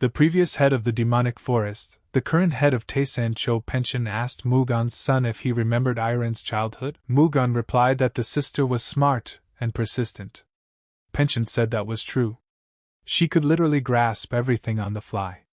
The previous head of the demonic forest, the current head of Taisan Cho Pension, asked Mugun's son if he remembered Iron's childhood. Mugun replied that the sister was smart and persistent. Pension said that was true. She could literally grasp everything on the fly.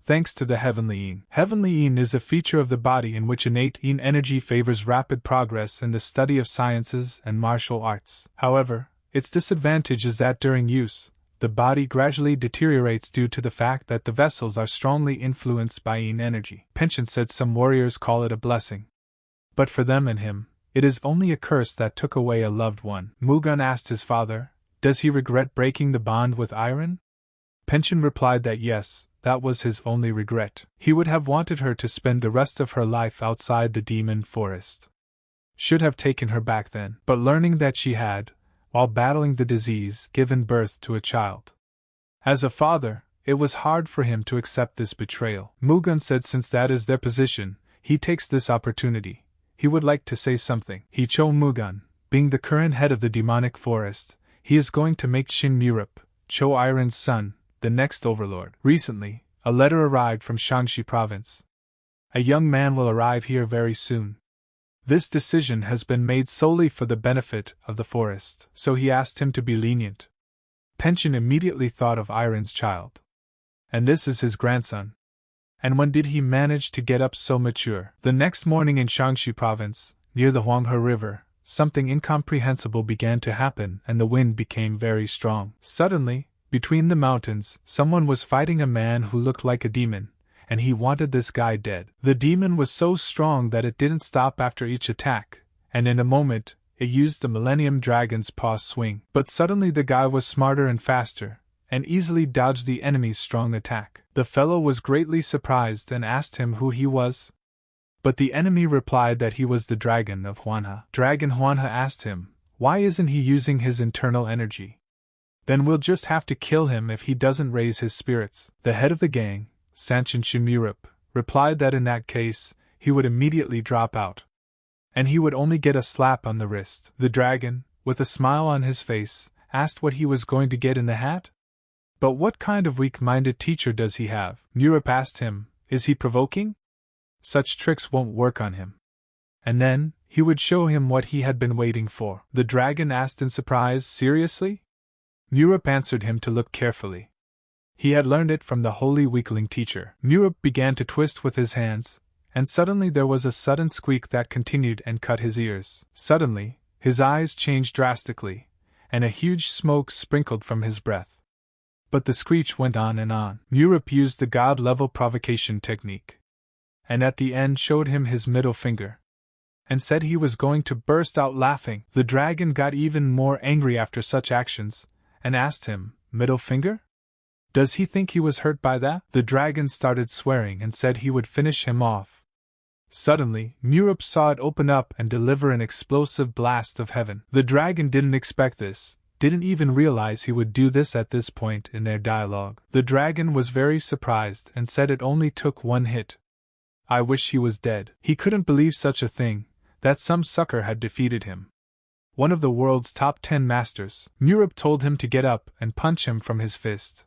Thanks to the Heavenly Yin. Heavenly Yin is a feature of the body in which innate Yin energy favors rapid progress in the study of sciences and martial arts. However, its disadvantage is that during use, the body gradually deteriorates due to the fact that the vessels are strongly influenced by Yin energy. Pension said some warriors call it a blessing. But for them and him, it is only a curse that took away a loved one. Mugun asked his father, does he regret breaking the bond with Iron? Pension replied that yes, that was his only regret. He would have wanted her to spend the rest of her life outside the demon forest. Should have taken her back then, but learning that she had, while battling the disease, given birth to a child. As a father, it was hard for him to accept this betrayal. Mugun said since that is their position, he takes this opportunity. He would like to say something. He Cho Mugun, being the current head of the demonic forest, he is going to make Shin Murup, Cho Iron's son, the next overlord. Recently, a letter arrived from Shaanxi province. A young man will arrive here very soon. This decision has been made solely for the benefit of the forest, so he asked him to be lenient. Pension immediately thought of Iron's child. And this is his grandson. And when did he manage to get up so mature? The next morning in Shaanxi province, near the Huanghe River, something incomprehensible began to happen and the wind became very strong. Suddenly, between the mountains, someone was fighting a man who looked like a demon, and he wanted this guy dead. The demon was so strong that it didn't stop after each attack, and in a moment, it used the Millennium Dragon's paw swing. But suddenly the guy was smarter and faster, and easily dodged the enemy's strong attack. The fellow was greatly surprised and asked him who he was. But the enemy replied that he was the dragon of Huanhe. Dragon Huanhe asked him, why isn't he using his internal energy? Then we'll just have to kill him if he doesn't raise his spirits. The head of the gang, Sanchin Shimirup, replied that in that case, he would immediately drop out. And he would only get a slap on the wrist. The dragon, with a smile on his face, asked what he was going to get in the hat? But what kind of weak-minded teacher does he have? Murup asked him, is he provoking? Such tricks won't work on him. And then, he would show him what he had been waiting for. The dragon asked in surprise, seriously? Murup answered him to look carefully. He had learned it from the holy weakling teacher. Murup began to twist with his hands, and suddenly there was a sudden squeak that continued and cut his ears. Suddenly, his eyes changed drastically, and a huge smoke sprinkled from his breath. But the screech went on and on. Murup used the god-level provocation technique, and at the end showed him his middle finger, and said he was going to burst out laughing. The dragon got even more angry after such actions, and asked him, middle finger? Does he think he was hurt by that? The dragon started swearing and said he would finish him off. Suddenly, Murup saw it open up and deliver an explosive blast of heaven. The dragon didn't expect this, didn't even realize he would do this at this point in their dialogue. The dragon was very surprised and said it only took one hit. I wish he was dead. He couldn't believe such a thing, that some sucker had defeated him. One of the world's top 10 masters. Murup told him to get up and punch him from his fist,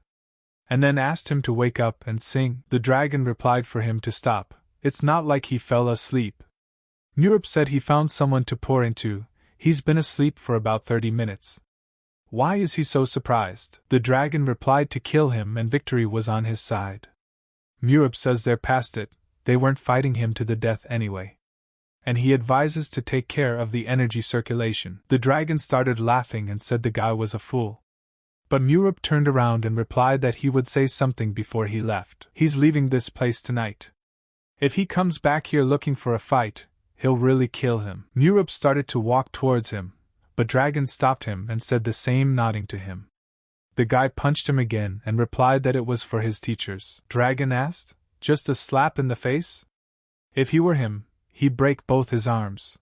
and then asked him to wake up and sing. The dragon replied for him to stop. It's not like he fell asleep. Murup said he found someone to pour into. He's been asleep for about 30 minutes. Why is he so surprised? The dragon replied to kill him and victory was on his side. Murup says they're past it, they weren't fighting him to the death anyway. And he advises to take care of the energy circulation. The dragon started laughing and said the guy was a fool. But Murup turned around and replied that he would say something before he left. He's leaving this place tonight. If he comes back here looking for a fight, he'll really kill him. Murup started to walk towards him, but Dragon stopped him and said the same, nodding to him. The guy punched him again and replied that it was for his teachers. Dragon asked, just a slap in the face? If he were him, he'd break both his arms.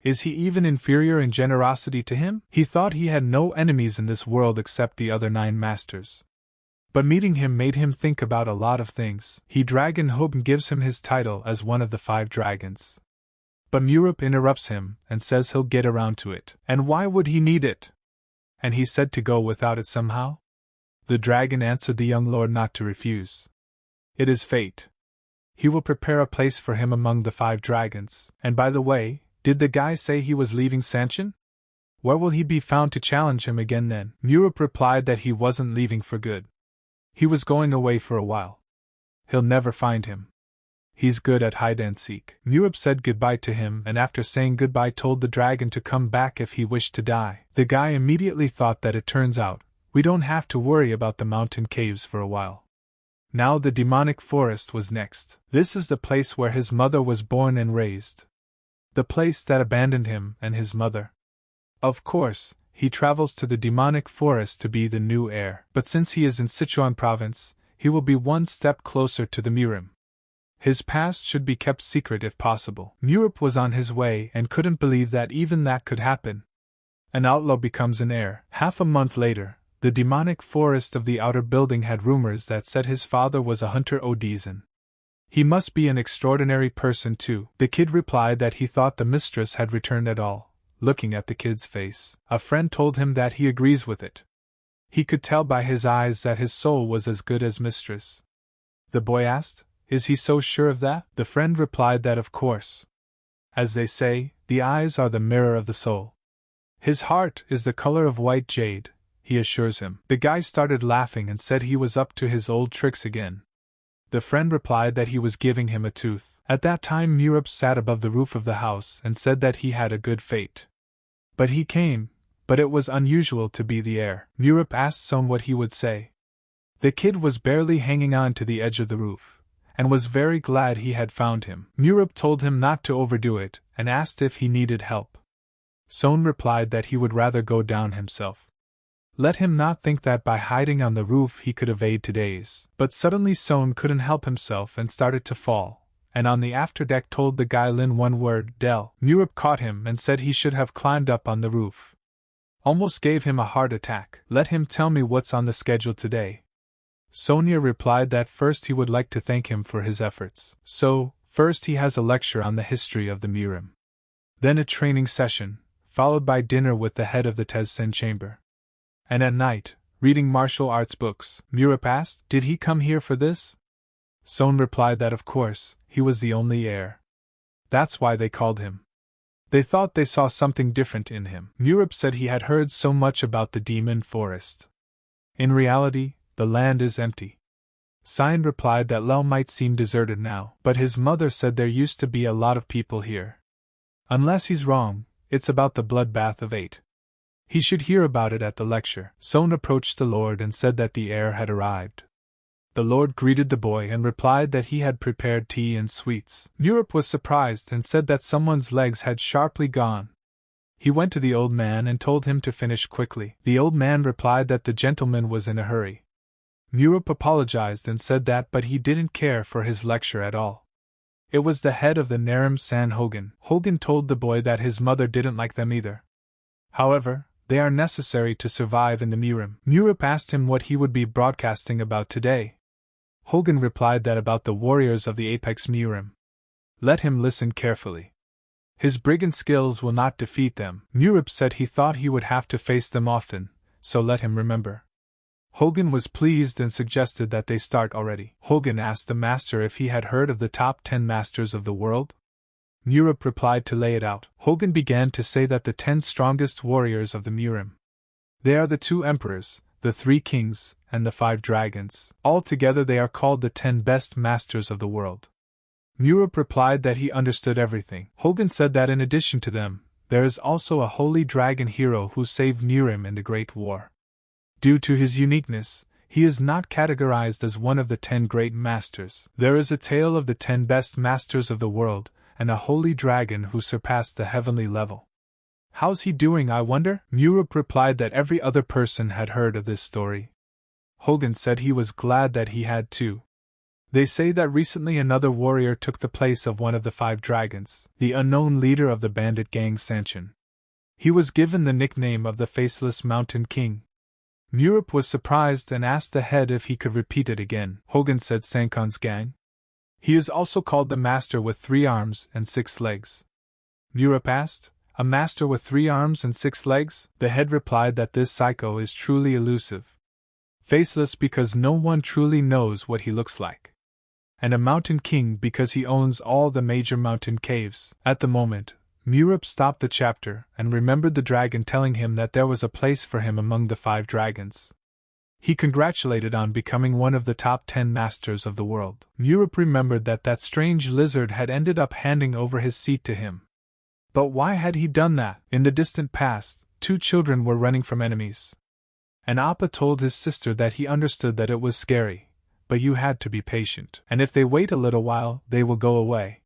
Is he even inferior in generosity to him? He thought he had no enemies in this world except the other 9 masters. But meeting him made him think about a lot of things. Dragon Hope gives him his title as one of the 5 dragons. But Murup interrupts him and says he'll get around to it. And why would he need it? And he said to go without it somehow? The dragon answered the young lord not to refuse. It is fate. He will prepare a place for him among the 5 dragons. And by the way, did the guy say he was leaving Sanchin? Where will he be found to challenge him again then? Murup replied that he wasn't leaving for good. He was going away for a while. He'll never find him. He's good at hide and seek. Murup said goodbye to him and after saying goodbye told the dragon to come back if he wished to die. The guy immediately thought that it turns out, we don't have to worry about the mountain caves for a while. Now the demonic forest was next. This is the place where his mother was born and raised. The place that abandoned him and his mother. Of course, he travels to the demonic forest to be the new heir. But since he is in Sichuan province, he will be one step closer to the Murim. His past should be kept secret if possible. Murup was on his way and couldn't believe that even that could happen. An outlaw becomes an heir. Half a month later, the demonic forest of the outer building had rumors that said his father was a hunter Odizan. He must be an extraordinary person too. The kid replied that he thought the mistress had returned at all, looking at the kid's face. A friend told him that he agrees with it. He could tell by his eyes that his soul was as good as mistress. The boy asked, is he so sure of that? The friend replied that of course. As they say, the eyes are the mirror of the soul. His heart is the color of white jade, he assures him. The guy started laughing and said he was up to his old tricks again. The friend replied that he was giving him a tooth. At that time Murup sat above the roof of the house and said that he had a good fate. But he came, but it was unusual to be the heir. Murup asked Son what he would say. The kid was barely hanging on to the edge of the roof, and was very glad he had found him. Murup told him not to overdo it, and asked if he needed help. Son replied that he would rather go down himself. Let him not think that by hiding on the roof he could evade today's. But suddenly Son couldn't help himself and started to fall, and on the afterdeck told the guy Lin one word, Del. Murup caught him and said he should have climbed up on the roof. Almost gave him a heart attack. Let him tell me what's on the schedule today. Sonia replied that first he would like to thank him for his efforts. So, first he has a lecture on the history of the Murim. Then a training session, followed by dinner with the head of the Tezsen chamber. And at night, reading martial arts books. Murup asked, did he come here for this? Son replied that of course, he was the only heir. That's why they called him. They thought they saw something different in him. Murup said he had heard so much about the demon forest. In reality, the land is empty. Sine replied that Lel might seem deserted now, but his mother said there used to be a lot of people here. Unless he's wrong, it's about the bloodbath of 8. He should hear about it at the lecture. Son approached the Lord and said that the heir had arrived. The Lord greeted the boy and replied that he had prepared tea and sweets. Murup was surprised and said that someone's legs had sharply gone. He went to the old man and told him to finish quickly. The old man replied that the gentleman was in a hurry. Murup apologized and said that but he didn't care for his lecture at all. It was the head of the Narim San Hogan. Hogan told the boy that his mother didn't like them either. However, they are necessary to survive in the Murim. Murup asked him what he would be broadcasting about today. Hogan replied that about the warriors of the Apex Murim. Let him listen carefully. His brigand skills will not defeat them. Murup said he thought he would have to face them often, so let him remember. Hogan was pleased and suggested that they start already. Hogan asked the master if he had heard of the top 10 masters of the world. Murup replied to lay it out. Hogan began to say that the 10 strongest warriors of the Murim. They are the 2 emperors, the 3 kings, and the 5 dragons. Altogether they are called the 10 best masters of the world. Murup replied that he understood everything. Hogan said that in addition to them, there is also a holy dragon hero who saved Murim in the Great War. Due to his uniqueness, he is not categorized as one of the 10 great masters. There is a tale of the 10 best masters of the world, and a holy dragon who surpassed the heavenly level. How's he doing, I wonder? Murup replied that every other person had heard of this story. Hogan said he was glad that he had too. They say that recently another warrior took the place of one of the 5 dragons, the unknown leader of the bandit gang Sanchin. He was given the nickname of the Faceless Mountain King. Murup was surprised and asked the head if he could repeat it again. Hogan said Sankon's gang. He is also called the Master with 3 arms and 6 legs. Murup asked, a master with 3 arms and 6 legs? The head replied that this psycho is truly elusive. Faceless because no one truly knows what he looks like. And a mountain king because he owns all the major mountain caves. At the moment, Murip stopped the chapter and remembered the dragon telling him that there was a place for him among the 5 dragons. He congratulated on becoming one of the top 10 masters of the world. Murip remembered that strange lizard had ended up handing over his seat to him. But why had he done that? In the distant past, 2 children were running from enemies. And Appa told his sister that he understood that it was scary, but you had to be patient. And if they wait a little while, they will go away.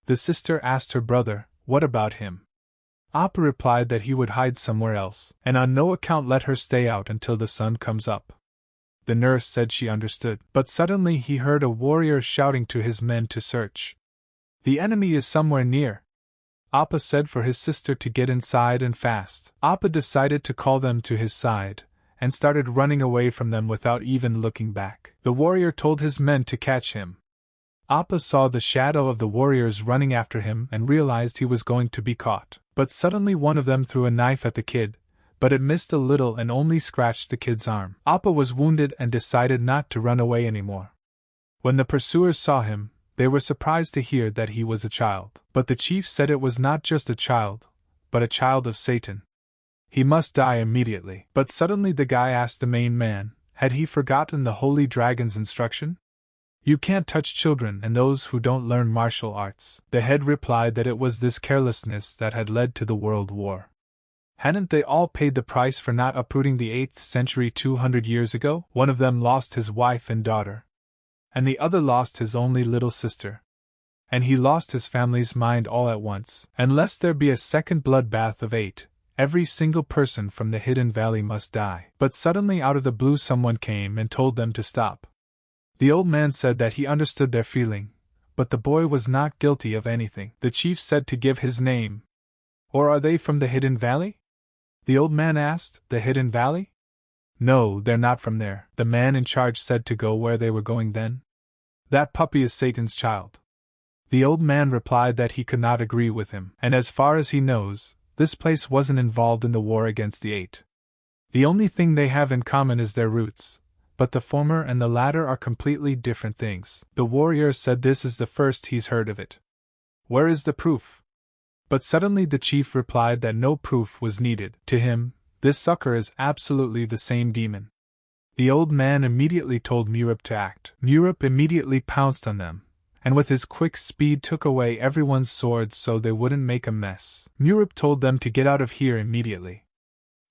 The sister asked her brother, what about him? Appa replied that he would hide somewhere else, and on no account let her stay out until the sun comes up. The nurse said she understood, but suddenly he heard a warrior shouting to his men to search. The enemy is somewhere near. Appa said for his sister to get inside and fast. Appa decided to call them to his side, and started running away from them without even looking back. The warrior told his men to catch him. Appa saw the shadow of the warriors running after him and realized he was going to be caught. But suddenly one of them threw a knife at the kid, but it missed a little and only scratched the kid's arm. Appa was wounded and decided not to run away anymore. When the pursuers saw him, they were surprised to hear that he was a child. But the chief said it was not just a child, but a child of Satan. He must die immediately. But suddenly the guy asked the main man, had he forgotten the holy dragon's instruction? You can't touch children and those who don't learn martial arts. The head replied that it was this carelessness that had led to the World War. Hadn't they all paid the price for not uprooting the 8th century 200 years ago? One of them lost his wife and daughter. And the other lost his only little sister. And he lost his family's mind all at once. Unless there be a second bloodbath of 8, every single person from the Hidden Valley must die. But suddenly out of the blue someone came and told them to stop. The old man said that he understood their feeling, but the boy was not guilty of anything. The chief said to give his name. Or are they from the Hidden Valley? The old man asked, the Hidden Valley? No, they're not from there. The man in charge said to go where they were going then. That puppy is Satan's child. The old man replied that he could not agree with him, and as far as he knows, this place wasn't involved in the war against the 8. The only thing they have in common is their roots. But the former and the latter are completely different things. The warrior said this is the first he's heard of it. Where is the proof? But suddenly the chief replied that no proof was needed. To him, this sucker is absolutely the same demon. The old man immediately told Murip to act. Murip immediately pounced on them, and with his quick speed took away everyone's swords so they wouldn't make a mess. Murip told them to get out of here immediately.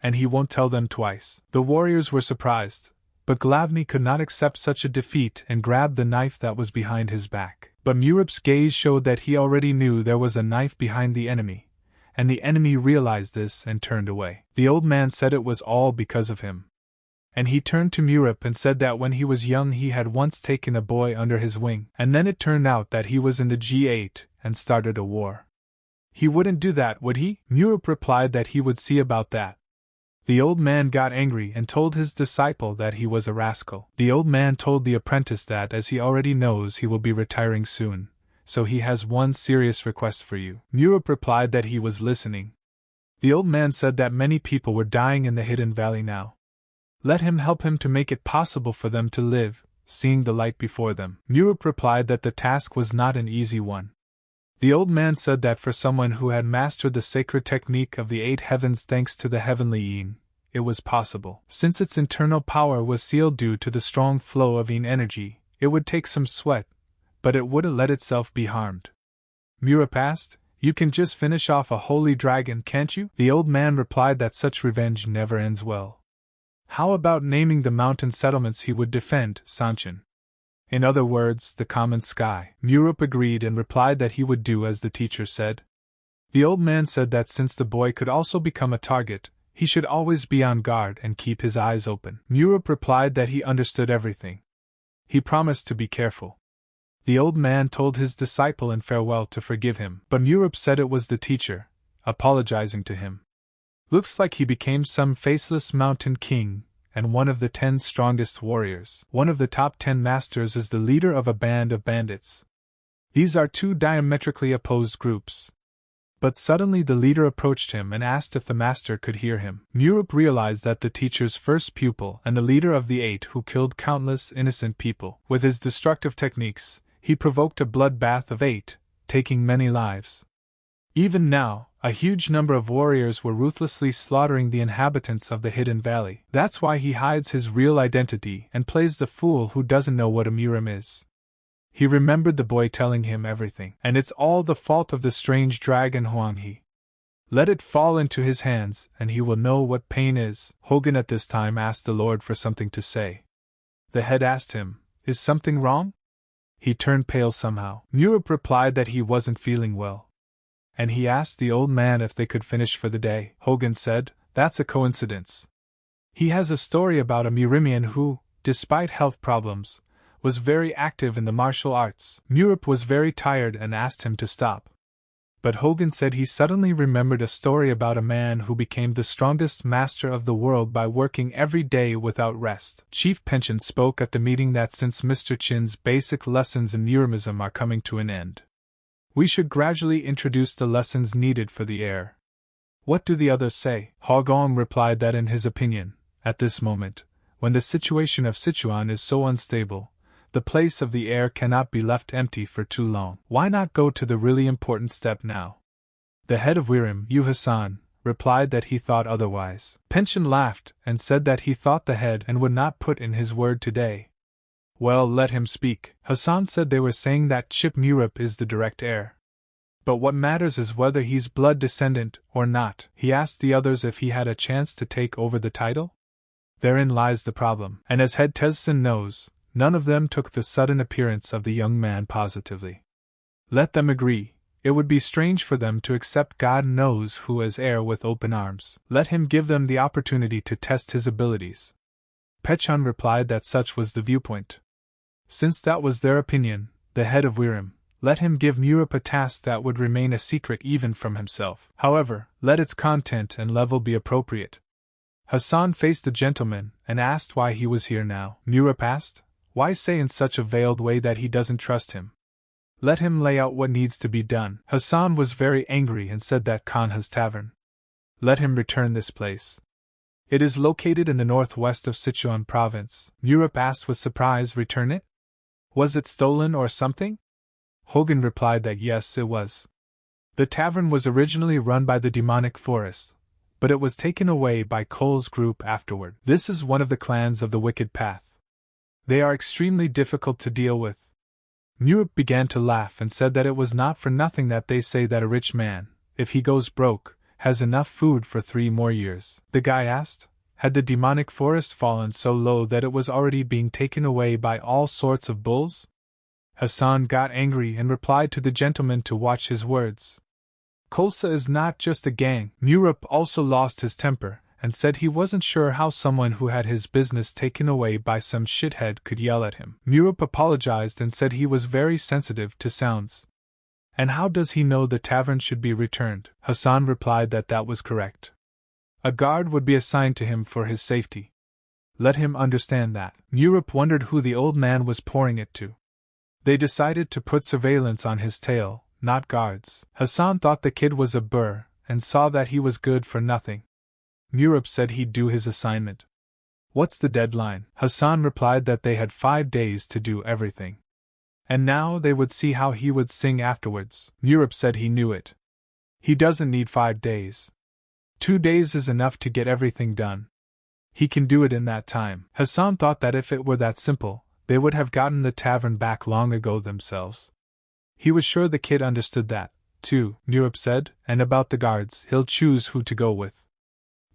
And he won't tell them twice. The warriors were surprised. But Glavny could not accept such a defeat and grabbed the knife that was behind his back. But Murip's gaze showed that he already knew there was a knife behind the enemy, and the enemy realized this and turned away. The old man said it was all because of him. And he turned to Murip and said that when he was young he had once taken a boy under his wing, and then it turned out that he was in the G8 and started a war. He wouldn't do that, would he? Murip replied that he would see about that. The old man got angry and told his disciple that he was a rascal. The old man told the apprentice that as he already knows he will be retiring soon, so he has one serious request for you. Murip replied that he was listening. The old man said that many people were dying in the Hidden Valley now. Let him help him to make it possible for them to live, seeing the light before them. Murip replied that the task was not an easy one. The old man said that for someone who had mastered the sacred technique of the 8 heavens thanks to the heavenly yin, it was possible. Since its internal power was sealed due to the strong flow of yin energy, it would take some sweat, but it wouldn't let itself be harmed. Murip asked, you can just finish off a holy dragon, can't you? The old man replied that such revenge never ends well. How about naming the mountain settlements he would defend, Sanchin? In other words, the common sky. Murip agreed and replied that he would do as the teacher said. The old man said that since the boy could also become a target, he should always be on guard and keep his eyes open. Murip replied that he understood everything. He promised to be careful. The old man told his disciple in farewell to forgive him, but Murip said it was the teacher, apologizing to him. Looks like he became some faceless mountain king, and one of the 10 strongest warriors. One of the top 10 masters is the leader of a band of bandits. These are 2 diametrically opposed groups. But suddenly the leader approached him and asked if the master could hear him. Murup realized that the teacher's first pupil and the leader of the 8 who killed countless innocent people. With his destructive techniques, he provoked a bloodbath of 8, taking many lives. Even now, a huge number of warriors were ruthlessly slaughtering the inhabitants of the Hidden Valley. That's why he hides his real identity and plays the fool who doesn't know what a MADORIM is. He remembered the boy telling him everything, and it's all the fault of the strange dragon Huanghe. Let it fall into his hands, and he will know what pain is. Hogan at this time asked the Lord for something to say. The head asked him, "Is something wrong?" He turned pale somehow. Murup replied that he wasn't feeling well. And he asked the old man if they could finish for the day. Hogan said, "That's a coincidence. He has a story about a Murimian who, despite health problems, was very active in the martial arts." Murup was very tired and asked him to stop. But Hogan said he suddenly remembered a story about a man who became the strongest master of the world by working every day without rest. Chief Pension spoke at the meeting that since Mr. Chin's basic lessons in Murimism are coming to an end, we should gradually introduce the lessons needed for the heir. What do the others say? Hogong replied that in his opinion, at this moment, when the situation of Sichuan is so unstable, the place of the heir cannot be left empty for too long. Why not go to the really important step now? The head of Wirim, Yu Hassan, replied that he thought otherwise. Pension laughed and said that he thought the head and would not put in his word today. Well, let him speak. Hassan said they were saying that Chip Murup is the direct heir. But what matters is whether he's blood descendant or not. He asked the others if he had a chance to take over the title. Therein lies the problem, and as head Tezsin knows, none of them took the sudden appearance of the young man positively. Let them agree. It would be strange for them to accept God knows who as heir with open arms. Let him give them the opportunity to test his abilities. Pechon replied that such was the viewpoint. Since that was their opinion, the head of Wirim, let him give Murup a task that would remain a secret even from himself. However, let its content and level be appropriate. Hassan faced the gentleman and asked why he was here now. Murup asked, "Why say in such a veiled way that he doesn't trust him? Let him lay out what needs to be done." Hassan was very angry and said that Kanha's Tavern. Let him return this place. It is located in the northwest of Sichuan province. Murup asked with surprise, "Return it? Was it stolen or something?" Hogan replied that yes, it was. The tavern was originally run by the demonic forest, but it was taken away by Cole's group afterward. This is one of the clans of the Wicked Path. They are extremely difficult to deal with. Murup began to laugh and said that it was not for nothing that they say that a rich man, if he goes broke, has enough food for 3 more years. The guy asked, had the demonic forest fallen so low that it was already being taken away by all sorts of bulls? Hassan got angry and replied to the gentleman to watch his words. Kolsa is not just a gang. Murup also lost his temper and said he wasn't sure how someone who had his business taken away by some shithead could yell at him. Murup apologized and said he was very sensitive to sounds. And how does he know the tavern should be returned? Hassan replied that that was correct. A guard would be assigned to him for his safety. Let him understand that. Murup wondered who the old man was pouring it to. They decided to put surveillance on his tail, not guards. Hassan thought the kid was a burr and saw that he was good for nothing. Murup said he'd do his assignment. What's the deadline? Hassan replied that they had 5 days to do everything. And now they would see how he would sing afterwards. Murup said he knew it. He doesn't need 5 days. 2 days is enough to get everything done. He can do it in that time. Hassan thought that if it were that simple, they would have gotten the tavern back long ago themselves. He was sure the kid understood that, too, Murup said, and about the guards, he'll choose who to go with.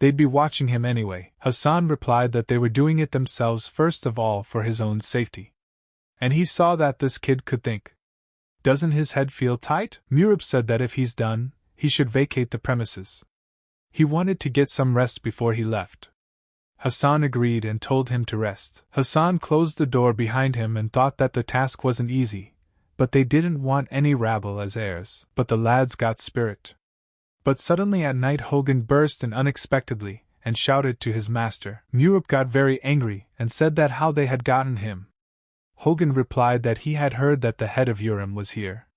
They'd be watching him anyway. Hassan replied that they were doing it themselves first of all for his own safety. And he saw that this kid could think. Doesn't his head feel tight? Murup said that if he's done, he should vacate the premises. He wanted to get some rest before he left. Hassan agreed and told him to rest. Hassan closed the door behind him and thought that the task wasn't easy, but they didn't want any rabble as heirs. But the lads got spirit. But suddenly at night Hogan burst in unexpectedly and shouted to his master. Murup got very angry and said that how they had gotten him. Hogan replied that he had heard that the head of Urim was here.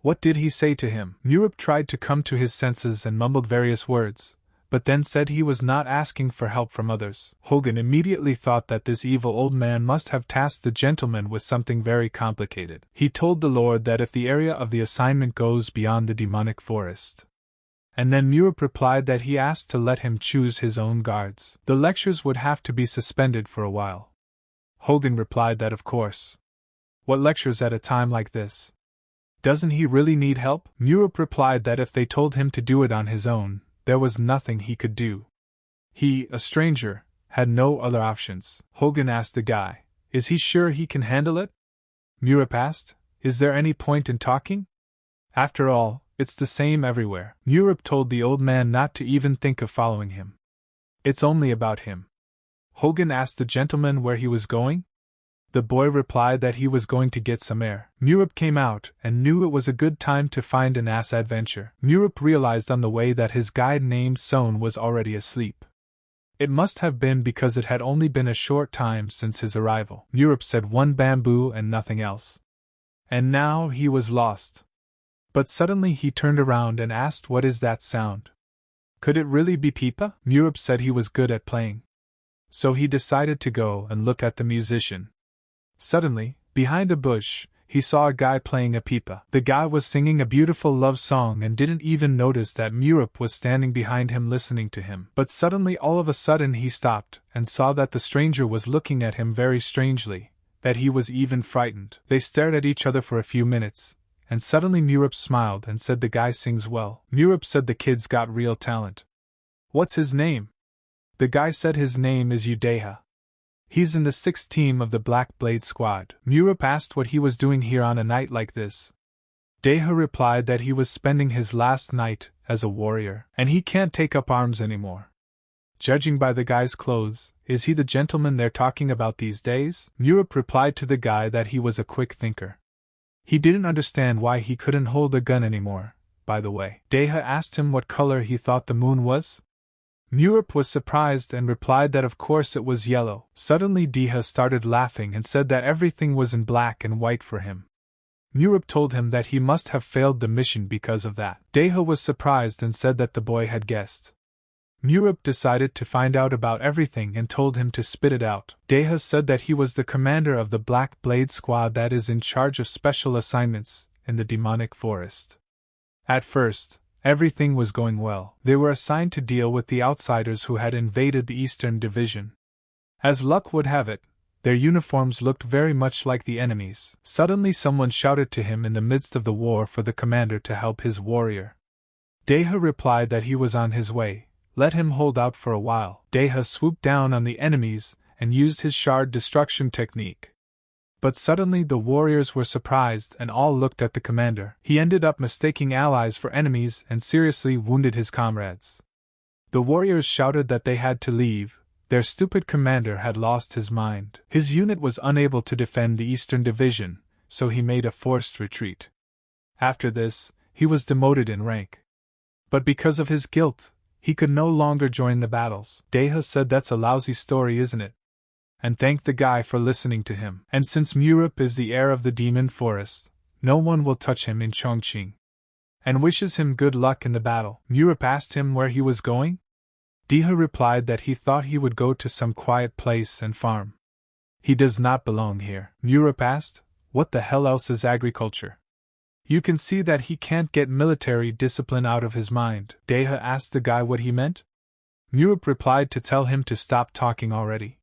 What did he say to him? Murup tried to come to his senses and mumbled various words, but then said he was not asking for help from others. Hogan immediately thought that this evil old man must have tasked the gentleman with something very complicated. He told the Lord that if the area of the assignment goes beyond the demonic forest. And then Murup replied that he asked to let him choose his own guards. The lectures would have to be suspended for a while. Hogan replied that of course. What lectures at a time like this? Doesn't he really need help? Murup replied that if they told him to do it on his own, there was nothing he could do. He, a stranger, had no other options. Hogan asked the guy, "Is he sure he can handle it?" Murup asked, "Is there any point in talking? After all, it's the same everywhere." Murup told the old man not to even think of following him. "It's only about him." Hogan asked the gentleman where he was going. The boy replied that he was going to get some air. Murup came out and knew it was a good time to find an ass adventure. Murup realized on the way that his guide named Son was already asleep. It must have been because it had only been a short time since his arrival. Murup said one bamboo and nothing else. And now he was lost. But suddenly he turned around and asked, "What is that sound? Could it really be pipa?" Murup said he was good at playing. So he decided to go and look at the musician. Suddenly, behind a bush, he saw a guy playing a pipa. The guy was singing a beautiful love song and didn't even notice that Murup was standing behind him listening to him. But suddenly all of a sudden he stopped and saw that the stranger was looking at him very strangely, that he was even frightened. They stared at each other for a few minutes, and suddenly Murup smiled and said, "The guy sings well." Murup said, "The kid's got real talent." "What's his name?" The guy said, "His name is Udeha. He's in the 6th team of the Black Blade squad." Murup asked what he was doing here on a night like this. Deha replied that he was spending his last night as a warrior, and he can't take up arms anymore. Judging by the guy's clothes, is he the gentleman they're talking about these days? Murup replied to the guy that he was a quick thinker. He didn't understand why he couldn't hold a gun anymore, by the way. Deha asked him what color he thought the moon was. Murup was surprised and replied that of course it was yellow. Suddenly Deha started laughing and said that everything was in black and white for him. Murup told him that he must have failed the mission because of that. Deha was surprised and said that the boy had guessed. Murup decided to find out about everything and told him to spit it out. Deha said that he was the commander of the Black Blade squad that is in charge of special assignments in the demonic forest. At first, everything was going well. They were assigned to deal with the outsiders who had invaded the Eastern Division. As luck would have it, their uniforms looked very much like the enemy's. Suddenly someone shouted to him in the midst of the war for the commander to help his warrior. Deha replied that he was on his way, let him hold out for a while. Deha swooped down on the enemies and used his shard destruction technique. But suddenly the warriors were surprised and all looked at the commander. He ended up mistaking allies for enemies and seriously wounded his comrades. The warriors shouted that they had to leave. Their stupid commander had lost his mind. His unit was unable to defend the Eastern Division, so he made a forced retreat. After this, he was demoted in rank. But because of his guilt, he could no longer join the battles. Deha said, "That's a lousy story, isn't it?" and thanked the guy for listening to him. And since Murup is the heir of the demon forest, no one will touch him in Chongqing. And wishes him good luck in the battle. Murup asked him where he was going. Deha replied that he thought he would go to some quiet place and farm. He does not belong here. Murup asked, "What the hell else is agriculture?" You can see that he can't get military discipline out of his mind. Deha asked the guy what he meant. Murup replied to tell him to stop talking already,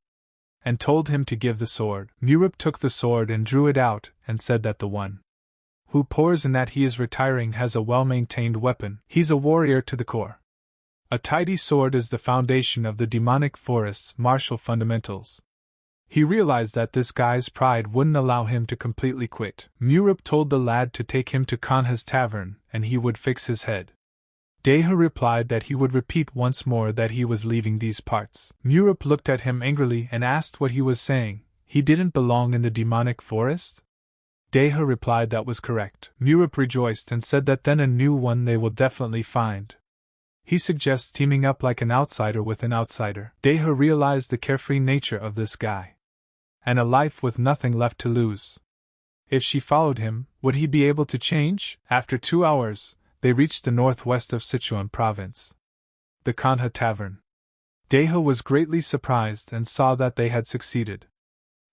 and told him to give the sword. Murup took the sword and drew it out, and said that the one who pours in that he is retiring has a well-maintained weapon. He's a warrior to the core. A tidy sword is the foundation of the demonic forest's martial fundamentals. He realized that this guy's pride wouldn't allow him to completely quit. Murup told the lad to take him to Kanha's tavern, and he would fix his head. Deha replied that he would repeat once more that he was leaving these parts. Murup looked at him angrily and asked what he was saying. He didn't belong in the demonic forest? Deha replied that was correct. Murup rejoiced and said that then a new one they will definitely find. He suggests teaming up like an outsider with an outsider. Deha realized the carefree nature of this guy. And a life with nothing left to lose. If she followed him, Would he be able to change? After 2 hours, they reached the northwest of Sichuan province. The Kanha Tavern. Deha was greatly surprised and saw that they had succeeded.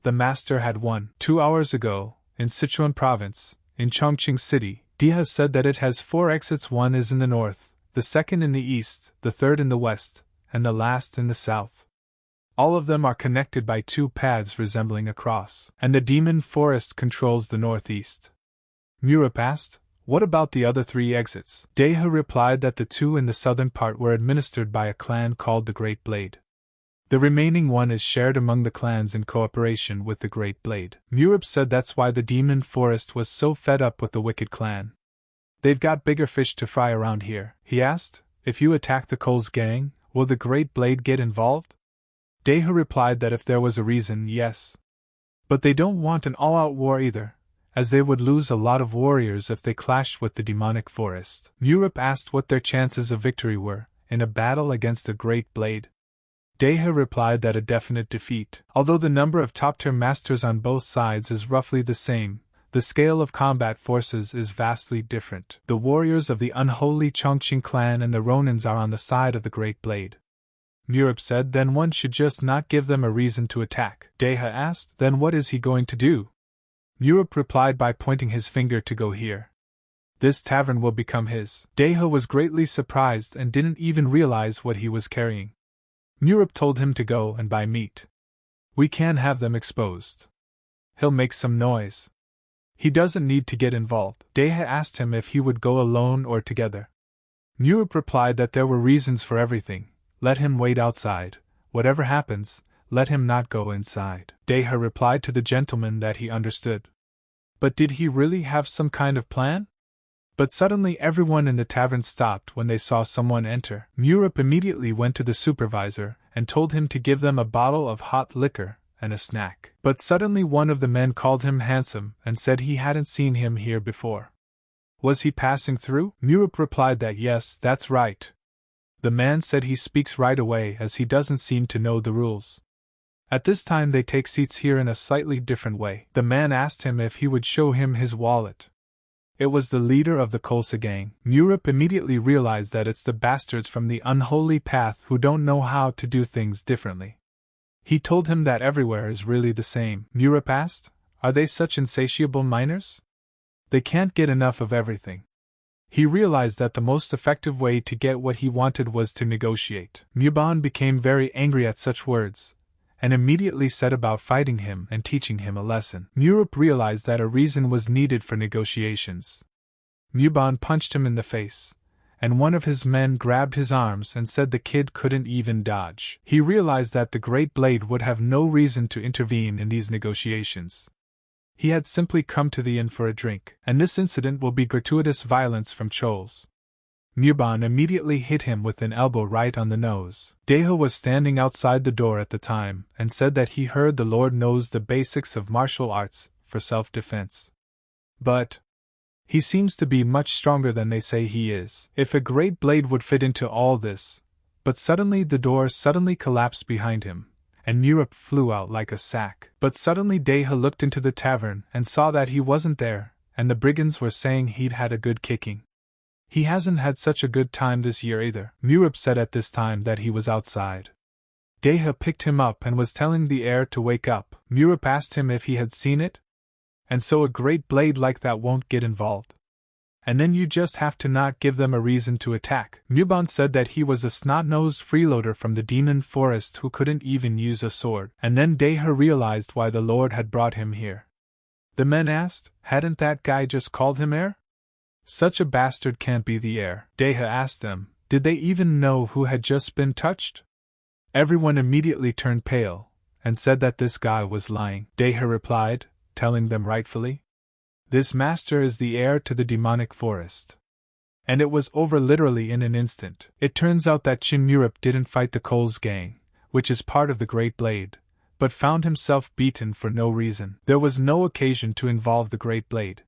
The master had won. 2 hours ago, in Sichuan province, in Chongqing City, Deha said that it has 4 exits. One is in the north, the second in the east, the third in the west, and the last in the south. All of them are connected by 2 paths resembling a cross, and the demon forest controls the northeast. Murup asked, "What about the other 3 exits?" Deha replied that the 2 in the southern part were administered by a clan called the Great Blade. The remaining one is shared among the clans in cooperation with the Great Blade. Murup said that's why the demon forest was so fed up with the wicked clan. "They've got bigger fish to fry around here," he asked. "If you attack the Cole's gang, will the Great Blade get involved?" Deha replied that if there was a reason, yes. But they don't want an all-out war either, as they would lose a lot of warriors if they clashed with the demonic forest. Murup asked what their chances of victory were, in a battle against the Great Blade. Deha replied that a definite defeat. Although the number of top-tier masters on both sides is roughly the same, the scale of combat forces is vastly different. The warriors of the unholy Chongqing clan and the Ronins are on the side of the Great Blade. Murup said then one should just not give them a reason to attack. Deha asked, then what is he going to do? Murup replied by pointing his finger to go here. This tavern will become his. Deha was greatly surprised and didn't even realize what he was carrying. Murup told him to go and buy meat. We can have them exposed. He'll make some noise. He doesn't need to get involved. Deha asked him if he would go alone or together. Murup replied that there were reasons for everything. Let him wait outside. Whatever happens, let him not go inside. Deha replied to the gentleman that he understood. But did he really have some kind of plan? But suddenly everyone in the tavern stopped when they saw someone enter. Murup immediately went to the supervisor and told him to give them a bottle of hot liquor and a snack. But suddenly one of the men called him handsome and said he hadn't seen him here before. Was he passing through? Murup replied that yes, that's right. The man said he speaks right away as he doesn't seem to know the rules. At this time they take seats here in a slightly different way. The man asked him if he would show him his wallet. It was the leader of the Kolsa gang. Murup immediately realized that it's the bastards from the unholy path who don't know how to do things differently. He told him that everywhere is really the same. Murup asked, are they such insatiable miners? They can't get enough of everything. He realized that the most effective way to get what he wanted was to negotiate. Muban became very angry at such words, and immediately set about fighting him and teaching him a lesson. Murup realized that a reason was needed for negotiations. Muban punched him in the face, and one of his men grabbed his arms and said the kid couldn't even dodge. He realized that the Great Blade would have no reason to intervene in these negotiations. He had simply come to the inn for a drink, and this incident will be gratuitous violence from Chols. Muban immediately hit him with an elbow right on the nose. Deha was standing outside the door at the time and said that he heard the Lord knows the basics of martial arts for self-defense. But he seems to be much stronger than they say he is. If a great blade would fit into all this. But suddenly the door collapsed behind him, and Murup flew out like a sack. But suddenly Deha looked into the tavern and saw that he wasn't there, and the brigands were saying he'd had a good kicking. He hasn't had such a good time this year either. Murup said at this time that he was outside. Deha picked him up and was telling the heir to wake up. Murup asked him if he had seen it. And so a great blade like that won't get involved. And then you just have to not give them a reason to attack. Muban said that he was a snot-nosed freeloader from the demon forest who couldn't even use a sword. And then Deha realized why the Lord had brought him here. The men asked, hadn't that guy just called him heir? Such a bastard can't be the heir. Deha asked them, did they even know who had just been touched? Everyone immediately turned pale, and said that this guy was lying. Deha replied, telling them rightfully. This master is the heir to the demonic forest. And it was over literally in an instant. It turns out that Chin Murup didn't fight the Coles gang, which is part of the Great Blade, but found himself beaten for no reason. There was no occasion to involve the Great Blade.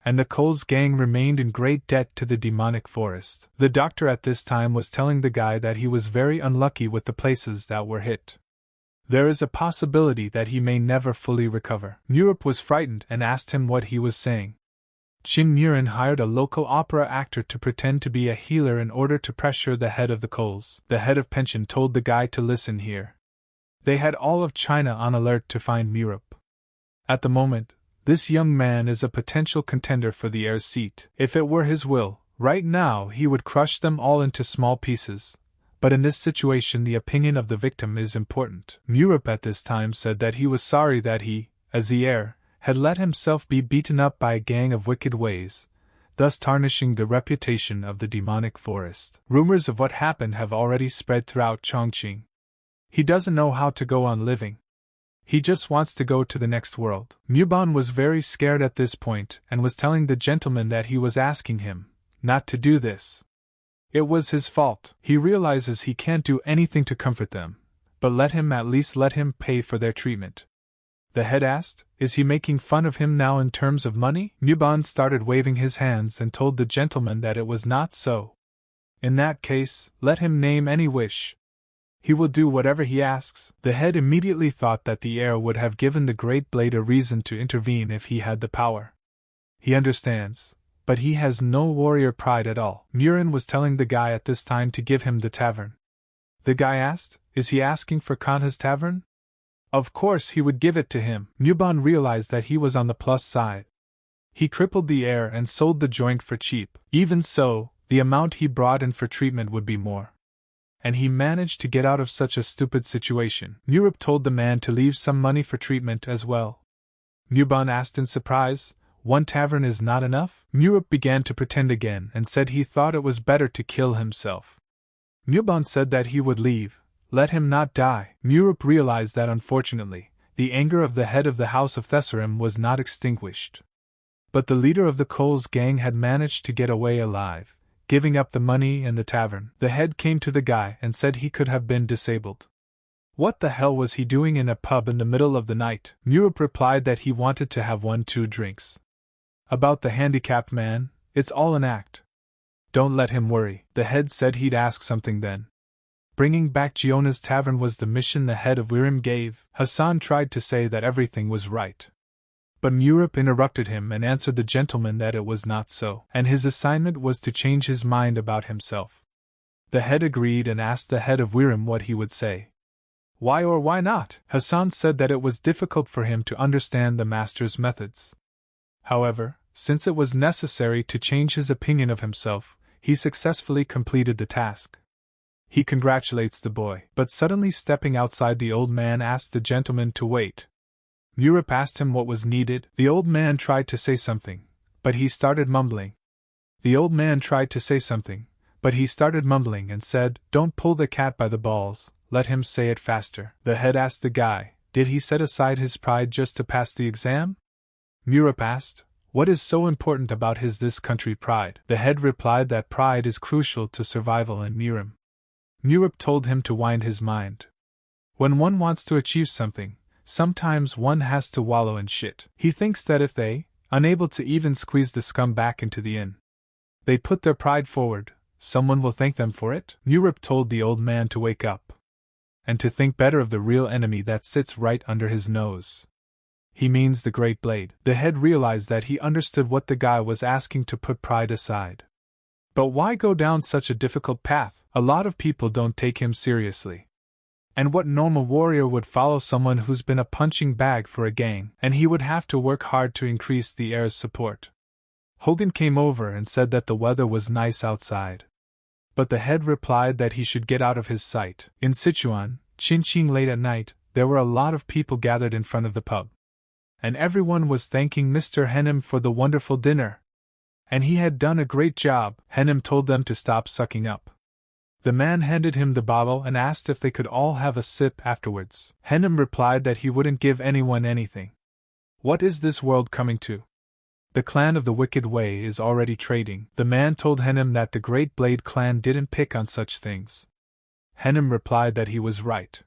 And the Coles gang remained in great debt to the demonic forest. The doctor at this time was telling the guy that he was very unlucky with the places that were hit. There is a possibility that he may never fully recover. Murup was frightened and asked him what he was saying. Qin Murin hired a local opera actor to pretend to be a healer in order to pressure the head of the coals. The head of pension told the guy to listen here. They had all of China on alert to find Europe. At the moment, this young man is a potential contender for the heir's seat. If it were his will, right now he would crush them all into small pieces. But in this situation the opinion of the victim is important. Europe at this time said that he was sorry that he, as the heir, had let himself be beaten up by a gang of wicked ways, thus tarnishing the reputation of the demonic forest. Rumors of what happened have already spread throughout Chongqing. He doesn't know how to go on living. He just wants to go to the next world. Muban was very scared at this point and was telling the gentleman that he was asking him not to do this. It was his fault. He realizes he can't do anything to comfort them, but let him pay for their treatment. The head asked, "Is he making fun of him now in terms of money?" Muban started waving his hands and told the gentleman that it was not so. In that case, let him name any wish. He will do whatever he asks. The head immediately thought that the heir would have given the Great Blade a reason to intervene if he had the power. He understands, but he has no warrior pride at all. Murin was telling the guy at this time to give him the tavern. The guy asked, "Is he asking for Kanha's tavern?" Of course he would give it to him. Muban realized that he was on the plus side. He crippled the heir and sold the joint for cheap. Even so, the amount he brought in for treatment would be more. And he managed to get out of such a stupid situation. Europe told the man to leave some money for treatment as well. Muban asked in surprise, "One tavern is not enough?" Europe began to pretend again and said he thought it was better to kill himself. Muban said that he would leave. Let him not die. Murup realized that unfortunately, the anger of the head of the House of Thesarim was not extinguished. But the leader of the Coles gang had managed to get away alive, giving up the money and the tavern. The head came to the guy and said he could have been disabled. What the hell was he doing in a pub in the middle of the night? Murup replied that he wanted to have 1-2 drinks. About the handicapped man, it's all an act. Don't let him worry. The head said he'd ask something then. Bringing back Giona's tavern was the mission the head of Wirim gave. Hassan tried to say that everything was right. But Murup interrupted him and answered the gentleman that it was not so, and his assignment was to change his mind about himself. The head agreed and asked the head of Wirim what he would say. Why or why not? Hassan said that it was difficult for him to understand the master's methods. However, since it was necessary to change his opinion of himself, he successfully completed the task. He congratulates the boy, but suddenly stepping outside the old man asked the gentleman to wait. Murup asked him what was needed. The old man tried to say something, but he started mumbling. And said, "Don't pull the cat by the balls, let him say it faster." The head asked the guy, did he set aside his pride just to pass the exam? Murup asked, what is so important about his this country pride? The head replied that pride is crucial to survival in Mirim. Murup told him to wind his mind. When one wants to achieve something, sometimes one has to wallow in shit. He thinks that if they, unable to even squeeze the scum back into the inn, they put their pride forward, someone will thank them for it. Murup told the old man to wake up, and to think better of the real enemy that sits right under his nose. He means the Great Blade. The head realized that he understood what the guy was asking, to put pride aside. But why go down such a difficult path? A lot of people don't take him seriously. And what normal warrior would follow someone who's been a punching bag for a gang? And he would have to work hard to increase the heir's support. Hogan came over and said that the weather was nice outside. But the head replied that he should get out of his sight. In Sichuan, Qingqing late at night, there were a lot of people gathered in front of the pub. And everyone was thanking Mr. Henim for the wonderful dinner. And he had done a great job. Henim told them to stop sucking up. The man handed him the bottle and asked if they could all have a sip afterwards. Henim replied that he wouldn't give anyone anything. What is this world coming to? The clan of the Wicked Way is already trading. The man told Henim that the Great Blade clan didn't pick on such things. Henim replied that he was right.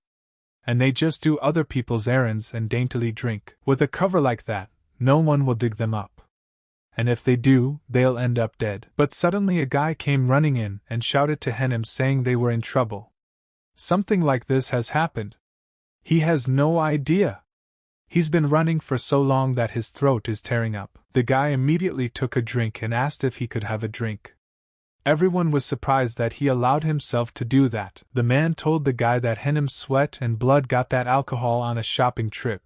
And they just do other people's errands and daintily drink. With a cover like that, no one will dig them up. And if they do, they'll end up dead. But suddenly a guy came running in and shouted to Henim saying they were in trouble. Something like this has happened. He has no idea. He's been running for so long that his throat is tearing up. The guy immediately took a drink and asked if he could have a drink. Everyone was surprised that he allowed himself to do that. The man told the guy that Henim's sweat and blood got that alcohol on a shopping trip.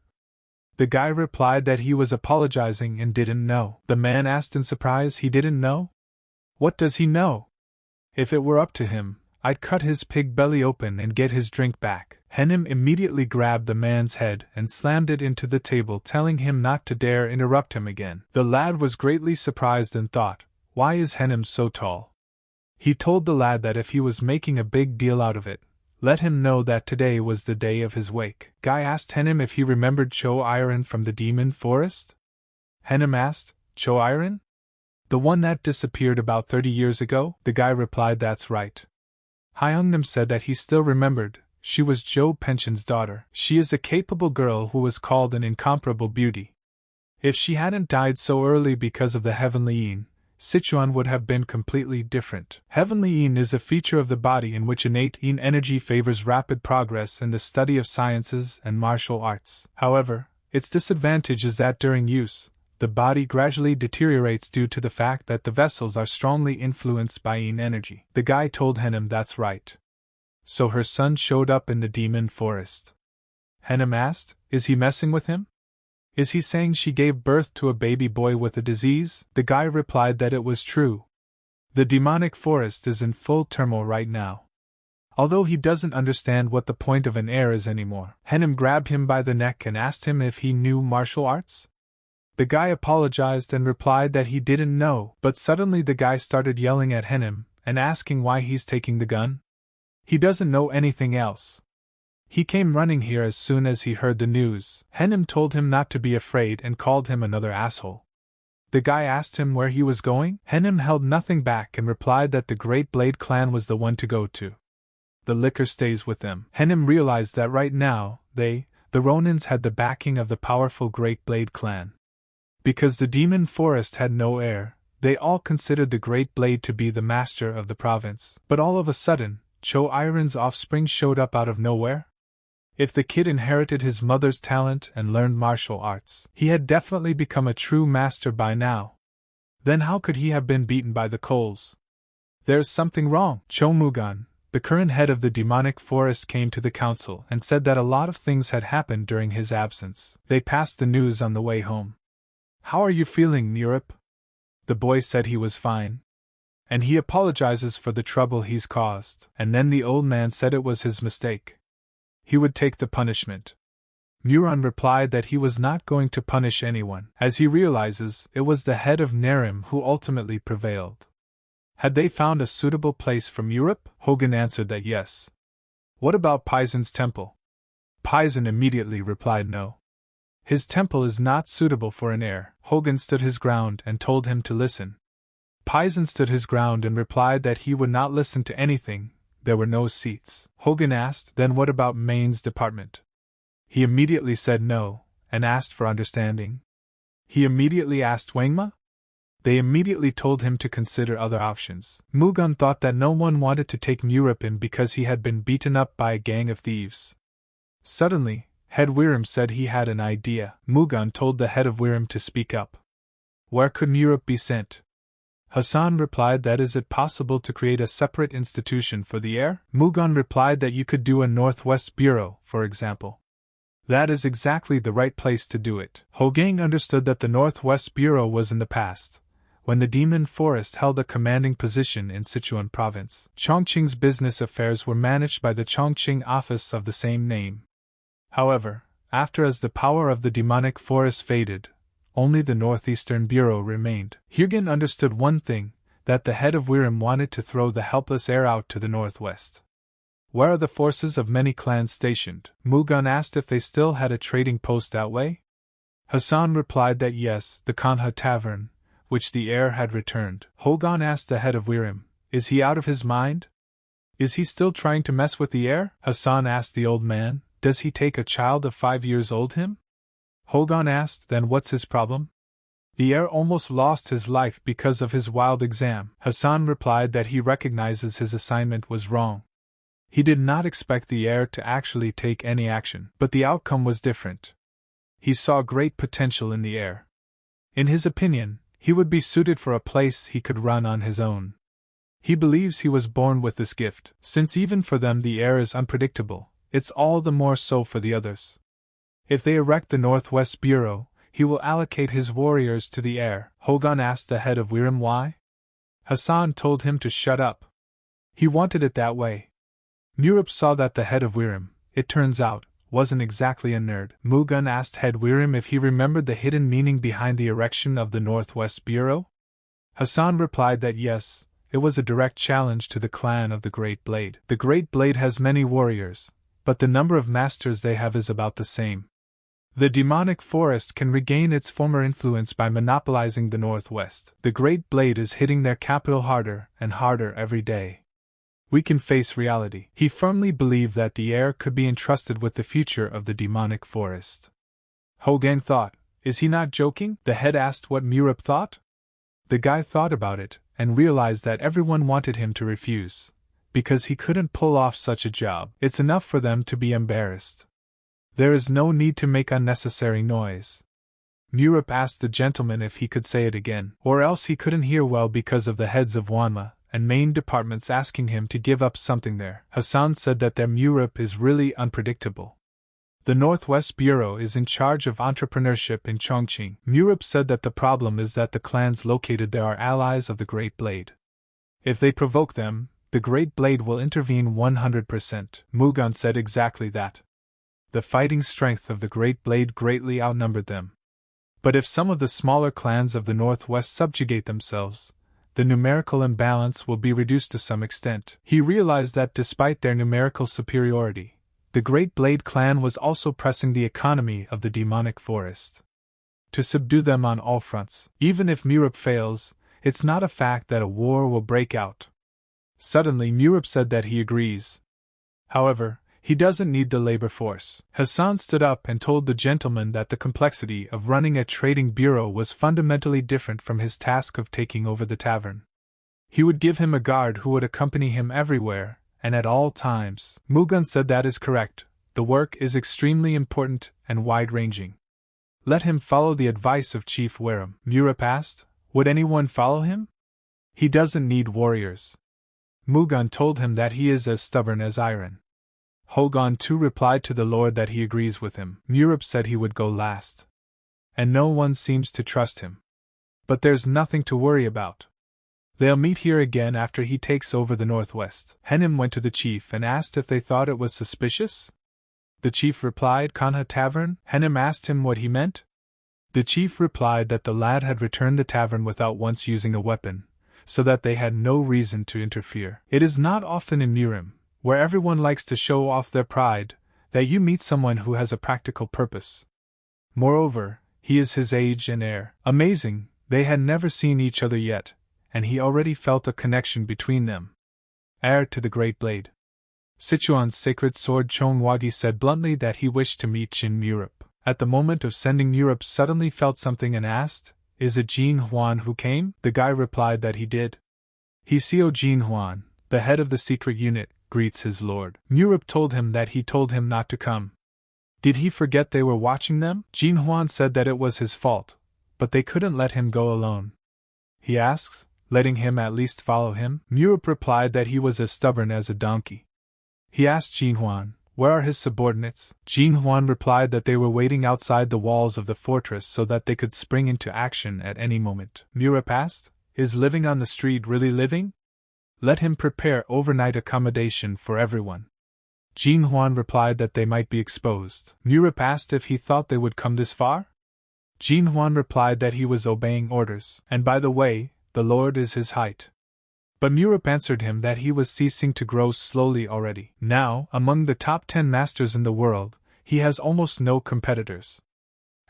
The guy replied that he was apologizing and didn't know. The man asked in surprise he didn't know? What does he know? If it were up to him, I'd cut his pig belly open and get his drink back. Henim immediately grabbed the man's head and slammed it into the table, telling him not to dare interrupt him again. The lad was greatly surprised and thought, why is Henim so tall? He told the lad that if he was making a big deal out of it, let him know that today was the day of his wake. Guy asked Henim if he remembered Cho-Iron from the demon forest. Henim asked, Cho-Iron? The one that disappeared about 30 years ago? The guy replied that's right. Hyungnim said that he still remembered. She was Jo Pension's daughter. She is a capable girl who was called an incomparable beauty. If she hadn't died so early because of the heavenly yin, Sichuan would have been completely different. Heavenly yin is a feature of the body in which innate yin energy favors rapid progress in the study of sciences and martial arts. However, its disadvantage is that during use, the body gradually deteriorates due to the fact that the vessels are strongly influenced by yin energy. The guy told Henim that's right. So her son showed up in the demon forest. Henim asked, is he messing with him? Is he saying she gave birth to a baby boy with a disease? The guy replied that it was true. The demonic forest is in full turmoil right now. Although he doesn't understand what the point of an heir is anymore. Henim grabbed him by the neck and asked him if he knew martial arts. The guy apologized and replied that he didn't know, but suddenly the guy started yelling at Henim and asking why he's taking the gun. He doesn't know anything else. He came running here as soon as he heard the news. Henim told him not to be afraid and called him another asshole. The guy asked him where he was going. Henim held nothing back and replied that the Great Blade clan was the one to go to. The liquor stays with them. Henim realized that right now, the Ronins had the backing of the powerful Great Blade clan. Because the demon forest had no heir, they all considered the Great Blade to be the master of the province. But all of a sudden, Cho-Iron's offspring showed up out of nowhere? If the kid inherited his mother's talent and learned martial arts, he had definitely become a true master by now. Then how could he have been beaten by the Coles? There's something wrong. Cho Mugan, the current head of the demonic forest, came to the council and said that a lot of things had happened during his absence. They passed the news on the way home. How are you feeling, Nirip? The boy said he was fine. And he apologizes for the trouble he's caused. And then the old man said it was his mistake. He would take the punishment. Muran replied that he was not going to punish anyone, as he realizes it was the head of Nerim who ultimately prevailed. Had they found a suitable place for Europe? Hogan answered that yes. What about Paisan's temple? Paisan immediately replied no. His temple is not suitable for an heir. Hogan stood his ground and told him to listen. Paisan stood his ground and replied that he would not listen to anything. There were no seats. Hogan asked, then what about Main's department? He immediately said no, and asked for understanding. He immediately asked Wangma? They immediately told him to consider other options. Mugan thought that no one wanted to take Murip in because he had been beaten up by a gang of thieves. Suddenly, Head Wirim said he had an idea. Mugan told the head of Wirim to speak up. Where could Murip be sent? Hassan replied that is it possible to create a separate institution for the heir? Mugan replied that you could do a Northwest Bureau, for example. That is exactly the right place to do it. Hogang understood that the Northwest Bureau was in the past, when the Demon Forest held a commanding position in Sichuan province. Chongqing's business affairs were managed by the Chongqing office of the same name. However, as the power of the demonic forest faded, only the Northeastern Bureau remained. Hugen understood one thing, that the head of Wirim wanted to throw the helpless heir out to the northwest. Where are the forces of many clans stationed? Mugan asked if they still had a trading post that way. Hassan replied that yes, the Kanha Tavern, which the heir had returned. Hogan asked the head of Wirim, is he out of his mind? Is he still trying to mess with the heir? Hassan asked the old man, does he take a child of 5 years old him? Hogan asked, then what's his problem? The heir almost lost his life because of his wild exam. Hassan replied that he recognizes his assignment was wrong. He did not expect the heir to actually take any action, but the outcome was different. He saw great potential in the heir. In his opinion, he would be suited for a place he could run on his own. He believes he was born with this gift, since even for them the heir is unpredictable, it's all the more so for the others. If they erect the Northwest Bureau, he will allocate his warriors to the heir. Hogan asked the head of Wirim why. Hassan told him to shut up. He wanted it that way. Murup saw that the head of Wirim, it turns out, wasn't exactly a nerd. Mugan asked head Wirim if he remembered the hidden meaning behind the erection of the Northwest Bureau. Hassan replied that yes, it was a direct challenge to the clan of the Great Blade. The Great Blade has many warriors, but the number of masters they have is about the same. The demonic forest can regain its former influence by monopolizing the Northwest. The Great Blade is hitting their capital harder and harder every day. We can face reality. He firmly believed that the heir could be entrusted with the future of the demonic forest. Hogan thought, is he not joking? The head asked what Murup thought. The guy thought about it, and realized that everyone wanted him to refuse, because he couldn't pull off such a job. It's enough for them to be embarrassed. There is no need to make unnecessary noise. Murup asked the gentleman if he could say it again, or else he couldn't hear well because of the heads of Wanma and main departments asking him to give up something there. Hassan said that their Murup is really unpredictable. The Northwest Bureau is in charge of entrepreneurship in Chongqing. Murup said that the problem is that the clans located there are allies of the Great Blade. If they provoke them, the Great Blade will intervene 100%. Mugan said exactly that. The fighting strength of the Great Blade greatly outnumbered them. But if some of the smaller clans of the Northwest subjugate themselves, the numerical imbalance will be reduced to some extent. He realized that despite their numerical superiority, the Great Blade clan was also pressing the economy of the demonic forest to subdue them on all fronts. Even if Murup fails, it's not a fact that a war will break out. Suddenly Murup said that he agrees. However, he doesn't need the labor force. Hassan stood up and told the gentleman that the complexity of running a trading bureau was fundamentally different from his task of taking over the tavern. He would give him a guard who would accompany him everywhere, and at all times. Mugan said that is correct. The work is extremely important and wide-ranging. Let him follow the advice of Chief Wirim. Murup asked, would anyone follow him? He doesn't need warriors. Mugan told him that he is as stubborn as iron. Hogan too replied to the Lord that he agrees with him. Murup said he would go last. And no one seems to trust him. But there's nothing to worry about. They'll meet here again after he takes over the Northwest. Henim went to the chief and asked if they thought it was suspicious. The chief replied, Kanha Tavern? Henim asked him what he meant. The chief replied that the lad had returned the tavern without once using a weapon, so that they had no reason to interfere. It is not often in Murim, where everyone likes to show off their pride, that you meet someone who has a practical purpose. Moreover, he is his age and heir. Amazing, they had never seen each other yet, and he already felt a connection between them. Heir to the Great Blade. Sichuan's sacred sword Chongwagi said bluntly that he wished to meet Jin Murup. At the moment of sending Murup suddenly felt something and asked, is it Jin Huan who came? The guy replied that he did. Hiseo Jin Huan, the head of the secret unit, greets his lord. Murup told him that he told him not to come. Did he forget they were watching them? Jin Huan said that it was his fault, but they couldn't let him go alone. He asks, letting him at least follow him? Murup replied that he was as stubborn as a donkey. He asked Jin Huan, where are his subordinates? Jin Huan replied that they were waiting outside the walls of the fortress so that they could spring into action at any moment. Murup asked, is living on the street really living? Let him prepare overnight accommodation for everyone. Jin Huan replied that they might be exposed. Murup asked if he thought they would come this far? Jin Huan replied that he was obeying orders, and by the way, the Lord is his height. But Murup answered him that he was ceasing to grow slowly already. Now, among the top 10 masters in the world, he has almost no competitors.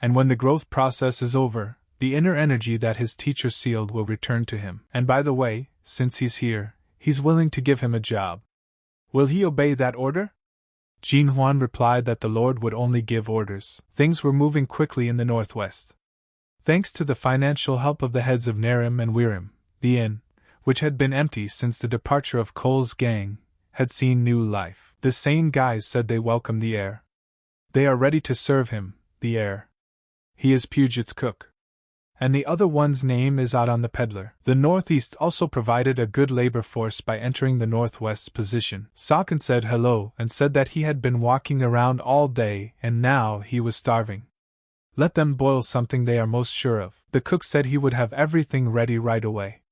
And when the growth process is over, the inner energy that his teacher sealed will return to him. And by the way, since he's here, he's willing to give him a job. Will he obey that order? Jin Huan replied that the Lord would only give orders. Things were moving quickly in the Northwest. Thanks to the financial help of the heads of Narim and Wirim, the inn, which had been empty since the departure of Cole's gang, had seen new life. The sane guys said they welcomed the heir. They are ready to serve him, the heir. He is Puget's cook. And the other one's name is Adon the peddler. The Northeast also provided a good labor force by entering the Northwest's position. Sakin said hello and said that he had been walking around all day and now he was starving. Let them boil something they are most sure of. The cook said he would have everything ready right away.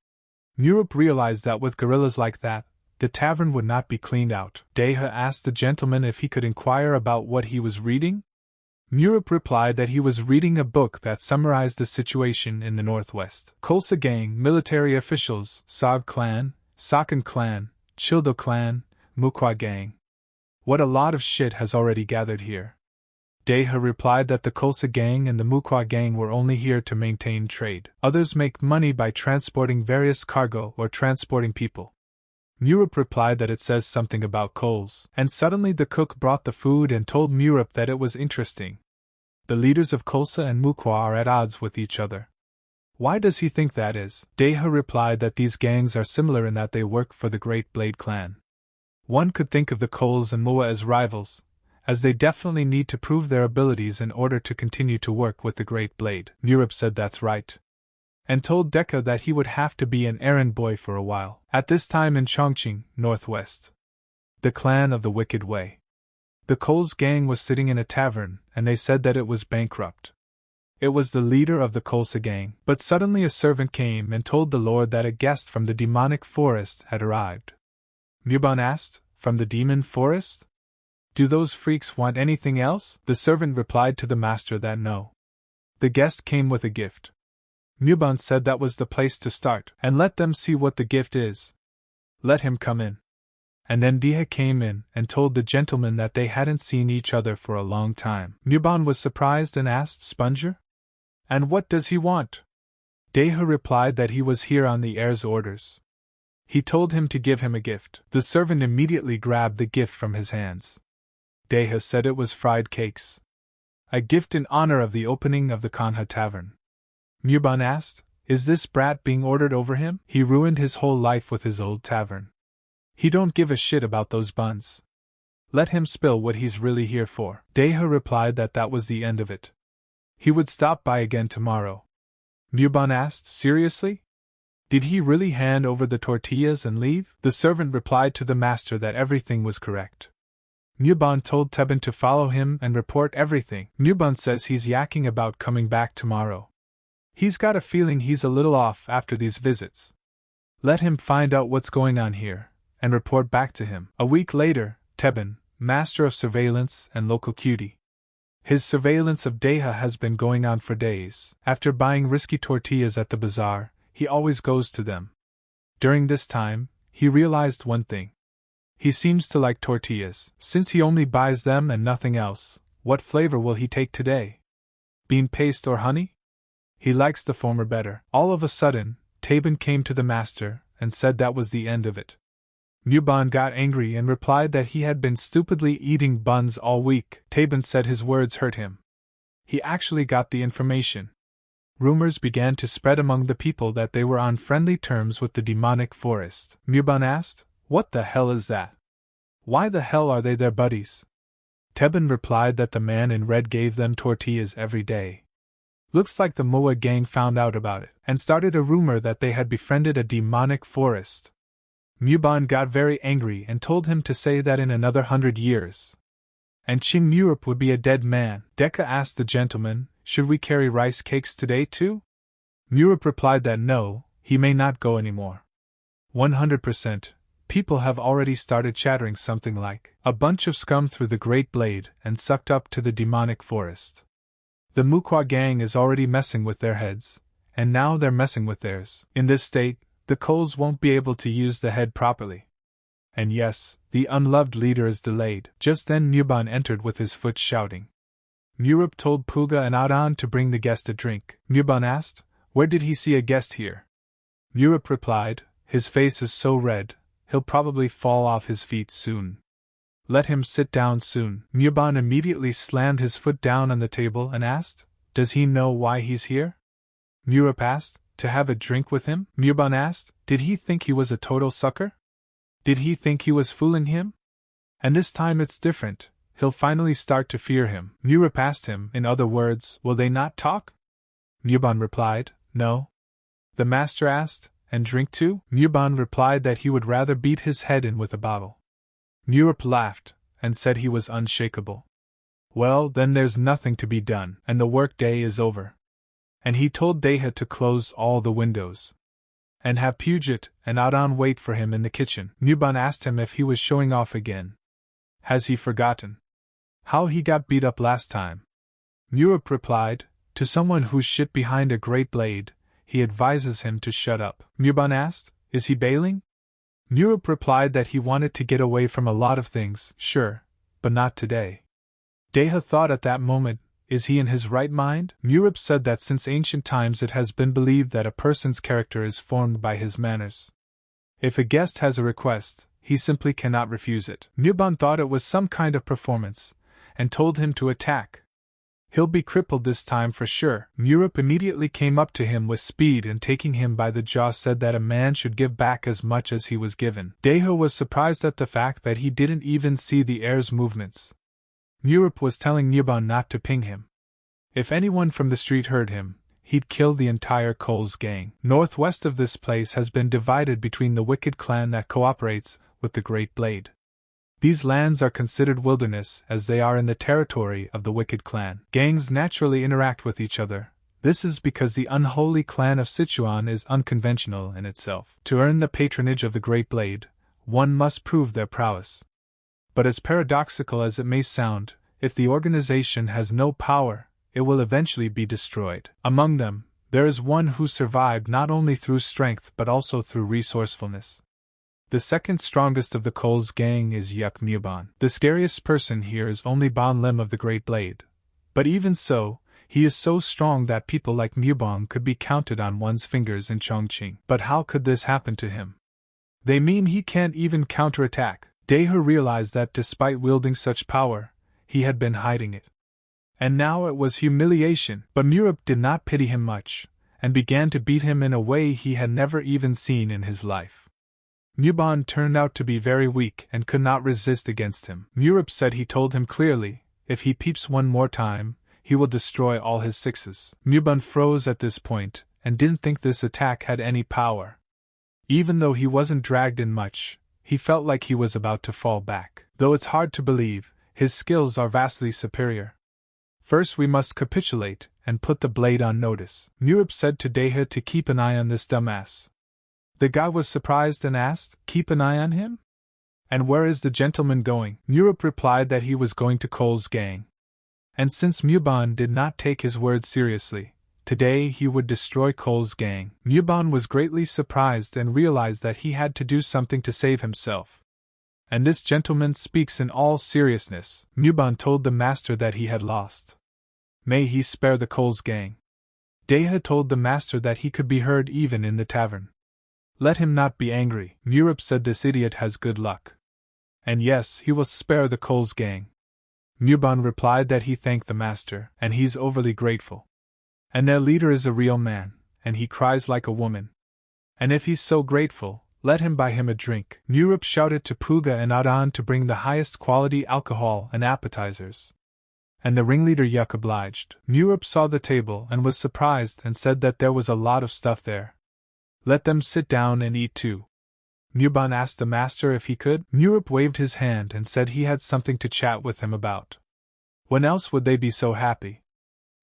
Murup realized that with gorillas like that, the tavern would not be cleaned out. Deha asked the gentleman if he could inquire about what he was reading. Murup replied that he was reading a book that summarized the situation in the Northwest. Kholsa gang, military officials, Sog clan, Sakan clan, Childo clan, Mukwa gang. What a lot of shit has already gathered here. Deha replied that the Kholsa gang and the Mukwa gang were only here to maintain trade. Others make money by transporting various cargo or transporting people. Murup replied that it says something about coals, and suddenly the cook brought the food and told Murup that it was interesting. The leaders of Kholsa and Mukwa are at odds with each other. Why does he think that is? Deha replied that these gangs are similar in that they work for the Great Blade clan. One could think of the Kols and Mua as rivals, as they definitely need to prove their abilities in order to continue to work with the Great Blade. Murup said that's right, and told Deka that he would have to be an errand boy for a while. At this time in Chongqing, Northwest, the clan of the Wicked Way. The Kols gang was sitting in a tavern, and they said that it was bankrupt. It was the leader of the Kholsa gang, but suddenly a servant came and told the lord that a guest from the demonic forest had arrived. Muban asked, "From the demon forest? Do those freaks want anything else?" The servant replied to the master that no. The guest came with a gift. Muban said that was the place to start, and let them see what the gift is. Let him come in. And then Deha came in and told the gentleman that they hadn't seen each other for a long time. Muban was surprised and asked Sponger, "And what does he want?" Deha replied that he was here on the heir's orders. He told him to give him a gift. The servant immediately grabbed the gift from his hands. Deha said it was fried cakes. A gift in honor of the opening of the Kanha Tavern. Muban asked, "Is this brat being ordered over him? He ruined his whole life with his old tavern. He don't give a shit about those buns. Let him spill what he's really here for." Deha replied that that was the end of it. He would stop by again tomorrow. Muban asked, "Seriously? Did he really hand over the tortillas and leave?" The servant replied to the master that everything was correct. Muban told Tebin to follow him and report everything. Muban says he's yakking about coming back tomorrow. He's got a feeling he's a little off after these visits. Let him find out what's going on here, and report back to him. A week later, Tebin, master of surveillance and local cutie. His surveillance of Deha has been going on for days. After buying risky tortillas at the bazaar, he always goes to them. During this time, he realized one thing. He seems to like tortillas. Since he only buys them and nothing else, what flavor will he take today? Bean paste or honey? He likes the former better. All of a sudden, Tabin came to the master and said that was the end of it. Muban got angry and replied that he had been stupidly eating buns all week. Tabin said his words hurt him. He actually got the information. Rumors began to spread among the people that they were on friendly terms with the demonic forest. Muban asked, "What the hell is that? Why the hell are they their buddies?" Tebin replied that the man in red gave them tortillas every day. Looks like the Moa gang found out about it, and started a rumor that they had befriended a demonic forest. Muban got very angry and told him to say that in another 100 years, and Ching Murup would be a dead man. Deka asked the gentleman, "Should we carry rice cakes today too?" Murup replied that no, he may not go anymore. 100%. People have already started chattering something like, "A bunch of scum through the Great Blade and sucked up to the demonic forest." The Mukwa gang is already messing with their heads, and now they're messing with theirs. In this state, the Kols won't be able to use the head properly. And yes, the unloved leader is delayed. Just then Muban entered with his foot shouting. Murup told Puga and Adan to bring the guest a drink. Muban asked, "Where did he see a guest here?" Murup replied, "His face is so red, he'll probably fall off his feet soon. Let him sit down soon." Muban immediately slammed his foot down on the table and asked, "Does he know why he's here?" Murup asked, "To have a drink with him?" Muban asked, "Did he think he was a total sucker? Did he think he was fooling him? And this time it's different, he'll finally start to fear him. Murup asked him, in other words, will they not talk? Muban replied, no. The master asked, and drink too? Muban replied that he would rather beat his head in with a bottle. Murup laughed, and said he was unshakable. Well, then there's nothing to be done, and the work day is over. And he told Deha to close all the windows. And have Puget and Adan wait for him in the kitchen. Muban asked him if he was showing off again. Has he forgotten how he got beat up last time? Murup replied, to someone who's shit behind a great blade, he advises him to shut up. Muban asked, is he bailing? Murup replied that he wanted to get away from a lot of things, sure, but not today. Deha thought at that moment, is he in his right mind? Murup said that since ancient times it has been believed that a person's character is formed by his manners. If a guest has a request, he simply cannot refuse it. Muban thought it was some kind of performance, and told him to attack. He'll be crippled this time for sure. Murup immediately came up to him with speed and taking him by the jaw said that a man should give back as much as he was given. Deha was surprised at the fact that he didn't even see the heir's movements. Murup was telling Muban not to ping him. If anyone from the street heard him, he'd kill the entire Cole's gang. Northwest of this place has been divided between the wicked clan that cooperates with the Great Blade. These lands are considered wilderness as they are in the territory of the wicked clan. Gangs naturally interact with each other. This is because the unholy clan of Sichuan is unconventional in itself. To earn the patronage of the Great Blade, one must prove their prowess. But as paradoxical as it may sound, if the organization has no power, it will eventually be destroyed. Among them, there is one who survived not only through strength but also through resourcefulness. The second strongest of the Cole's gang is Yuk Muban. The scariest person here is only Ban Lim of the Great Blade. But even so, he is so strong that people like Mubong could be counted on one's fingers in Chongqing. But how could this happen to him? They mean he can't even counterattack. Deha realized that despite wielding such power, he had been hiding it. And now it was humiliation, but Murup did not pity him much, and began to beat him in a way he had never even seen in his life. Muban turned out to be very weak and could not resist against him. Murup said he told him clearly, if he peeps one more time, he will destroy all his sixes. Muban froze at this point, and didn't think this attack had any power. Even though he wasn't dragged in much, he felt like he was about to fall back. Though it's hard to believe, his skills are vastly superior. First we must capitulate, and put the blade on notice. Murup said to Deha to keep an eye on this dumbass. The guy was surprised and asked, keep an eye on him? And where is the gentleman going? Murup replied that he was going to Cole's gang. And since Muban did not take his words seriously, today he would destroy Cole's gang. Muban was greatly surprised and realized that he had to do something to save himself. And this gentleman speaks in all seriousness. Muban told the master that he had lost. May he spare the Cole's gang. Deha told the master that he could be heard even in the tavern. Let him not be angry. Murup said this idiot has good luck. And yes, he will spare the Cole's gang. Muban replied that he thanked the master, and he's overly grateful. And their leader is a real man, and he cries like a woman. And if he's so grateful, let him buy him a drink. Murup shouted to Puga and Adan to bring the highest quality alcohol and appetizers. And the ringleader Yuk obliged. Murup saw the table and was surprised and said that there was a lot of stuff there. Let them sit down and eat too. Muban asked the master if he could. Murup waved his hand and said he had something to chat with him about. When else would they be so happy?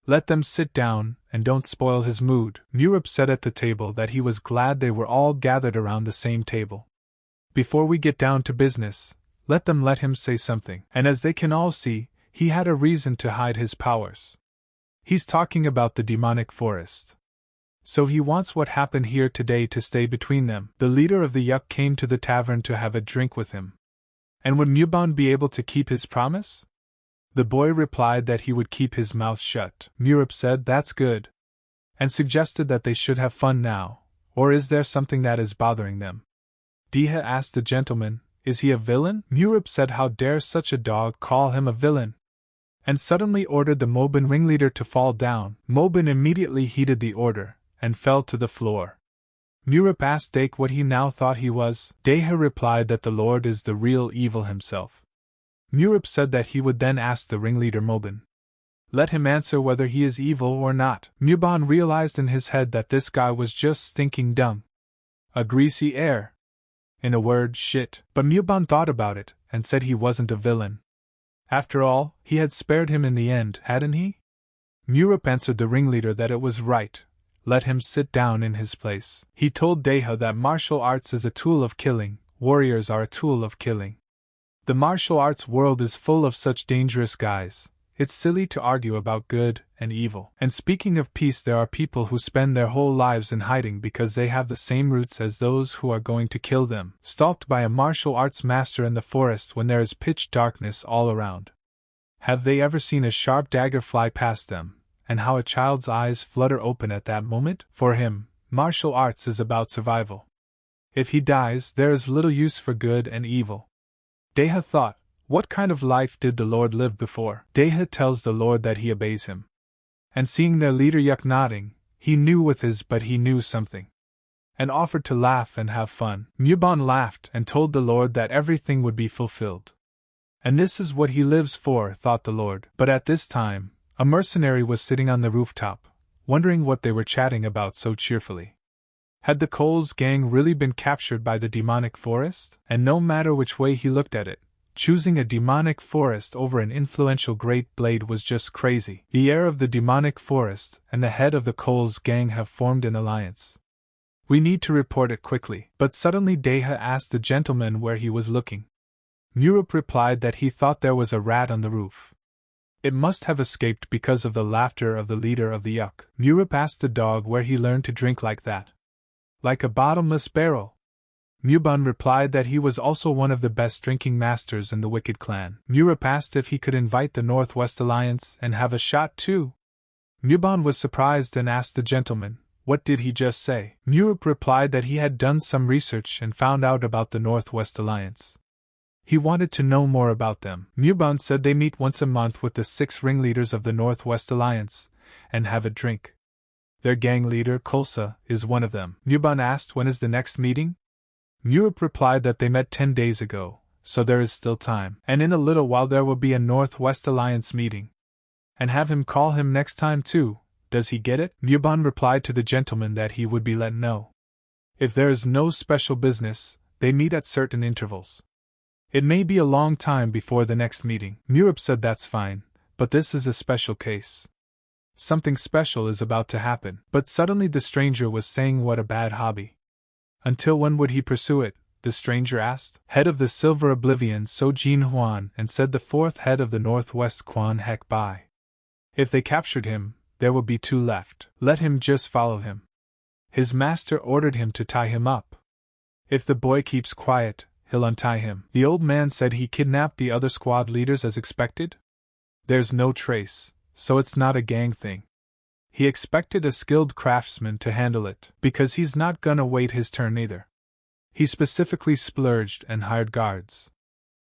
Let them sit down, and don't spoil his mood. Murup said at the table that he was glad they were all gathered around the same table. Before we get down to business, let him say something. And as they can all see, he had a reason to hide his powers. He's talking about the demonic forest. So he wants what happened here today to stay between them. The leader of the Yuk came to the tavern to have a drink with him. And would Muban be able to keep his promise? The boy replied that he would keep his mouth shut. Murup said that's good, and suggested that they should have fun now, or is there something that is bothering them? Deha asked the gentleman, is he a villain? Murup said how dare such a dog call him a villain, and suddenly ordered the Mobin ringleader to fall down. Mobin immediately heeded the order, and fell to the floor. Murup asked Dake what he now thought he was. Deha replied that the Lord is the real evil himself. Murip said that he would then ask the ringleader Mobin. Let him answer whether he is evil or not. Muban realized in his head that this guy was just stinking dumb. A greasy heir. In a word, shit. But Muban thought about it, and said he wasn't a villain. After all, he had spared him in the end, hadn't he? Murip answered the ringleader that it was right. Let him sit down in his place. He told Deha that martial arts is a tool of killing, warriors are a tool of killing. The martial arts world is full of such dangerous guys. It's silly to argue about good and evil. And speaking of peace, there are people who spend their whole lives in hiding because they have the same roots as those who are going to kill them, stalked by a martial arts master in the forest when there is pitch darkness all around. Have they ever seen a sharp dagger fly past them, and how a child's eyes flutter open at that moment? For him, martial arts is about survival. If he dies, there is little use for good and evil. Deha thought, what kind of life did the Lord live before? Deha tells the Lord that he obeys him. And seeing their leader Yuk nodding, he knew with his but he knew something. And offered to laugh and have fun. Muban laughed and told the Lord that everything would be fulfilled. And this is what he lives for, thought the Lord. But at this time, a mercenary was sitting on the rooftop, wondering what they were chatting about so cheerfully. Had the Coles gang really been captured by the demonic forest? And no matter which way he looked at it, choosing a demonic forest over an influential great blade was just crazy. The heir of the demonic forest and the head of the Coles gang have formed an alliance. We need to report it quickly. But suddenly Deha asked the gentleman where he was looking. Murip replied that he thought there was a rat on the roof. It must have escaped because of the laughter of the leader of the Yuk. Murip asked the dog where he learned to drink like that. Like a bottomless barrel. Muban replied that he was also one of the best drinking masters in the Wicked clan. Murip asked if he could invite the Northwest Alliance and have a shot too. Muban was surprised and asked the gentleman, what did he just say? Murip replied that he had done some research and found out about the Northwest Alliance. He wanted to know more about them. Muban said they meet once a month with the 6 ringleaders of the Northwest Alliance and have a drink. Their gang leader, Kolsa, is one of them. Muban asked when is the next meeting? Murip replied that they met 10 days ago, so there is still time. And in a little while there will be a Northwest Alliance meeting. And have him call him next time too. Does he get it? Muban replied to the gentleman that he would be let know. If there is no special business, they meet at certain intervals. It may be a long time before the next meeting. Murip said that's fine, but this is a special case. Something special is about to happen. But suddenly the stranger was saying what a bad hobby. Until when would he pursue it? The stranger asked. Head of the Silver Oblivion So Jin Huan, and said the 4th head of the Northwest Quan Hek Bai. If they captured him, there will be 2 left. Let him just follow him. His master ordered him to tie him up. If the boy keeps quiet, he'll untie him. The old man said he kidnapped the other squad leaders as expected? There's no trace, so it's not a gang thing. He expected a skilled craftsman to handle it, because he's not gonna wait his turn either. He specifically splurged and hired guards.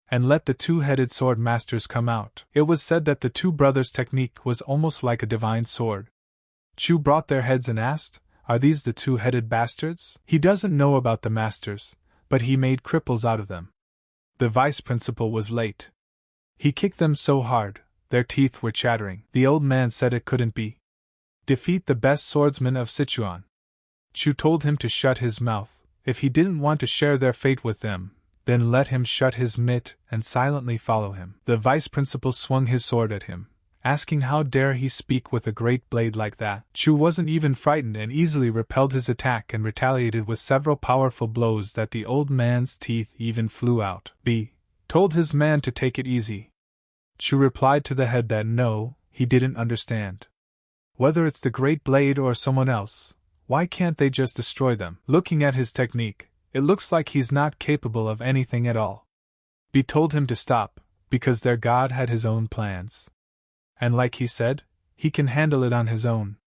And let the 2-headed sword masters come out. It was said that the 2 brothers' technique was almost like a divine sword. Chu brought their heads and asked, are these the 2-headed bastards? He doesn't know about the masters, but he made cripples out of them. The vice principal was late. He kicked them so hard, their teeth were chattering. The old man said it couldn't be. Defeat the best swordsman of Sichuan. Chu told him to shut his mouth. If he didn't want to share their fate with them, then let him shut his mitt and silently follow him. The vice principal swung his sword at him, asking how dare he speak with a great blade like that. Chu wasn't even frightened and easily repelled his attack and retaliated with several powerful blows that the old man's teeth even flew out. B. told his man to take it easy. Chu replied to the head that no, he didn't understand. Whether it's the great blade or someone else, why can't they just destroy them? Looking at his technique, it looks like he's not capable of anything at all. B told him to stop, because their god had his own plans. And like he said, he can handle it on his own.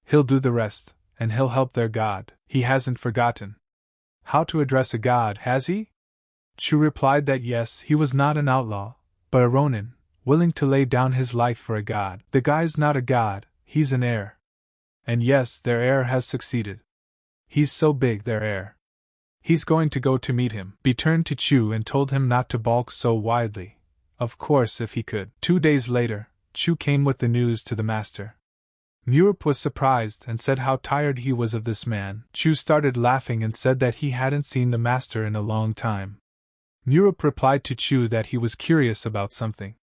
He'll do the rest, and he'll help their god. He hasn't forgotten how to address a god, has he? Chu replied that yes, he was not an outlaw, but a ronin, willing to lay down his life for a god. The guy's not a god, he's an heir. And yes, their heir has succeeded. He's so big, their heir. He's going to go to meet him. B turned to Chu and told him not to balk so widely. Of course, if he could. 2 days later, Chu came with the news to the master. Murup was surprised and said how tired he was of this man. Chu started laughing and said that he hadn't seen the master in a long time. Murup replied to Chu that he was curious about something.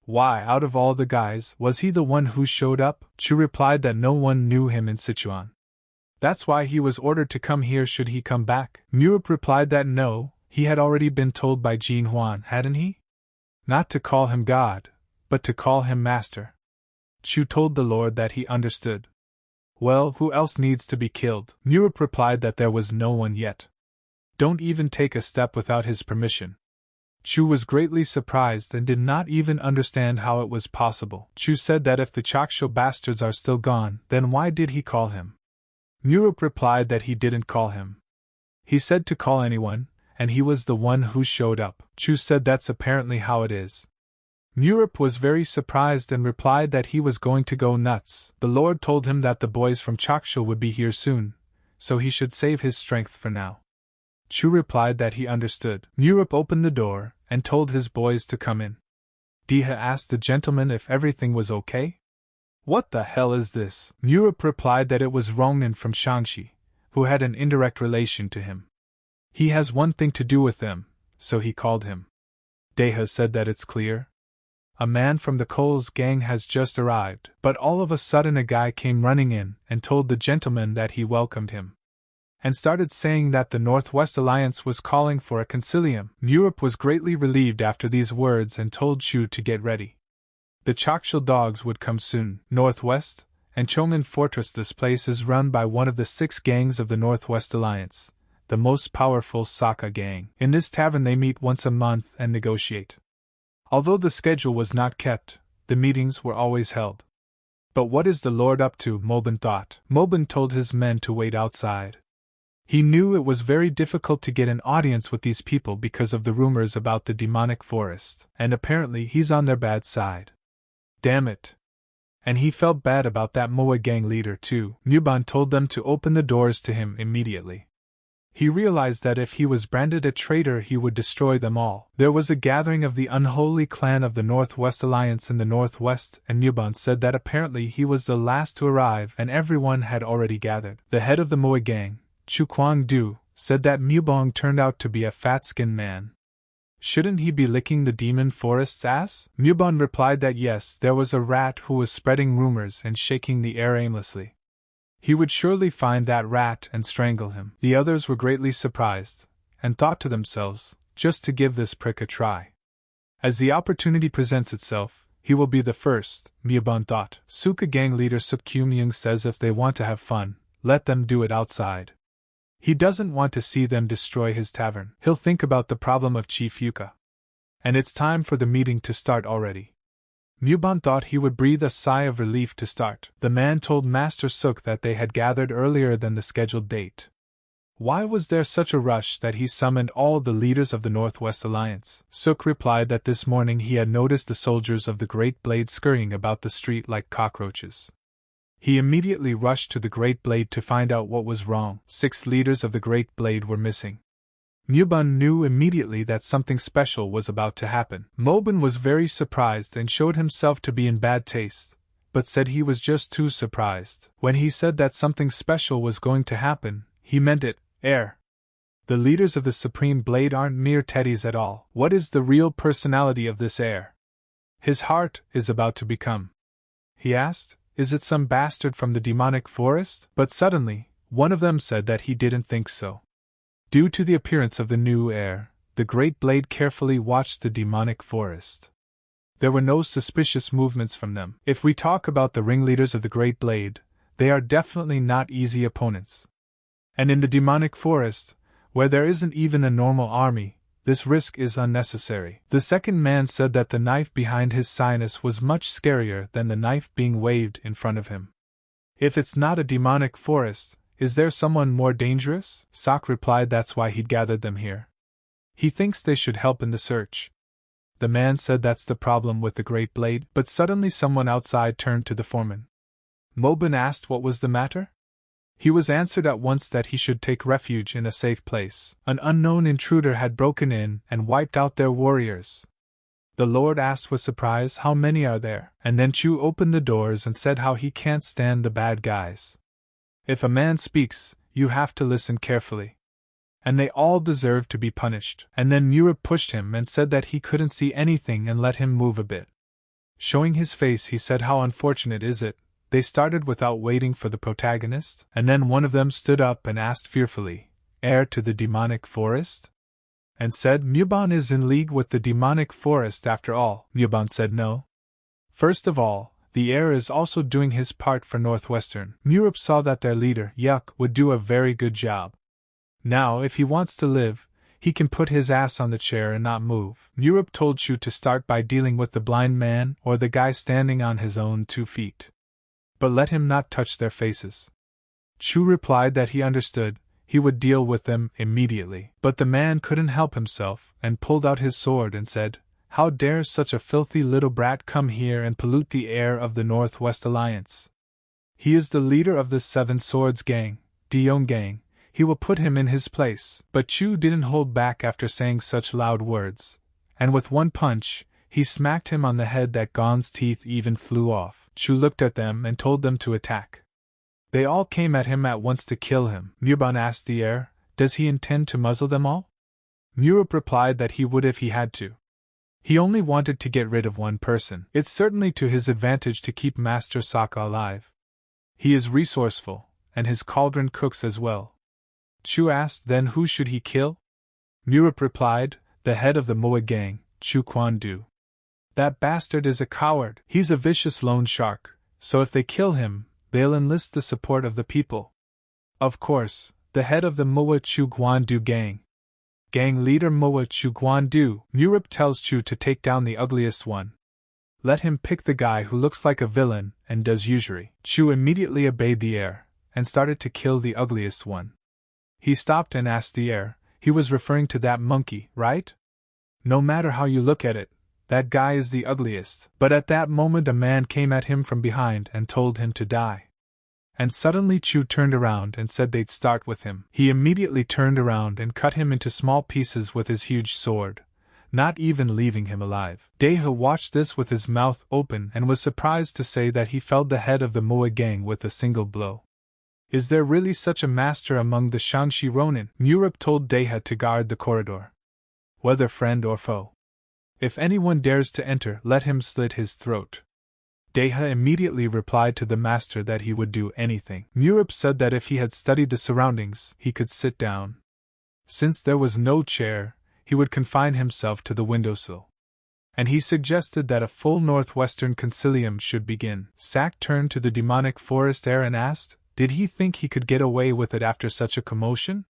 Why, out of all the guys, was he the one who showed up? Chu replied that no one knew him in Sichuan. That's why he was ordered to come here should he come back. Murup replied that no, he had already been told by Jin Huan, hadn't he? Not to call him God, but to call him master. Chu told the Lord that he understood. Well, who else needs to be killed? Murup replied that there was no one yet. Don't even take a step without his permission. Chu was greatly surprised and did not even understand how it was possible. Chu said that if the Chaksho bastards are still gone, then why did he call him? Murup replied that he didn't call him. He said to call anyone, and he was the one who showed up. Chu said that's apparently how it is. Murup was very surprised and replied that he was going to go nuts. The Lord told him that the boys from Chaksho would be here soon, so he should save his strength for now. Chu replied that he understood. Murup opened the door and told his boys to come in. Diha asked the gentleman if everything was okay. What the hell is this? Murup replied that it was Rongnan from Shangxi, who had an indirect relation to him. He has one thing to do with them, so he called him. Deha said that it's clear. A man from the Coles gang has just arrived, but all of a sudden a guy came running in and told the gentleman that he welcomed him, and started saying that the Northwest Alliance was calling for a concilium. Murup was greatly relieved after these words and told Chu to get ready. The Chaksho dogs would come soon. Northwest and Chong'an Fortress. This place is run by one of the 6 gangs of the Northwest Alliance, the most powerful Saka gang. In this tavern they meet once a month and negotiate. Although the schedule was not kept, the meetings were always held. But what is the Lord up to? Mobin thought. Mobin told his men to wait outside. He knew it was very difficult to get an audience with these people because of the rumors about the demonic forest, and apparently he's on their bad side. Damn it. And he felt bad about that Moa gang leader too. Muban told them to open the doors to him immediately. He realized that if he was branded a traitor he would destroy them all. There was a gathering of the unholy clan of the Northwest Alliance in the Northwest, and Muban said that apparently he was the last to arrive and everyone had already gathered. The head of the Moa gang, Chu Kwang-du, said that Mubong turned out to be a fat-skinned man. Shouldn't he be licking the demon forest's ass? Mubon replied that yes, there was a rat who was spreading rumors and shaking the air aimlessly. He would surely find that rat and strangle him. The others were greatly surprised, and thought to themselves, just to give this prick a try. As the opportunity presents itself, he will be the first, Mubon thought. Suka gang leader Suk Kyung says if they want to have fun, let them do it outside. He doesn't want to see them destroy his tavern. He'll think about the problem of Chief Yuka. And it's time for the meeting to start already. Muban thought he would breathe a sigh of relief to start. The man told Master Suk that they had gathered earlier than the scheduled date. Why was there such a rush that he summoned all the leaders of the Northwest Alliance? Suk replied that this morning he had noticed the soldiers of the Great Blade scurrying about the street like cockroaches. He immediately rushed to the Great Blade to find out what was wrong. 6 leaders of the Great Blade were missing. Mubun knew immediately that something special was about to happen. Mobin was very surprised and showed himself to be in bad taste, but said he was just too surprised. When he said that something special was going to happen, he meant it. Heir. The leaders of the Supreme Blade aren't mere teddies at all. What is the real personality of this heir? His heart is about to become. He asked. Is it some bastard from the demonic forest? But suddenly, one of them said that he didn't think so. Due to the appearance of the new heir, the Great Blade carefully watched the demonic forest. There were no suspicious movements from them. If we talk about the ringleaders of the Great Blade, they are definitely not easy opponents. And in the demonic forest, where there isn't even a normal army, this risk is unnecessary. The second man said that the knife behind his sinus was much scarier than the knife being waved in front of him. If it's not a demonic forest, is there someone more dangerous? Sok replied that's why he'd gathered them here. He thinks they should help in the search. The man said that's the problem with the Great Blade, but suddenly someone outside turned to the foreman. Mobin asked what was the matter? He was answered at once that he should take refuge in a safe place. An unknown intruder had broken in and wiped out their warriors. The Lord asked with surprise, "How many are there?" And then Chu opened the doors and said how he can't stand the bad guys. If a man speaks, you have to listen carefully. And they all deserve to be punished. And then Murip pushed him and said that he couldn't see anything and let him move a bit. Showing his face, he said, "How unfortunate is it, they started without waiting for the protagonist?" And then one of them stood up and asked fearfully, "Heir to the demonic forest?" And said, "Muban is in league with the demonic forest after all." Muban said no. First of all, the heir is also doing his part for Northwestern. Murip saw that their leader, Yuk, would do a very good job. Now, if he wants to live, he can put his ass on the chair and not move. Murip told Chu to start by dealing with the blind man or the guy standing on his own 2 feet. But let him not touch their faces. Chu replied that he understood, he would deal with them immediately. But the man couldn't help himself and pulled out his sword and said, "How dare such a filthy little brat come here and pollute the air of the Northwest Alliance? He is the leader of the 7 Swords Gang, Dion Gang. He will put him in his place." But Chu didn't hold back after saying such loud words, and with one punch, he smacked him on the head that Gon's teeth even flew off. Chu looked at them and told them to attack. They all came at him at once to kill him. Muban asked the heir, "Does he intend to muzzle them all?" Murip replied that he would if he had to. He only wanted to get rid of one person. It's certainly to his advantage to keep Master Sokka alive. He is resourceful, and his cauldron cooks as well. Chu asked, "Then who should he kill?" Murip replied, "The head of the Moa gang, Chu Kwan-du. That bastard is a coward. He's a vicious loan shark, so if they kill him, they'll enlist the support of the people. Of course, the head of the Moa Chu Kwan-du gang. Gang leader Moa Chu Kwan-du." Murip tells Chu to take down the ugliest one. Let him pick the guy who looks like a villain and does usury. Chu immediately obeyed the heir and started to kill the ugliest one. He stopped and asked the heir, "He was referring to that monkey, right? No matter how you look at it, that guy is the ugliest." But at that moment a man came at him from behind and told him to die. And suddenly Chu turned around and said they'd start with him. He immediately turned around and cut him into small pieces with his huge sword, not even leaving him alive. Deha watched this with his mouth open and was surprised to say that he felled the head of the Moa gang with a single blow. Is there really such a master among the Shanxi Ronin? Murip told Deha to guard the corridor. Whether friend or foe. If anyone dares to enter, let him slit his throat. Deha immediately replied to the master that he would do anything. Murip said that if he had studied the surroundings, he could sit down. Since there was no chair, he would confine himself to the windowsill. And he suggested that a full Northwestern concilium should begin. Sak turned to the demonic forest heir and asked, did he think he could get away with it after such a commotion?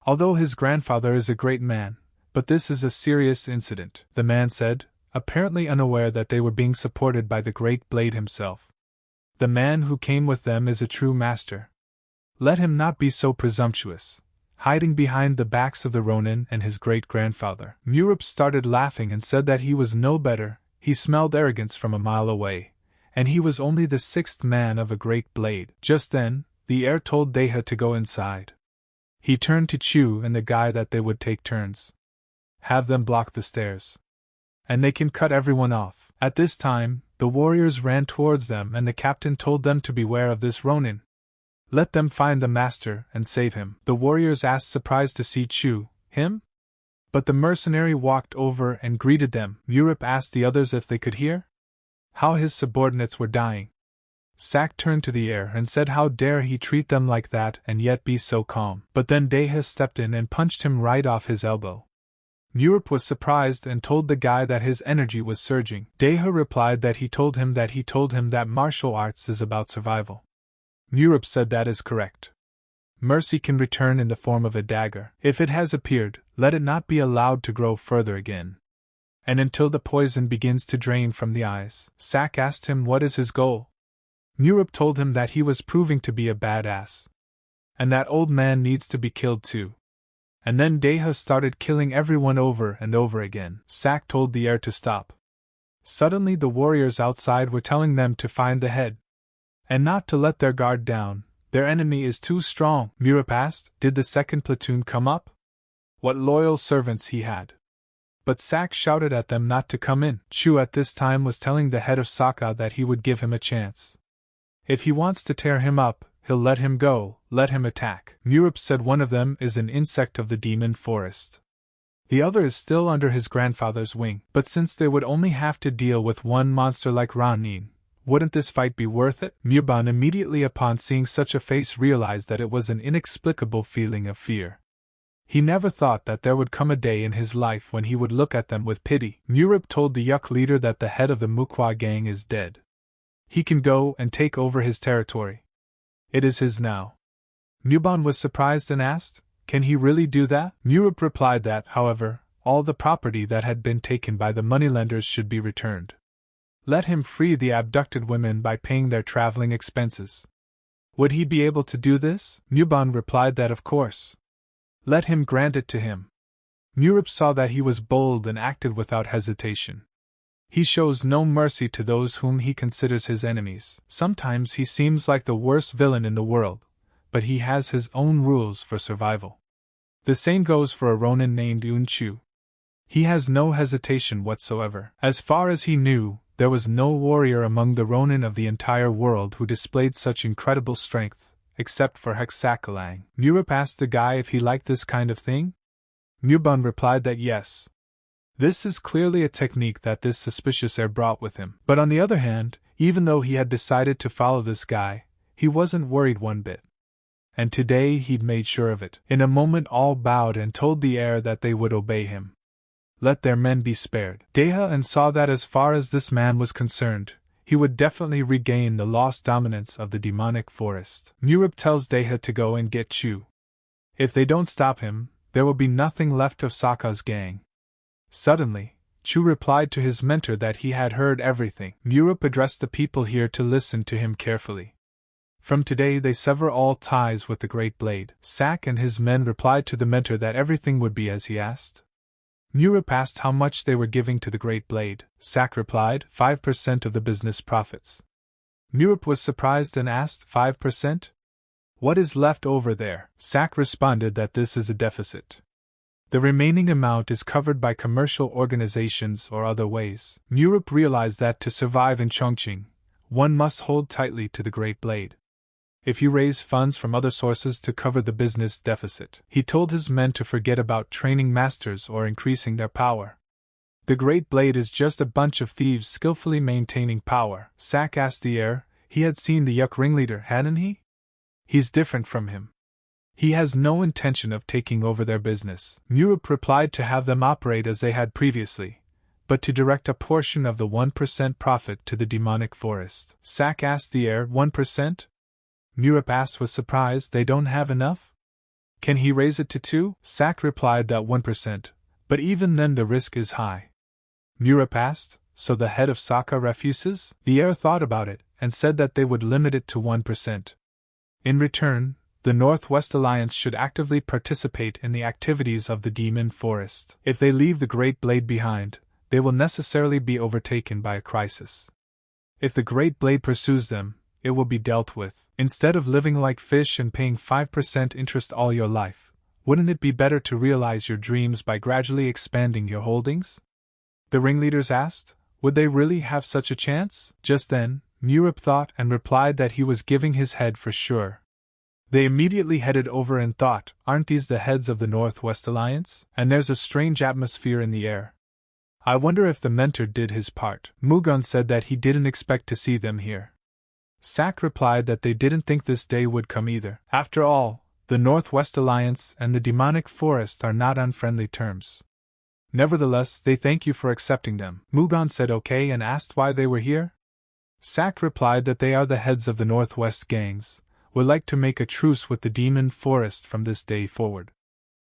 Although his grandfather is a great man, but this is a serious incident, the man said, apparently unaware that they were being supported by the Great Blade himself. The man who came with them is a true master. Let him not be so presumptuous, hiding behind the backs of the Ronin and his great-grandfather. Murip started laughing and said that he was no better, he smelled arrogance from a mile away, and he was only the sixth man of a Great Blade. Just then, the heir told Deha to go inside. He turned to Chu and the guy that they would take turns. Have them block the stairs. And they can cut everyone off. At this time, the warriors ran towards them and the captain told them to beware of this Ronin. Let them find the master and save him. The warriors asked, surprised to see Chu. Him? But the mercenary walked over and greeted them. Murip asked the others if they could hear how his subordinates were dying. Sak turned to the heir and said how dare he treat them like that and yet be so calm. But then Deha stepped in and punched him right off his elbow. Murip was surprised and told the guy that his energy was surging. Deha replied that he told him that martial arts is about survival. Murip said that is correct. Mercy can return in the form of a dagger. If it has appeared, let it not be allowed to grow further again. And until the poison begins to drain from the eyes. Sak asked him what is his goal. Murip told him that he was proving to be a badass. And that old man needs to be killed too. And then Deha started killing everyone over and over again. Sak told the heir to stop. Suddenly the warriors outside were telling them to find the head. And not to let their guard down, their enemy is too strong. Murip asked, did the second platoon come up? What loyal servants he had. But Sak shouted at them not to come in. Chu at this time was telling the head of Sokka that he would give him a chance. If he wants to tear him up, he'll let him go, let him attack. Murup said one of them is an insect of the demon forest. The other is still under his grandfather's wing. But since they would only have to deal with one monster like Ranin, wouldn't this fight be worth it? Murban immediately upon seeing such a face realized that it was an inexplicable feeling of fear. He never thought that there would come a day in his life when he would look at them with pity. Murup told the Yuk leader that the head of the Mukwa gang is dead. He can go and take over his territory. It is his now. Murban was surprised and asked, "Can he really do that?" Murup replied that, however, all the property that had been taken by the moneylenders should be returned. Let him free the abducted women by paying their traveling expenses. Would he be able to do this? Murban replied that of course. Let him grant it to him. Murup saw that he was bold and acted without hesitation. He shows no mercy to those whom he considers his enemies. Sometimes he seems like the worst villain in the world, but he has his own rules for survival. The same goes for a Ronin named Unchu. He has no hesitation whatsoever. As far as he knew, there was no warrior among the Ronin of the entire world who displayed such incredible strength, except for Hexakalang. Murup asked the guy if he liked this kind of thing. Murban replied that yes. This is clearly a technique that this suspicious heir brought with him. But on the other hand, even though he had decided to follow this guy, he wasn't worried one bit. And today he'd made sure of it. In a moment all bowed and told the heir that they would obey him. Let their men be spared. Deha and saw that as far as this man was concerned, he would definitely regain the lost dominance of the demonic forest. Murup tells Deha to go and get Chu. If they don't stop him, there will be nothing left of Sokka's gang. Suddenly, Chu replied to his mentor that he had heard everything. Murup addressed the people here to listen to him carefully. From today they sever all ties with the Great Blade. Sak and his men replied to the mentor that everything would be as he asked. Murup asked how much they were giving to the Great Blade. Sak replied, 5% of the business profits. Murup was surprised and asked, 5%? What is left over there? Sak responded that this is a deficit. The remaining amount is covered by commercial organizations or other ways. Murup realized that to survive in Chongqing, one must hold tightly to the Great Blade. If you raise funds from other sources to cover the business deficit, he told his men to forget about training masters or increasing their power. The Great Blade is just a bunch of thieves skillfully maintaining power. Sak asked the heir. He had seen the Yuk ringleader, hadn't he? He's different from him. He has no intention of taking over their business. Murup replied to have them operate as they had previously, but to direct a portion of the 1% profit to the demonic forest. Sak asked the heir, 1%? Murup asked with surprise, they don't have enough? Can he raise it to 2? Sak replied that 1%, but even then the risk is high. Murup asked, so the head of Sokka refuses? The heir thought about it, and said that they would limit it to 1%. In return, the Northwest Alliance should actively participate in the activities of the Demon Forest. If they leave the Great Blade behind, they will necessarily be overtaken by a crisis. If the Great Blade pursues them, it will be dealt with. Instead of living like fish and paying 5% interest all your life, wouldn't it be better to realize your dreams by gradually expanding your holdings? The ringleaders asked, would they really have such a chance? Just then, Murup thought and replied that he was giving his head for sure. They immediately headed over and thought, aren't these the heads of the Northwest Alliance? And there's a strange atmosphere in the air. I wonder if the mentor did his part. Mugan said that he didn't expect to see them here. Sak replied that they didn't think this day would come either. After all, the Northwest Alliance and the Demonic Forest are not on friendly terms. Nevertheless, they thank you for accepting them. Mugan said okay and asked why they were here. Sak replied that they are the heads of the Northwest gangs, would like to make a truce with the Demon Forest from this day forward,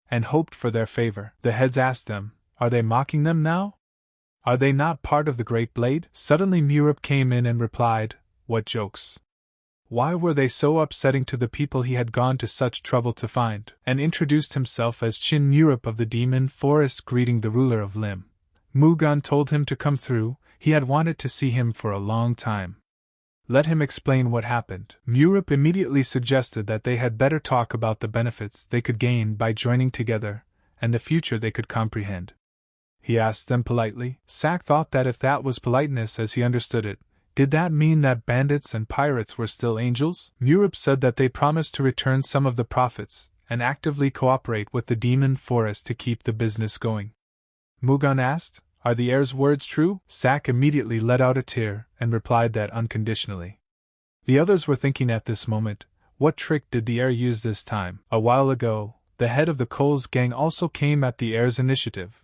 and hoped for their favor. The heads asked them, are they mocking them now? Are they not part of the Great Blade? Suddenly Murup came in and replied, what jokes? Why were they so upsetting to the people he had gone to such trouble to find? And introduced himself as Chin Murup of the Demon Forest, greeting the ruler of Lim. Mugan told him to come through, he had wanted to see him for a long time. Let him explain what happened. Murup immediately suggested that they had better talk about the benefits they could gain by joining together, and the future they could comprehend. he asked them politely. Sak thought that if that was politeness as he understood it, did that mean that bandits and pirates were still angels? Murup said that they promised to return some of the profits, and actively cooperate with the demon forest to keep the business going. Mugan asked, "Are the heir's words true?" Sak immediately let out a tear, and replied that unconditionally. The others were thinking at this moment, what trick did the heir use this time? A while ago, the head of the Coles gang also came at the heir's initiative.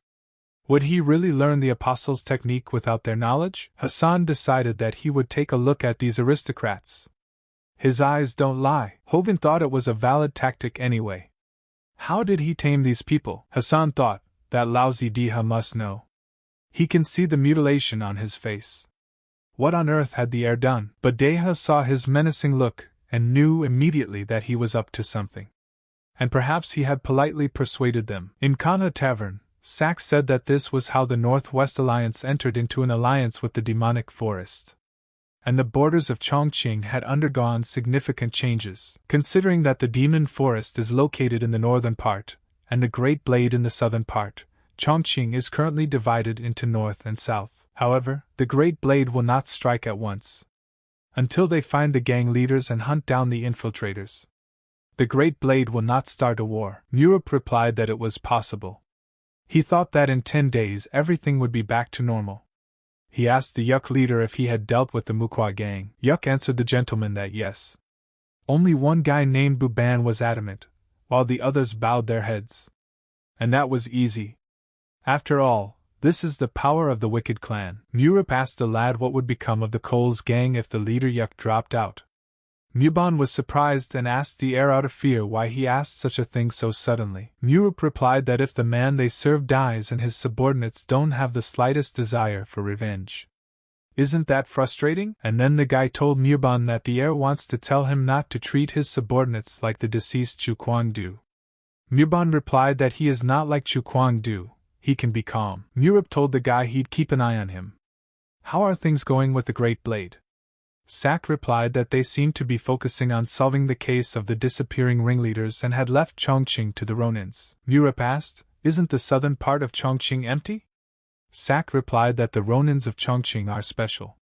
Would he really learn the apostles' technique without their knowledge? Hassan decided that he would take a look at these aristocrats. His eyes don't lie. Hogan thought it was a valid tactic anyway. How did he tame these people? Hassan thought, that lousy Diha must know. He can see the mutilation on his face. What on earth had the heir done? But Deha saw his menacing look, and knew immediately that he was up to something. And perhaps he had politely persuaded them. In Kanha Tavern, Sak said that this was how the Northwest Alliance entered into an alliance with the demonic forest. And the borders of Chongqing had undergone significant changes, considering that the demon forest is located in the northern part, and the Great Blade in the southern part. Chongqing is currently divided into north and south. However, the Great Blade will not strike at once, until they find the gang leaders and hunt down the infiltrators. The Great Blade will not start a war. Murup replied that it was possible. He thought that in 10 days everything would be back to normal. He asked the Yuk leader if he had dealt with the Mukwa gang. Yuk answered the gentleman that yes. Only one guy named Buban was adamant, while the others bowed their heads. And that was easy. After all, this is the power of the wicked clan. Murup asked the lad what would become of the Coles gang if the leader Yuk dropped out. Muban was surprised and asked the heir out of fear why he asked such a thing so suddenly. Murup replied that if the man they serve dies and his subordinates don't have the slightest desire for revenge. Isn't that frustrating? And then the guy told Muban that the heir wants to tell him not to treat his subordinates like the deceased Chu Kwangdu. Muban replied that he is not like Chu Kwangdu, he can be calm. Murup told the guy he'd keep an eye on him. How are things going with the Great Blade? Sak replied that they seemed to be focusing on solving the case of the disappearing ringleaders and had left Chongqing to the Ronins. Murup asked, "Isn't the southern part of Chongqing empty?" Sak replied that the Ronins of Chongqing are special.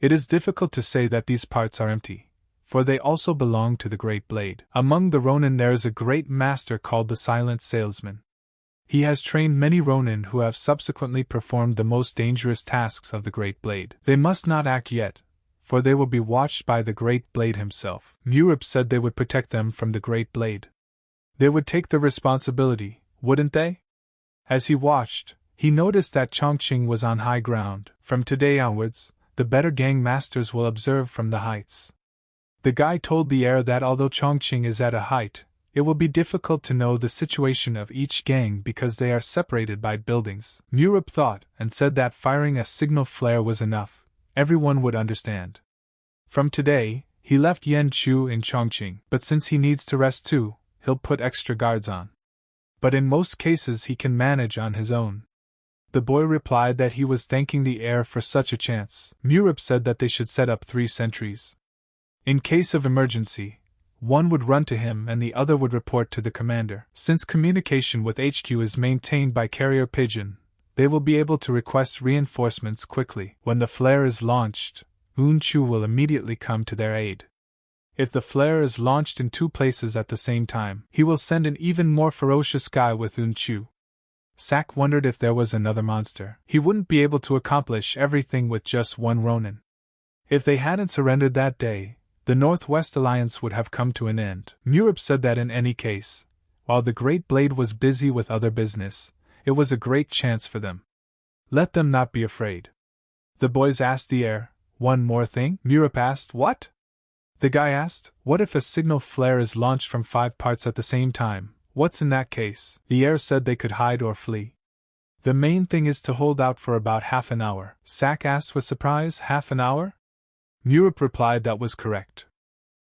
It is difficult to say that these parts are empty, for they also belong to the Great Blade. Among the Ronin there is a great master called the Silent Salesman. He has trained many Ronin who have subsequently performed the most dangerous tasks of the Great Blade. They must not act yet, for they will be watched by the Great Blade himself. Murup said they would protect them from the Great Blade. They would take the responsibility, wouldn't they? As he watched, he noticed that Chongqing was on high ground. From today onwards, the better gang masters will observe from the heights. The guy told the heir that although Chongqing is at a height, it will be difficult to know the situation of each gang because they are separated by buildings. Murup thought and said that firing a signal flare was enough. Everyone would understand. From today, he left Yen Chu in Chongqing, but since he needs to rest too, he'll put extra guards on. But in most cases he can manage on his own. The boy replied that he was thanking the heir for such a chance. Murup said that they should set up 3 sentries. In case of emergency, one would run to him and the other would report to the commander. Since communication with HQ is maintained by carrier pigeon, they will be able to request reinforcements quickly. When the flare is launched, Unchu will immediately come to their aid. If the flare is launched in 2 places at the same time, he will send an even more ferocious guy with Unchu. Sak wondered if there was another monster. He wouldn't be able to accomplish everything with just one Ronin. If they hadn't surrendered that day, the Northwest Alliance would have come to an end. Murup said that in any case, while the Great Blade was busy with other business, it was a great chance for them. Let them not be afraid. The boys asked the heir, "One more thing?" Murup asked, "What?" The guy asked, "What if a signal flare is launched from 5 parts at the same time? What's in that case?" The heir said they could hide or flee. The main thing is to hold out for about half an hour. Sak asked with surprise, "Half an hour?" Murup replied that was correct.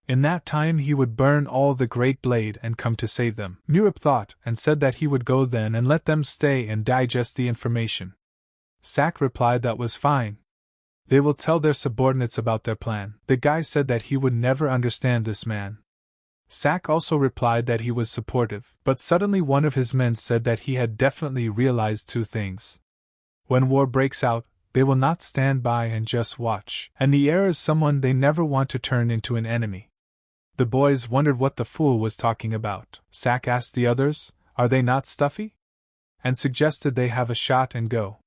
In that time he would burn all the Great Blade and come to save them. Murup thought and said that he would go then and let them stay and digest the information. Sak replied that was fine. They will tell their subordinates about their plan. The guy said that he would never understand this man. Sak also replied that he was supportive, but suddenly one of his men said that he had definitely realized 2 things. When war breaks out, they will not stand by and just watch, and the heir is someone they never want to turn into an enemy. The boys wondered what the fool was talking about. Sack asked the others, "Are they not stuffy?" and suggested they have a shot and go.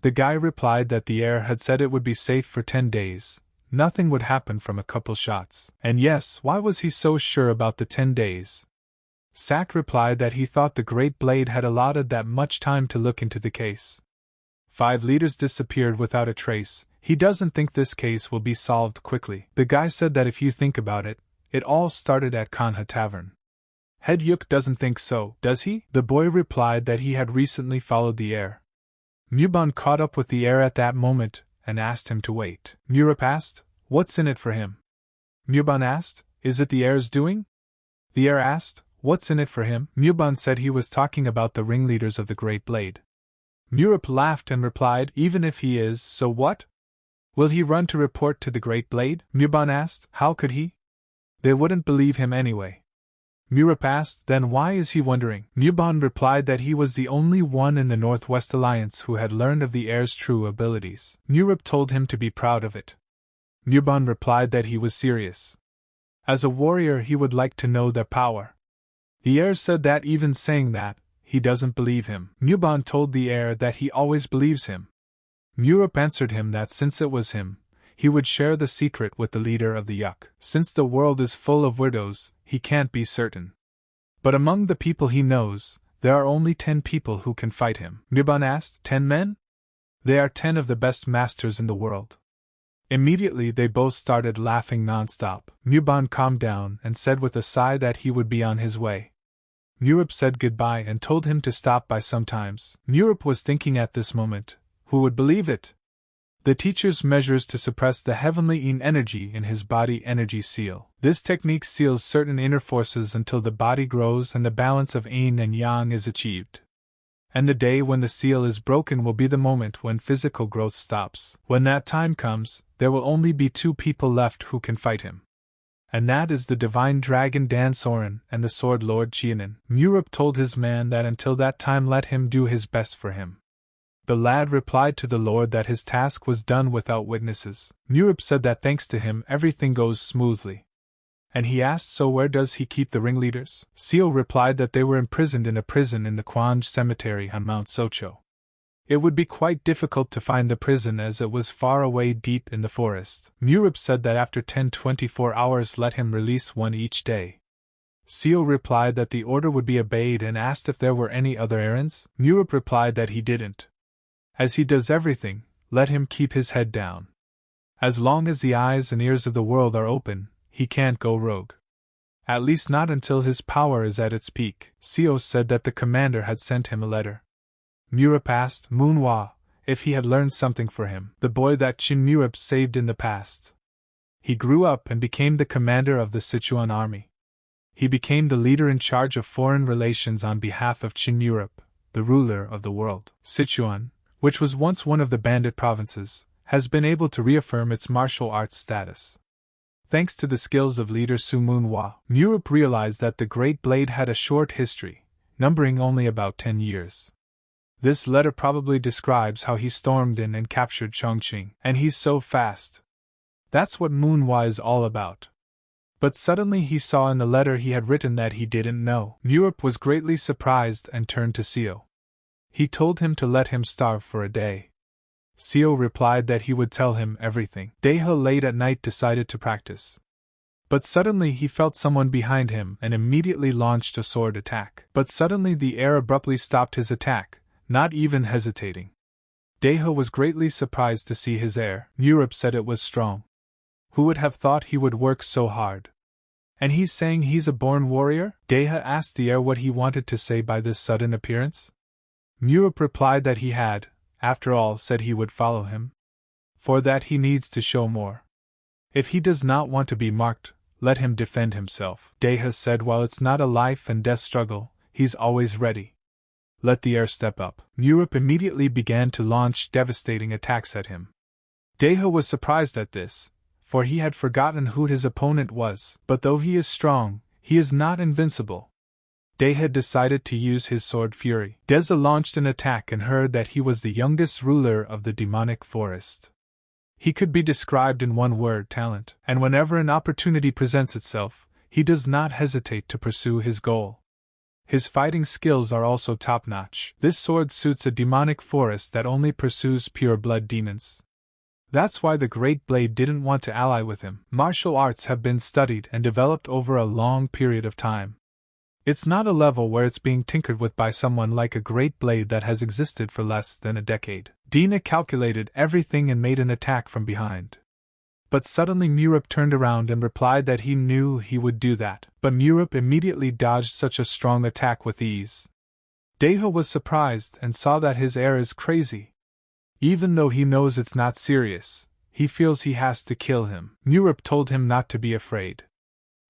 The guy replied that the heir had said it would be safe for 10 days, nothing would happen from a couple shots. And yes, why was he so sure about the 10 days? Sack replied that he thought the Great Blade had allotted that much time to look into the case. 5 leaders disappeared without a trace. He doesn't think this case will be solved quickly. The guy said that if you think about it, it all started at Kanha Tavern. Head Yuk doesn't think so, does he? The boy replied that he had recently followed the heir. Muban caught up with the heir at that moment and asked him to wait. Murup asked, "What's in it for him?" Muban asked, "Is it the heir's doing?" The heir asked, "What's in it for him?" Muban said he was talking about the ringleaders of the Great Blade. Murup laughed and replied, "Even if he is, so what? Will he run to report to the Great Blade?" Muban asked, "How could he? They wouldn't believe him anyway." Murup asked, "Then why is he wondering?" Muban replied that he was the only one in the Northwest Alliance who had learned of the heir's true abilities. Murup told him to be proud of it. Muban replied that he was serious. As a warrior, he would like to know their power. The heir said that even saying that, he doesn't believe him. Muban told the heir that he always believes him. Murup answered him that since it was him, he would share the secret with the leader of the Yuk. Since the world is full of widows, he can't be certain. But among the people he knows, there are only 10 people who can fight him. Muban asked, 10 men? They are 10 of the best masters in the world. Immediately they both started laughing non-stop. Muban calmed down and said with a sigh that he would be on his way. Murup said goodbye and told him to stop by sometimes. Murup was thinking at this moment, who would believe it? The teacher's measures to suppress the heavenly Yin energy in his body energy seal. This technique seals certain inner forces until the body grows and the balance of Yin and Yang is achieved. And the day when the seal is broken will be the moment when physical growth stops. When that time comes, there will only be 2 people left who can fight him. And that is the divine dragon Dan Soren and the sword lord Chianan. Murup told his man that until that time let him do his best for him. The lad replied to the lord that his task was done without witnesses. Murup said that thanks to him everything goes smoothly. And he asked, so where does he keep the ringleaders? Seo replied that they were imprisoned in a prison in the Kwanj cemetery on Mount Socho. It would be quite difficult to find the prison as it was far away deep in the forest. Murup said that after 10-24 hours let him release one each day. Seo replied that the order would be obeyed and asked if there were any other errands. Murup replied that he didn't. As he does everything, let him keep his head down. As long as the eyes and ears of the world are open, he can't go rogue. At least not until his power is at its peak. Seo said that the commander had sent him a letter. Murup asked Manhwa if he had learned something for him, the boy that Chin Murup saved in the past. He grew up and became the commander of the Sichuan army. He became the leader in charge of foreign relations on behalf of Chin Murup, the ruler of the world. Sichuan, which was once one of the bandit provinces, has been able to reaffirm its martial arts status. Thanks to the skills of leader Su Manhwa, Murup realized that the Great Blade had a short history, numbering only about 10 years. This letter probably describes how he stormed in and captured Chongqing, and he's so fast. That's what Manhwa is all about. But suddenly he saw in the letter he had written that he didn't know. Murup was greatly surprised and turned to Seo. He told him to let him starve for a day. Seo replied that he would tell him everything. Deha late at night decided to practice. But suddenly he felt someone behind him and immediately launched a sword attack. But suddenly the heir abruptly stopped his attack, not even hesitating. Deha was greatly surprised to see his heir. Murup said it was strong. Who would have thought he would work so hard? And he's saying he's a born warrior? Deha asked the heir what he wanted to say by this sudden appearance. Murup replied that he had, after all, said he would follow him. For that he needs to show more. If he does not want to be marked, let him defend himself. Deha said while it's not a life and death struggle, he's always ready. Let the heir step up. Murup immediately began to launch devastating attacks at him. Deha was surprised at this, for he had forgotten who his opponent was. But though he is strong, he is not invincible. Deha decided to use his sword fury. Deza launched an attack and heard that he was the youngest ruler of the demonic forest. He could be described in one word: talent, and whenever an opportunity presents itself, he does not hesitate to pursue his goal. His fighting skills are also top-notch. This sword suits a demonic forest that only pursues pure-blood demons. That's why the Great Blade didn't want to ally with him. Martial arts have been studied and developed over a long period of time. It's not a level where it's being tinkered with by someone like a Great Blade that has existed for less than a decade. Dina calculated everything and made an attack from behind. But suddenly Murip turned around and replied that he knew he would do that. But Murip immediately dodged such a strong attack with ease. Deha was surprised and saw that his heir is crazy. Even though he knows it's not serious, he feels he has to kill him. Murip told him not to be afraid.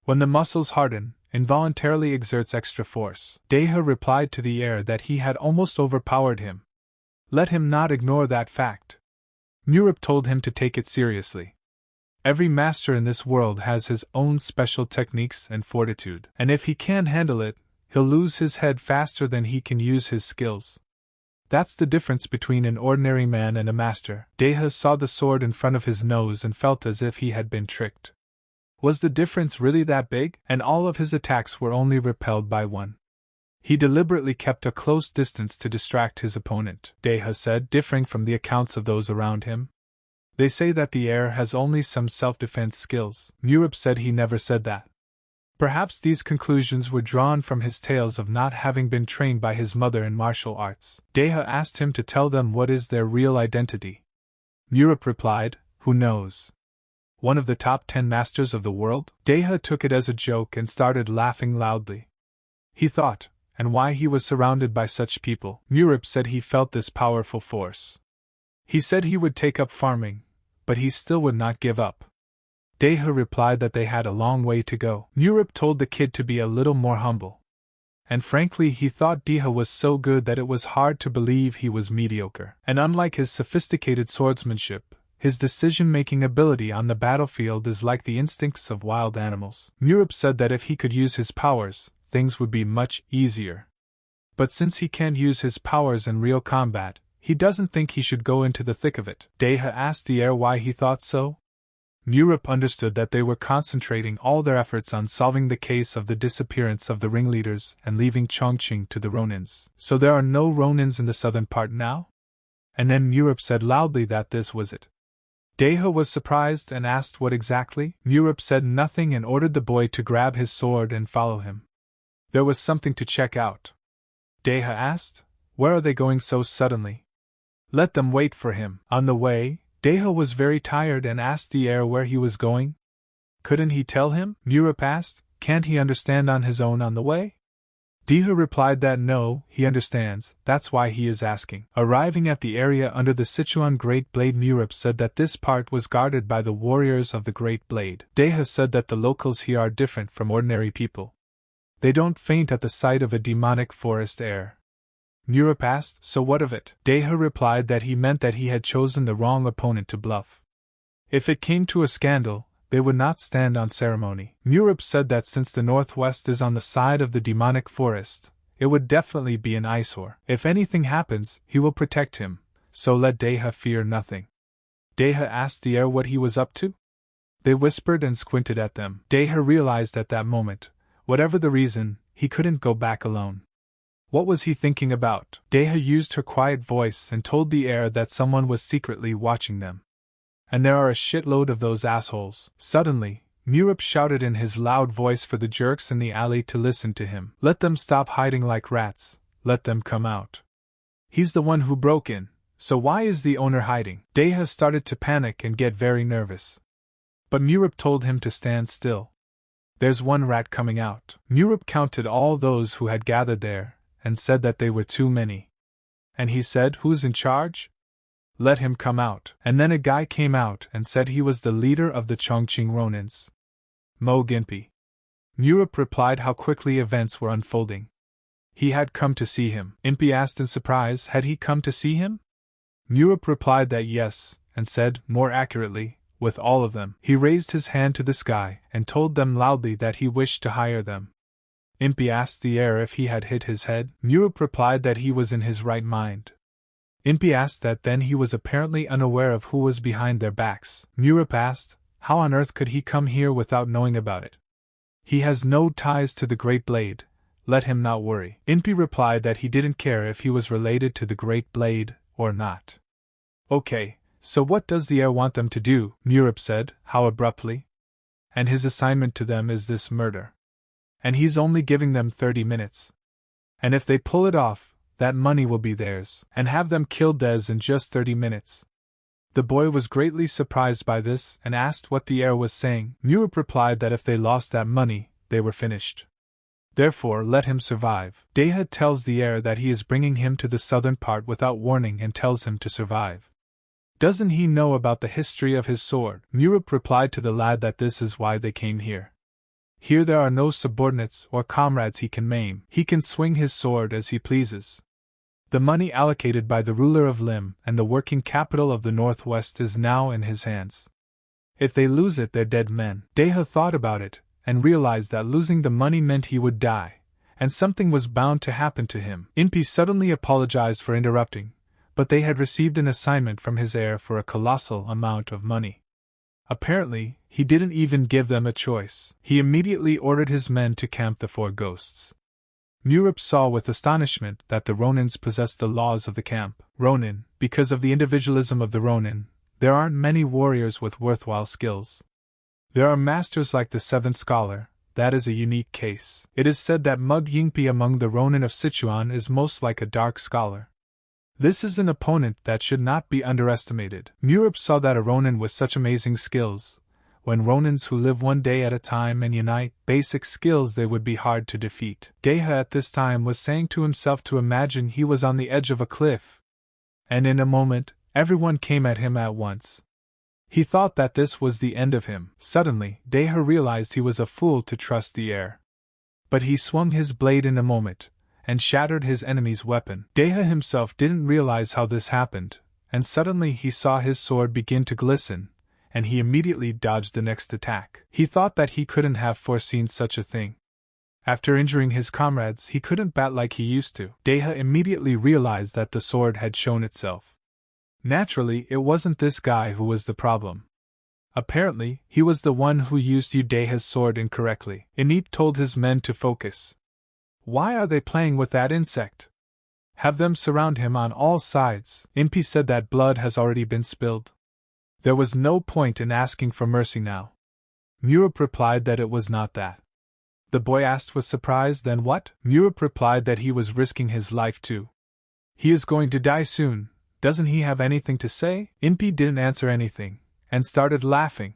When the muscles harden, involuntarily exerts extra force. Deha replied to the heir that he had almost overpowered him. Let him not ignore that fact. Murip told him to take it seriously. Every master in this world has his own special techniques and fortitude, and if he can't handle it, he'll lose his head faster than he can use his skills. That's the difference between an ordinary man and a master. Deha saw the sword in front of his nose and felt as if he had been tricked. Was the difference really that big? And all of his attacks were only repelled by one. He deliberately kept a close distance to distract his opponent, Deha said, differing from the accounts of those around him. They say that the heir has only some self-defense skills. Murip said he never said that. Perhaps these conclusions were drawn from his tales of not having been trained by his mother in martial arts. Deha asked him to tell them what is their real identity. Murip replied, "Who knows? One of the top 10 masters of the world?" Deha took it as a joke and started laughing loudly. He thought, and why he was surrounded by such people. Murip said he felt this powerful force. He said he would take up farming, but he still would not give up. Deha replied that they had a long way to go. Murip told the kid to be a little more humble. And frankly, he thought Deha was so good that it was hard to believe he was mediocre. And unlike his sophisticated swordsmanship, his decision-making ability on the battlefield is like the instincts of wild animals. Murip said that if he could use his powers, things would be much easier. But since he can't use his powers in real combat, he doesn't think he should go into the thick of it. Deha asked the heir why he thought so. Murip understood that they were concentrating all their efforts on solving the case of the disappearance of the ringleaders and leaving Chongqing to the Ronins. So there are no Ronins in the southern part now? And then Murip said loudly that this was it. Deha was surprised and asked what exactly. Murip said nothing and ordered the boy to grab his sword and follow him. There was something to check out. Deha asked, "Where are they going so suddenly?" "Let them wait for him." On the way, Deha was very tired and asked the heir where he was going. Couldn't he tell him? Murip asked. Can't he understand on his own on the way? Deha replied that no, he understands, that's why he is asking. Arriving at the area under the Sichuan Great Blade, Murip said that this part was guarded by the warriors of the Great Blade. Deha said that the locals here are different from ordinary people. They don't faint at the sight of a demonic forest heir. Murip asked, so what of it? Deha replied that he meant that he had chosen the wrong opponent to bluff. If it came to a scandal, they would not stand on ceremony. Murip said that since the northwest is on the side of the demonic forest, it would definitely be an eyesore. If anything happens, he will protect him, so let Deha fear nothing. Deha asked the heir what he was up to. They whispered and squinted at them. Deha realized at that moment, whatever the reason, he couldn't go back alone. What was he thinking about? Deha used her quiet voice and told the heir that someone was secretly watching them. And there are a shitload of those assholes. Suddenly, Murip shouted in his loud voice for the jerks in the alley to listen to him. Let them stop hiding like rats, let them come out. He's the one who broke in, so why is the owner hiding? Deha started to panic and get very nervous. But Murip told him to stand still. There's one rat coming out. Murip counted all those who had gathered there, and said that they were too many. And he said, who's in charge? Let him come out. And then a guy came out and said he was the leader of the Chongqing Ronins. Mo Ginpi. Murip replied how quickly events were unfolding. He had come to see him. Inpi asked in surprise, had he come to see him? Murip replied that yes, and said, more accurately, with all of them. He raised his hand to the sky and told them loudly that he wished to hire them. Impy asked the heir if he had hit his head. Murup replied that he was in his right mind. Impy asked that then he was apparently unaware of who was behind their backs. Murup asked, how on earth could he come here without knowing about it? He has no ties to the Great Blade, let him not worry. Impy replied that he didn't care if he was related to the Great Blade or not. Okay, so what does the heir want them to do? Murup said, how abruptly. And his assignment to them is this murder. And he's only giving them 30 minutes. And if they pull it off, that money will be theirs, and have them kill Des in just 30 minutes. The boy was greatly surprised by this and asked what the heir was saying. Murup replied that if they lost that money, they were finished. Therefore, let him survive. Deha tells the heir that he is bringing him to the southern part without warning and tells him to survive. Doesn't he know about the history of his sword? Murup replied to the lad that this is why they came here. Here there are no subordinates or comrades he can maim. He can swing his sword as he pleases. The money allocated by the ruler of Lim and the working capital of the Northwest is now in his hands. If they lose it, they're dead men. Deha thought about it and realized that losing the money meant he would die, and something was bound to happen to him. Impy suddenly apologized for interrupting, but they had received an assignment from his heir for a colossal amount of money. Apparently, he didn't even give them a choice. He immediately ordered his men to camp the 4 ghosts. Murup saw with astonishment that the Ronins possessed the laws of the camp. Ronin, because of the individualism of the Ronin, there aren't many warriors with worthwhile skills. There are masters like the 7th Scholar, that is a unique case. It is said that Mug Yingpi among the Ronin of Sichuan is most like a dark scholar. This is an opponent that should not be underestimated. Murup saw that a Ronin with such amazing skills, when Ronins who live one day at a time and unite basic skills, they would be hard to defeat. Deha at this time was saying to himself to imagine he was on the edge of a cliff. And in a moment, everyone came at him at once. He thought that this was the end of him. Suddenly, Deha realized he was a fool to trust the heir. But he swung his blade in a moment, and shattered his enemy's weapon. Deha himself didn't realize how this happened, and suddenly he saw his sword begin to glisten, and he immediately dodged the next attack. He thought that he couldn't have foreseen such a thing. After injuring his comrades, he couldn't bat like he used to. Deha immediately realized that the sword had shown itself. Naturally, it wasn't this guy who was the problem. Apparently, he was the one who used Deha's sword incorrectly. Inip told his men to focus. Why are they playing with that insect? Have them surround him on all sides. Impy said that blood has already been spilled. There was no point in asking for mercy now. Murup replied that it was not that. The boy asked with surprise, then what? Murup replied that he was risking his life too. He is going to die soon. Doesn't he have anything to say? Impy didn't answer anything, and started laughing.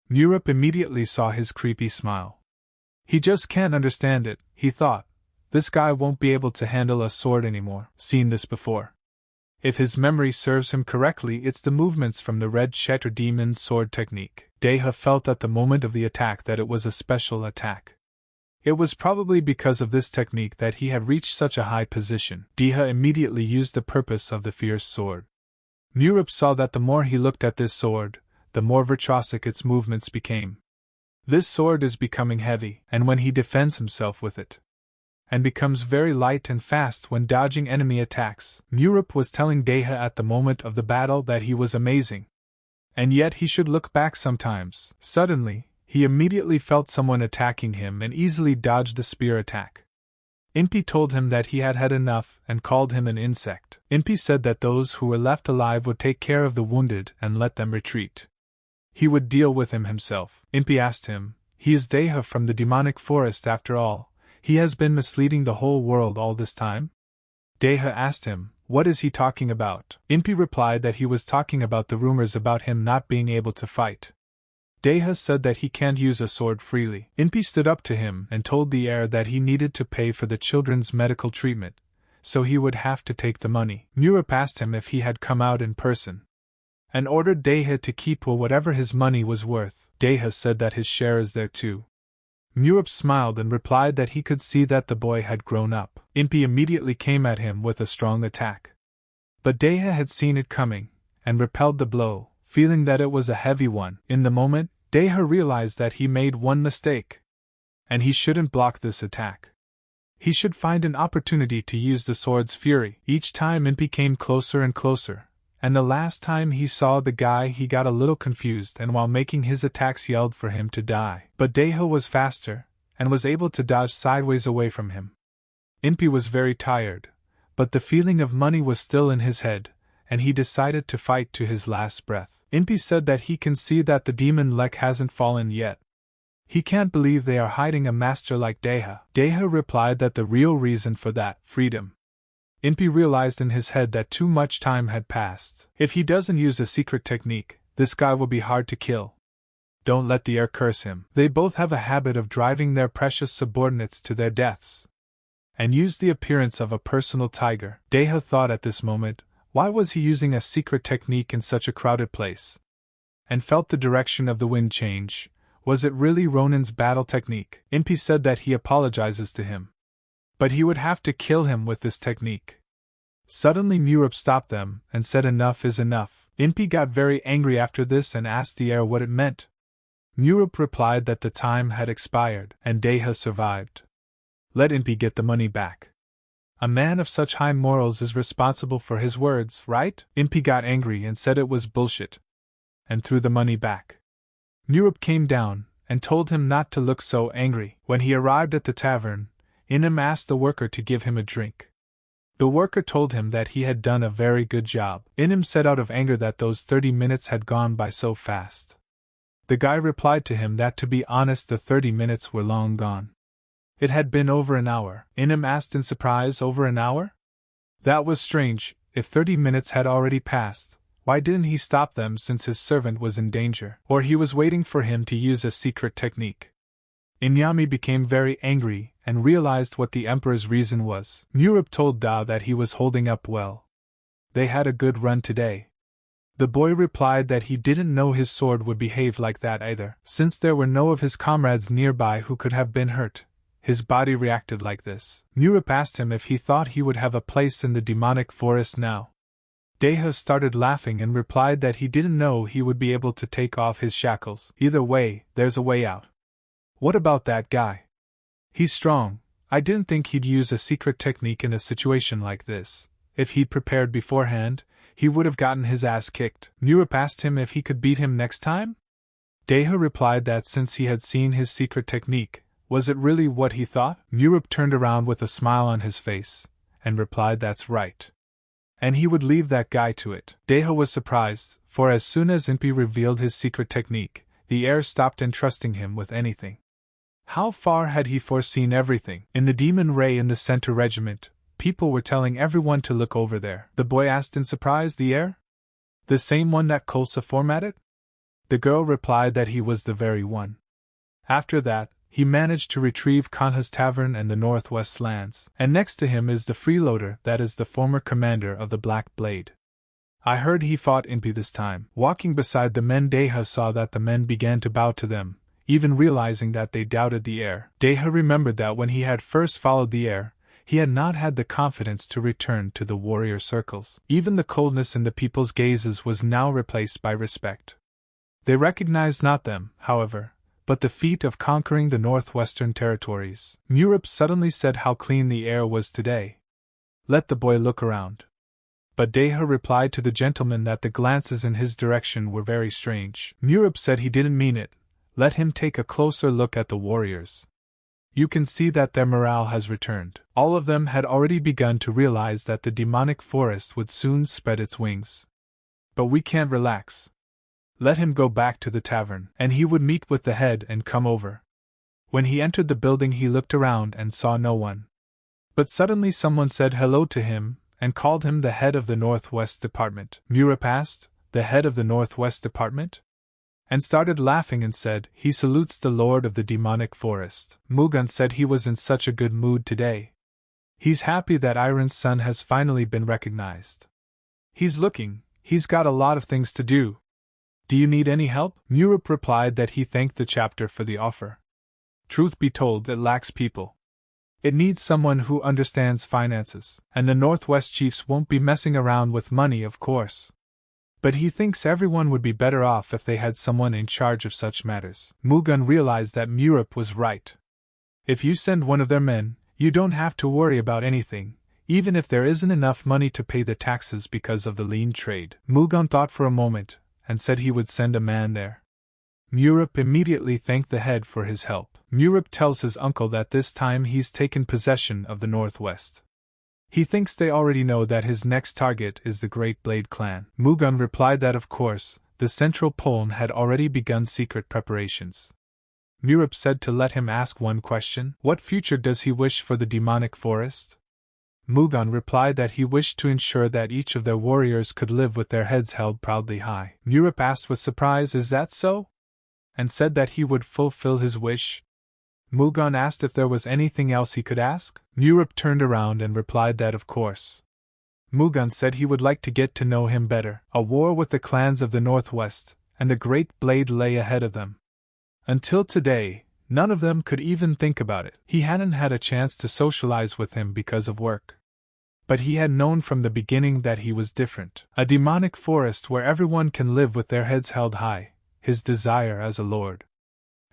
Murup immediately saw his creepy smile. He just can't understand it, he thought. This guy won't be able to handle a sword anymore. Seen this before. If his memory serves him correctly, it's the movements from the Red Shatter Demon's sword technique. Deha felt at the moment of the attack that it was a special attack. It was probably because of this technique that he had reached such a high position. Deha immediately used the purpose of the fierce sword. Murup saw that the more he looked at this sword, the more virtuosic its movements became. This sword is becoming heavy, and when he defends himself with it, and becomes very light and fast when dodging enemy attacks. Murup was telling Deha at the moment of the battle that he was amazing. And yet he should look back sometimes. Suddenly, he immediately felt someone attacking him and easily dodged the spear attack. Impy told him that he had had enough and called him an insect. Impy said that those who were left alive would take care of the wounded and let them retreat. He would deal with him himself. Impy asked him, he is Deha from the demonic forest after all. He has been misleading the whole world all this time? Deha asked him, what is he talking about? Impy replied that he was talking about the rumors about him not being able to fight. Deha said that he can't use a sword freely. Impy stood up to him and told the heir that he needed to pay for the children's medical treatment, so he would have to take the money. Murup asked him if he had come out in person, and ordered Deha to keep whatever his money was worth. Deha said that his share is there too. Murup smiled and replied that he could see that the boy had grown up. Impy immediately came at him with a strong attack. But Deha had seen it coming, and repelled the blow, feeling that it was a heavy one. In the moment, Deha realized that he made one mistake, and he shouldn't block this attack. He should find an opportunity to use the sword's fury. Each time Impy came closer and closer, and the last time he saw the guy he got a little confused and while making his attacks yelled for him to die. But Deha was faster, and was able to dodge sideways away from him. Impy was very tired, but the feeling of money was still in his head, and he decided to fight to his last breath. Impy said that he can see that the demon Lek hasn't fallen yet. He can't believe they are hiding a master like Deha. Deha replied that the real reason for that, freedom. Impy realized in his head that too much time had passed. If he doesn't use a secret technique, this guy will be hard to kill. Don't let the heir curse him. They both have a habit of driving their precious subordinates to their deaths. And use the appearance of a personal tiger. Deha thought at this moment, why was he using a secret technique in such a crowded place? And felt the direction of the wind change. Was it really Ronin's battle technique? Impy said that he apologizes to him. But he would have to kill him with this technique. Suddenly Murup stopped them, and said enough is enough. Impy got very angry after this and asked the heir what it meant. Murup replied that the time had expired, and Deha survived. Let Impy get the money back. A man of such high morals is responsible for his words, right? Impy got angry and said it was bullshit. And threw the money back. Murup came down, and told him not to look so angry. When he arrived at the tavern, Inem asked the worker to give him a drink. The worker told him that he had done a very good job. Inem said out of anger that those 30 minutes had gone by so fast. The guy replied to him that to be honest the 30 minutes were long gone. It had been over an hour. Inem asked in surprise, over an hour? That was strange. If 30 minutes had already passed, why didn't he stop them since his servant was in danger? Or he was waiting for him to use a secret technique. Inyami became very angry and realized what the emperor's reason was. Murup told Dao that he was holding up well. They had a good run today. The boy replied that he didn't know his sword would behave like that either. Since there were no of his comrades nearby who could have been hurt, his body reacted like this. Murup asked him if he thought he would have a place in the demonic forest now. Deha started laughing and replied that he didn't know he would be able to take off his shackles. Either way, there's a way out. What about that guy? He's strong. I didn't think he'd use a secret technique in a situation like this. If he'd prepared beforehand, he would have gotten his ass kicked. Murup asked him if he could beat him next time? Deha replied that since he had seen his secret technique, was it really what he thought? Murup turned around with a smile on his face, and replied that's right. And he would leave that guy to it. Deha was surprised, for as soon as Impy revealed his secret technique, the heir stopped entrusting him with anything. How far had he foreseen everything? In the demon ray in the center regiment, people were telling everyone to look over there. The boy asked in surprise, the heir? The same one that Kolsa formatted? The girl replied that he was the very one. After that, he managed to retrieve Kanha's tavern and the Northwest lands, and next to him is the freeloader that is the former commander of the Black Blade. I heard he fought Impy this time. Walking beside the men, Deha saw that the men began to bow to them, even realizing that they doubted the heir. Deha remembered that when he had first followed the heir, he had not had the confidence to return to the warrior circles. Even the coldness in the people's gazes was now replaced by respect. They recognized not them, however, but the feat of conquering the northwestern territories. Murup suddenly said how clean the air was today. Let the boy look around. But Deha replied to the gentleman that the glances in his direction were very strange. Murup said he didn't mean it. Let him take a closer look at the warriors. You can see that their morale has returned. All of them had already begun to realize that the demonic forest would soon spread its wings. But we can't relax. Let him go back to the tavern, and he would meet with the head and come over. When he entered the building, he looked around and saw no one. But suddenly someone said hello to him and called him the head of the Northwest Department. Murup asked, the head of the Northwest Department? And started laughing and said, he salutes the Lord of the Demonic Forest. Mugan said he was in such a good mood today. He's happy that Iron's son has finally been recognized. He's got a lot of things to do. Do you need any help? Murup replied that he thanked the chapter for the offer. Truth be told, it lacks people. It needs someone who understands finances, and the Northwest chiefs won't be messing around with money, of course. But he thinks everyone would be better off if they had someone in charge of such matters. Mugan realized that Murup was right. If you send one of their men, You don't have to worry about anything, even if there isn't enough money to pay the taxes because of the lean trade. Mugan thought for a moment, and said he would send a man there. Murip immediately thanked the head for his help. Murip tells his uncle that this time he's taken possession of the Northwest. He thinks they already know that his next target is the Great Blade clan. Mugan replied that of course, the Central Pole had already begun secret preparations. Murip said to let him ask one question: what future does he wish for the demonic forest? Mugan replied that he wished to ensure that each of their warriors could live with their heads held proudly high. Murip asked with surprise, is that so? And said that he would fulfill his wish. Mugan asked if there was anything else he could ask. Murip turned around and replied that of course. Mugan said he would like to get to know him better. A war with the clans of the Northwest, and the Great Blade lay ahead of them. Until today, none of them could even think about it. He hadn't had a chance to socialize with him because of work. But he had known from the beginning that he was different. A demonic forest where everyone can live with their heads held high, his desire as a lord.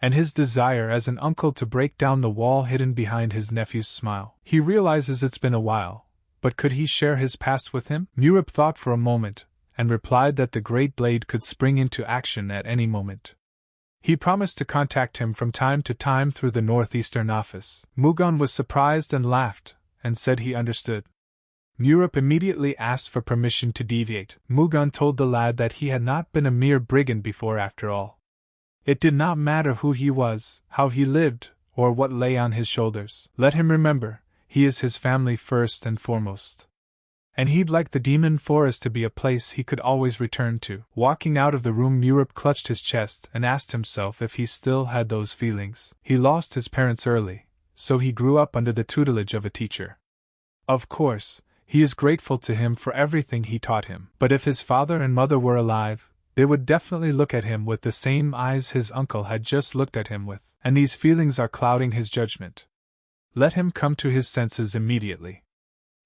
And his desire as an uncle to break down the wall hidden behind his nephew's smile. He realizes it's been a while, but could he share his past with him? Murip thought for a moment, and replied that the Great Blade could spring into action at any moment. He promised to contact him from time to time through the northeastern office. Mugan was surprised and laughed, and said he understood. Murip immediately asked for permission to deviate. Mugan told the lad that he had not been a mere brigand before after all. It did not matter who he was, how he lived, or what lay on his shoulders. Let him remember, he is his family first and foremost. And he'd like the demon forest to be a place he could always return to. Walking out of the room, Murip clutched his chest and asked himself if he still had those feelings. He lost his parents early, so he grew up under the tutelage of a teacher. Of course, he is grateful to him for everything he taught him. But if his father and mother were alive, they would definitely look at him with the same eyes his uncle had just looked at him with, and these feelings are clouding his judgment. Let him come to his senses immediately.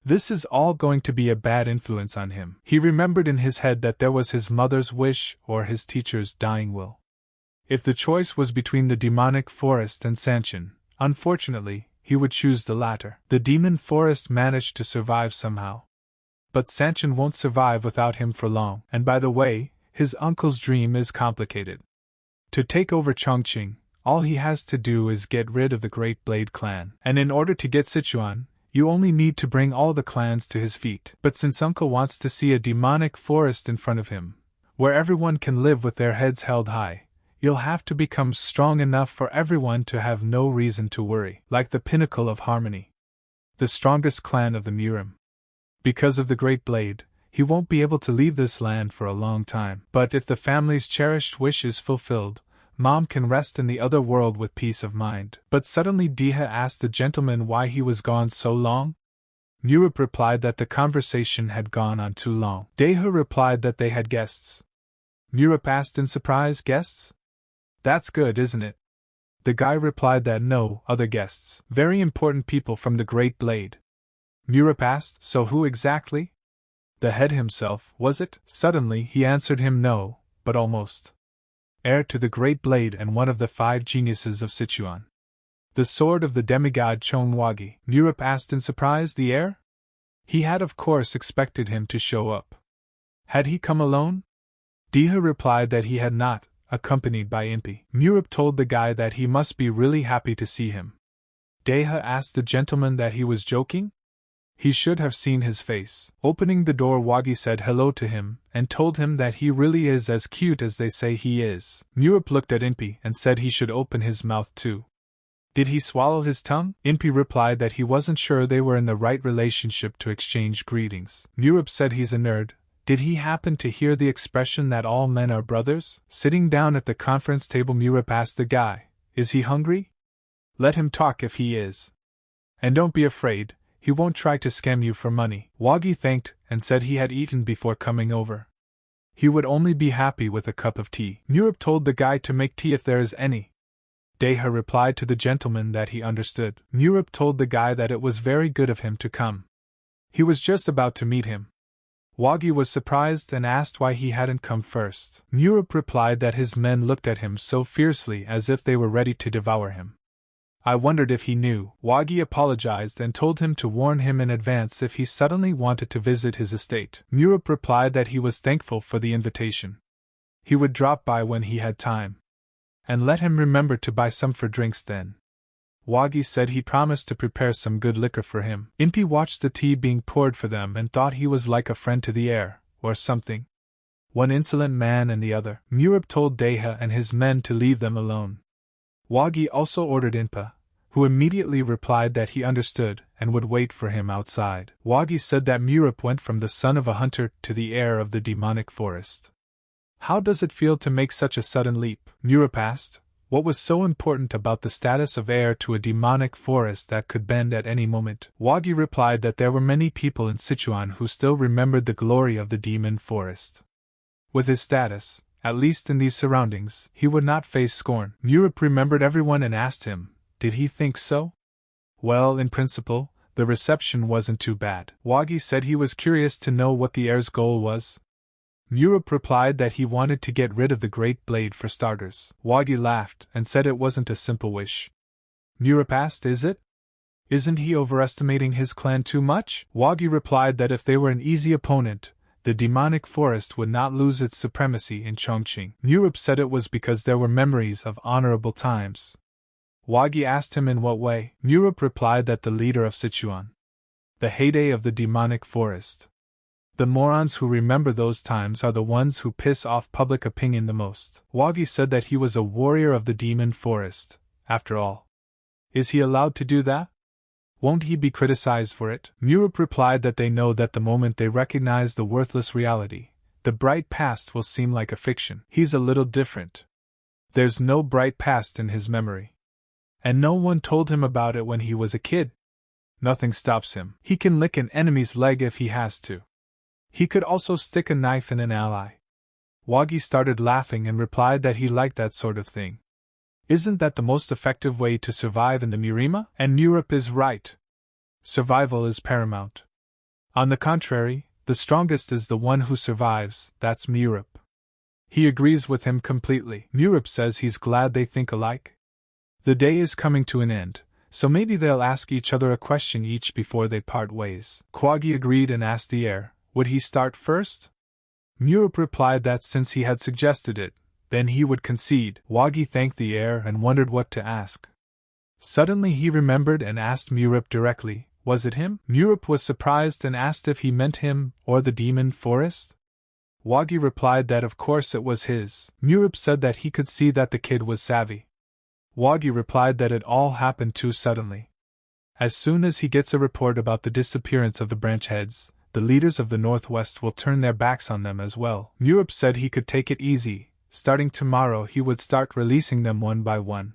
This is all going to be a bad influence on him. He remembered in his head that there was his mother's wish or his teacher's dying will. If the choice was between the demonic forest and Sanchin, unfortunately, he would choose the latter. The demon forest managed to survive somehow. But Sanchin won't survive without him for long. And by the way, his uncle's dream is complicated. To take over Chongqing, all he has to do is get rid of the Great Blade clan. And in order to get Sichuan, you only need to bring all the clans to his feet. But since Uncle wants to see a demonic forest in front of him, where everyone can live with their heads held high, you'll have to become strong enough for everyone to have no reason to worry. Like the pinnacle of harmony. The strongest clan of the Murim. Because of the Great Blade, he won't be able to leave this land for a long time. But if the family's cherished wish is fulfilled, Mom can rest in the other world with peace of mind. But suddenly Deha asked the gentleman why he was gone so long. Murip replied that the conversation had gone on too long. Deha replied that they had guests. Murip asked in surprise, guests? That's good, isn't it? The guy replied that no, other guests. Very important people from the Great Blade. Murip asked, so who exactly? The head himself, was it? Suddenly he answered him no, but almost. Heir to the Great Blade and one of the 5 geniuses of Sichuan. The sword of the demigod Chongwagi. Murip asked in surprise, the heir? He had of course expected him to show up. Had he come alone? Deha replied that he had not, accompanied by Impi. Murip told the guy that he must be really happy to see him. Deha asked the gentleman that he was joking? He should have seen his face. Opening the door, Wagi said hello to him, and told him that he really is as cute as they say he is. Murip looked at Impi and said he should open his mouth too. Did he swallow his tongue? Impi replied that he wasn't sure they were in the right relationship to exchange greetings. Murip said he's a nerd. Did he happen to hear the expression that all men are brothers? Sitting down at the conference table, Murip asked the guy, is he hungry? Let him talk if he is. And don't be afraid. He won't try to scam you for money. Wagi thanked and said he had eaten before coming over. He would only be happy with a cup of tea. Murip told the guy to make tea if there is any. Deha replied to the gentleman that he understood. Murip told the guy that it was very good of him to come. He was just about to meet him. Wagi was surprised and asked why he hadn't come first. Murip replied that his men looked at him so fiercely as if they were ready to devour him. I wondered if he knew. Wagi apologized and told him to warn him in advance if he suddenly wanted to visit his estate. Murup replied that he was thankful for the invitation. He would drop by when he had time. And let him remember to buy some for drinks then. Wagi said he promised to prepare some good liquor for him. Impy watched the tea being poured for them and thought he was like a friend to the heir, or something. One insolent man and the other. Murup told Deha and his men to leave them alone. Wagi also ordered Impa, who immediately replied that he understood and would wait for him outside. Wagi said that Murup went from the son of a hunter to the heir of the demonic forest. How does it feel to make such a sudden leap? Murup asked. What was so important about the status of heir to a demonic forest that could bend at any moment? Wagi replied that there were many people in Sichuan who still remembered the glory of the demon forest. With his status, at least in these surroundings, he would not face scorn. Murup remembered everyone and asked him, did he think so? Well, in principle, the reception wasn't too bad. Wagi said he was curious to know what the heir's goal was. Murup replied that he wanted to get rid of the Great Blade for starters. Wagi laughed and said it wasn't a simple wish. Murup asked, is it? Isn't he overestimating his clan too much? Wagi replied that if they were an easy opponent, the demonic forest would not lose its supremacy in Chongqing. Murup said it was because there were memories of honorable times. Wagi asked him in what way. Murup replied that the leader of Sichuan, the heyday of the demonic forest. The morons who remember those times are the ones who piss off public opinion the most. Wagi said that he was a warrior of the demon forest, after all. Is he allowed to do that? Won't he be criticized for it? Murup replied that they know that the moment they recognize the worthless reality, the bright past will seem like a fiction. He's a little different. There's no bright past in his memory. And no one told him about it when he was a kid. Nothing stops him. He can lick an enemy's leg if he has to. He could also stick a knife in an ally. Wagi started laughing and replied that he liked that sort of thing. Isn't that the most effective way to survive in the Murima? And Murup is right. Survival is paramount. On the contrary, the strongest is the one who survives, that's Murup. He agrees with him completely. Murup says he's glad they think alike. The day is coming to an end, so maybe they'll ask each other a question each before they part ways. Wagi agreed and asked the heir, would he start first? Murup replied that since he had suggested it, then he would concede. Wagi thanked the heir and wondered what to ask. Suddenly he remembered and asked Murup directly, was it him? Murup was surprised and asked if he meant him or the demon forest. Wagi replied that of course it was his. Murup said that he could see that the kid was savvy. Wagi replied that it all happened too suddenly. As soon as he gets a report about the disappearance of the branch heads, the leaders of the Northwest will turn their backs on them as well. Murup said he could take it easy. Starting tomorrow he would start releasing them one by one.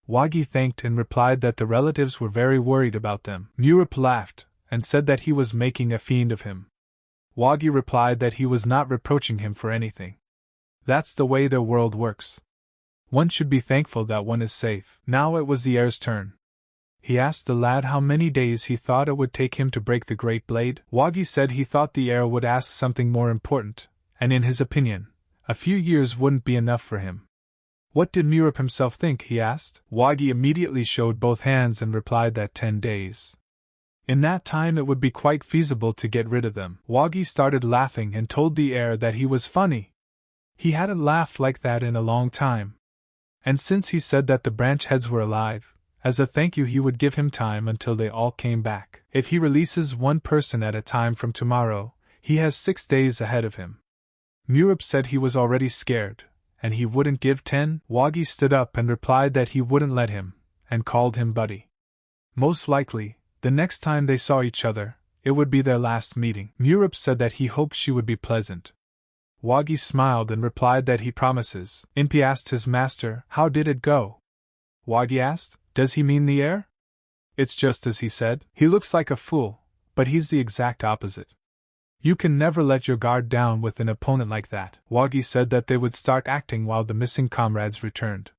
Wagi thanked and replied that the relatives were very worried about them. Murup laughed and said that he was making a fiend of him. Wagi replied that he was not reproaching him for anything. That's the way their world works. One should be thankful that one is safe. Now it was the heir's turn. He asked the lad how many days he thought it would take him to break the Great Blade. Wagi said he thought the heir would ask something more important, and in his opinion, a few years wouldn't be enough for him. What did Murup himself think, he asked. Wagi immediately showed both hands and replied that 10 days. In that time it would be quite feasible to get rid of them. Wagi started laughing and told the heir that he was funny. He hadn't laughed like that in a long time. And since he said that the branch heads were alive, as a thank you he would give him time until they all came back. If he releases one person at a time from tomorrow, he has 6 days ahead of him. Murup said he was already scared, and he wouldn't give 10. Wagi stood up and replied that he wouldn't let him, and called him buddy. Most likely, the next time they saw each other, it would be their last meeting. Murup said that he hoped she would be pleasant. Wagi smiled and replied that he promises. Impi asked his master, how did it go? Wagi asked, does he mean the heir? It's just as he said. He looks like a fool, but he's the exact opposite. You can never let your guard down with an opponent like that. Wagi said that they would start acting while the missing comrades returned.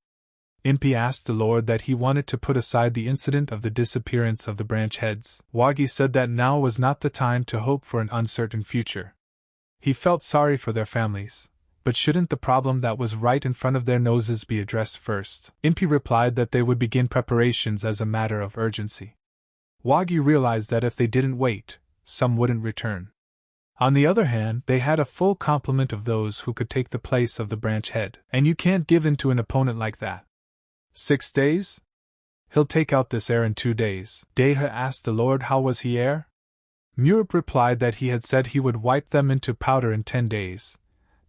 Impi asked the lord that he wanted to put aside the incident of the disappearance of the branch heads. Wagi said that now was not the time to hope for an uncertain future. He felt sorry for their families, but shouldn't the problem that was right in front of their noses be addressed first? Impy replied that they would begin preparations as a matter of urgency. Wagi realized that if they didn't wait, some wouldn't return. On the other hand, they had a full complement of those who could take the place of the branch head, and you can't give in to an opponent like that. 6 days? He'll take out this heir in 2 days. Deha asked the Lord how was he heir? Murip replied that he had said he would wipe them into powder in 10 days,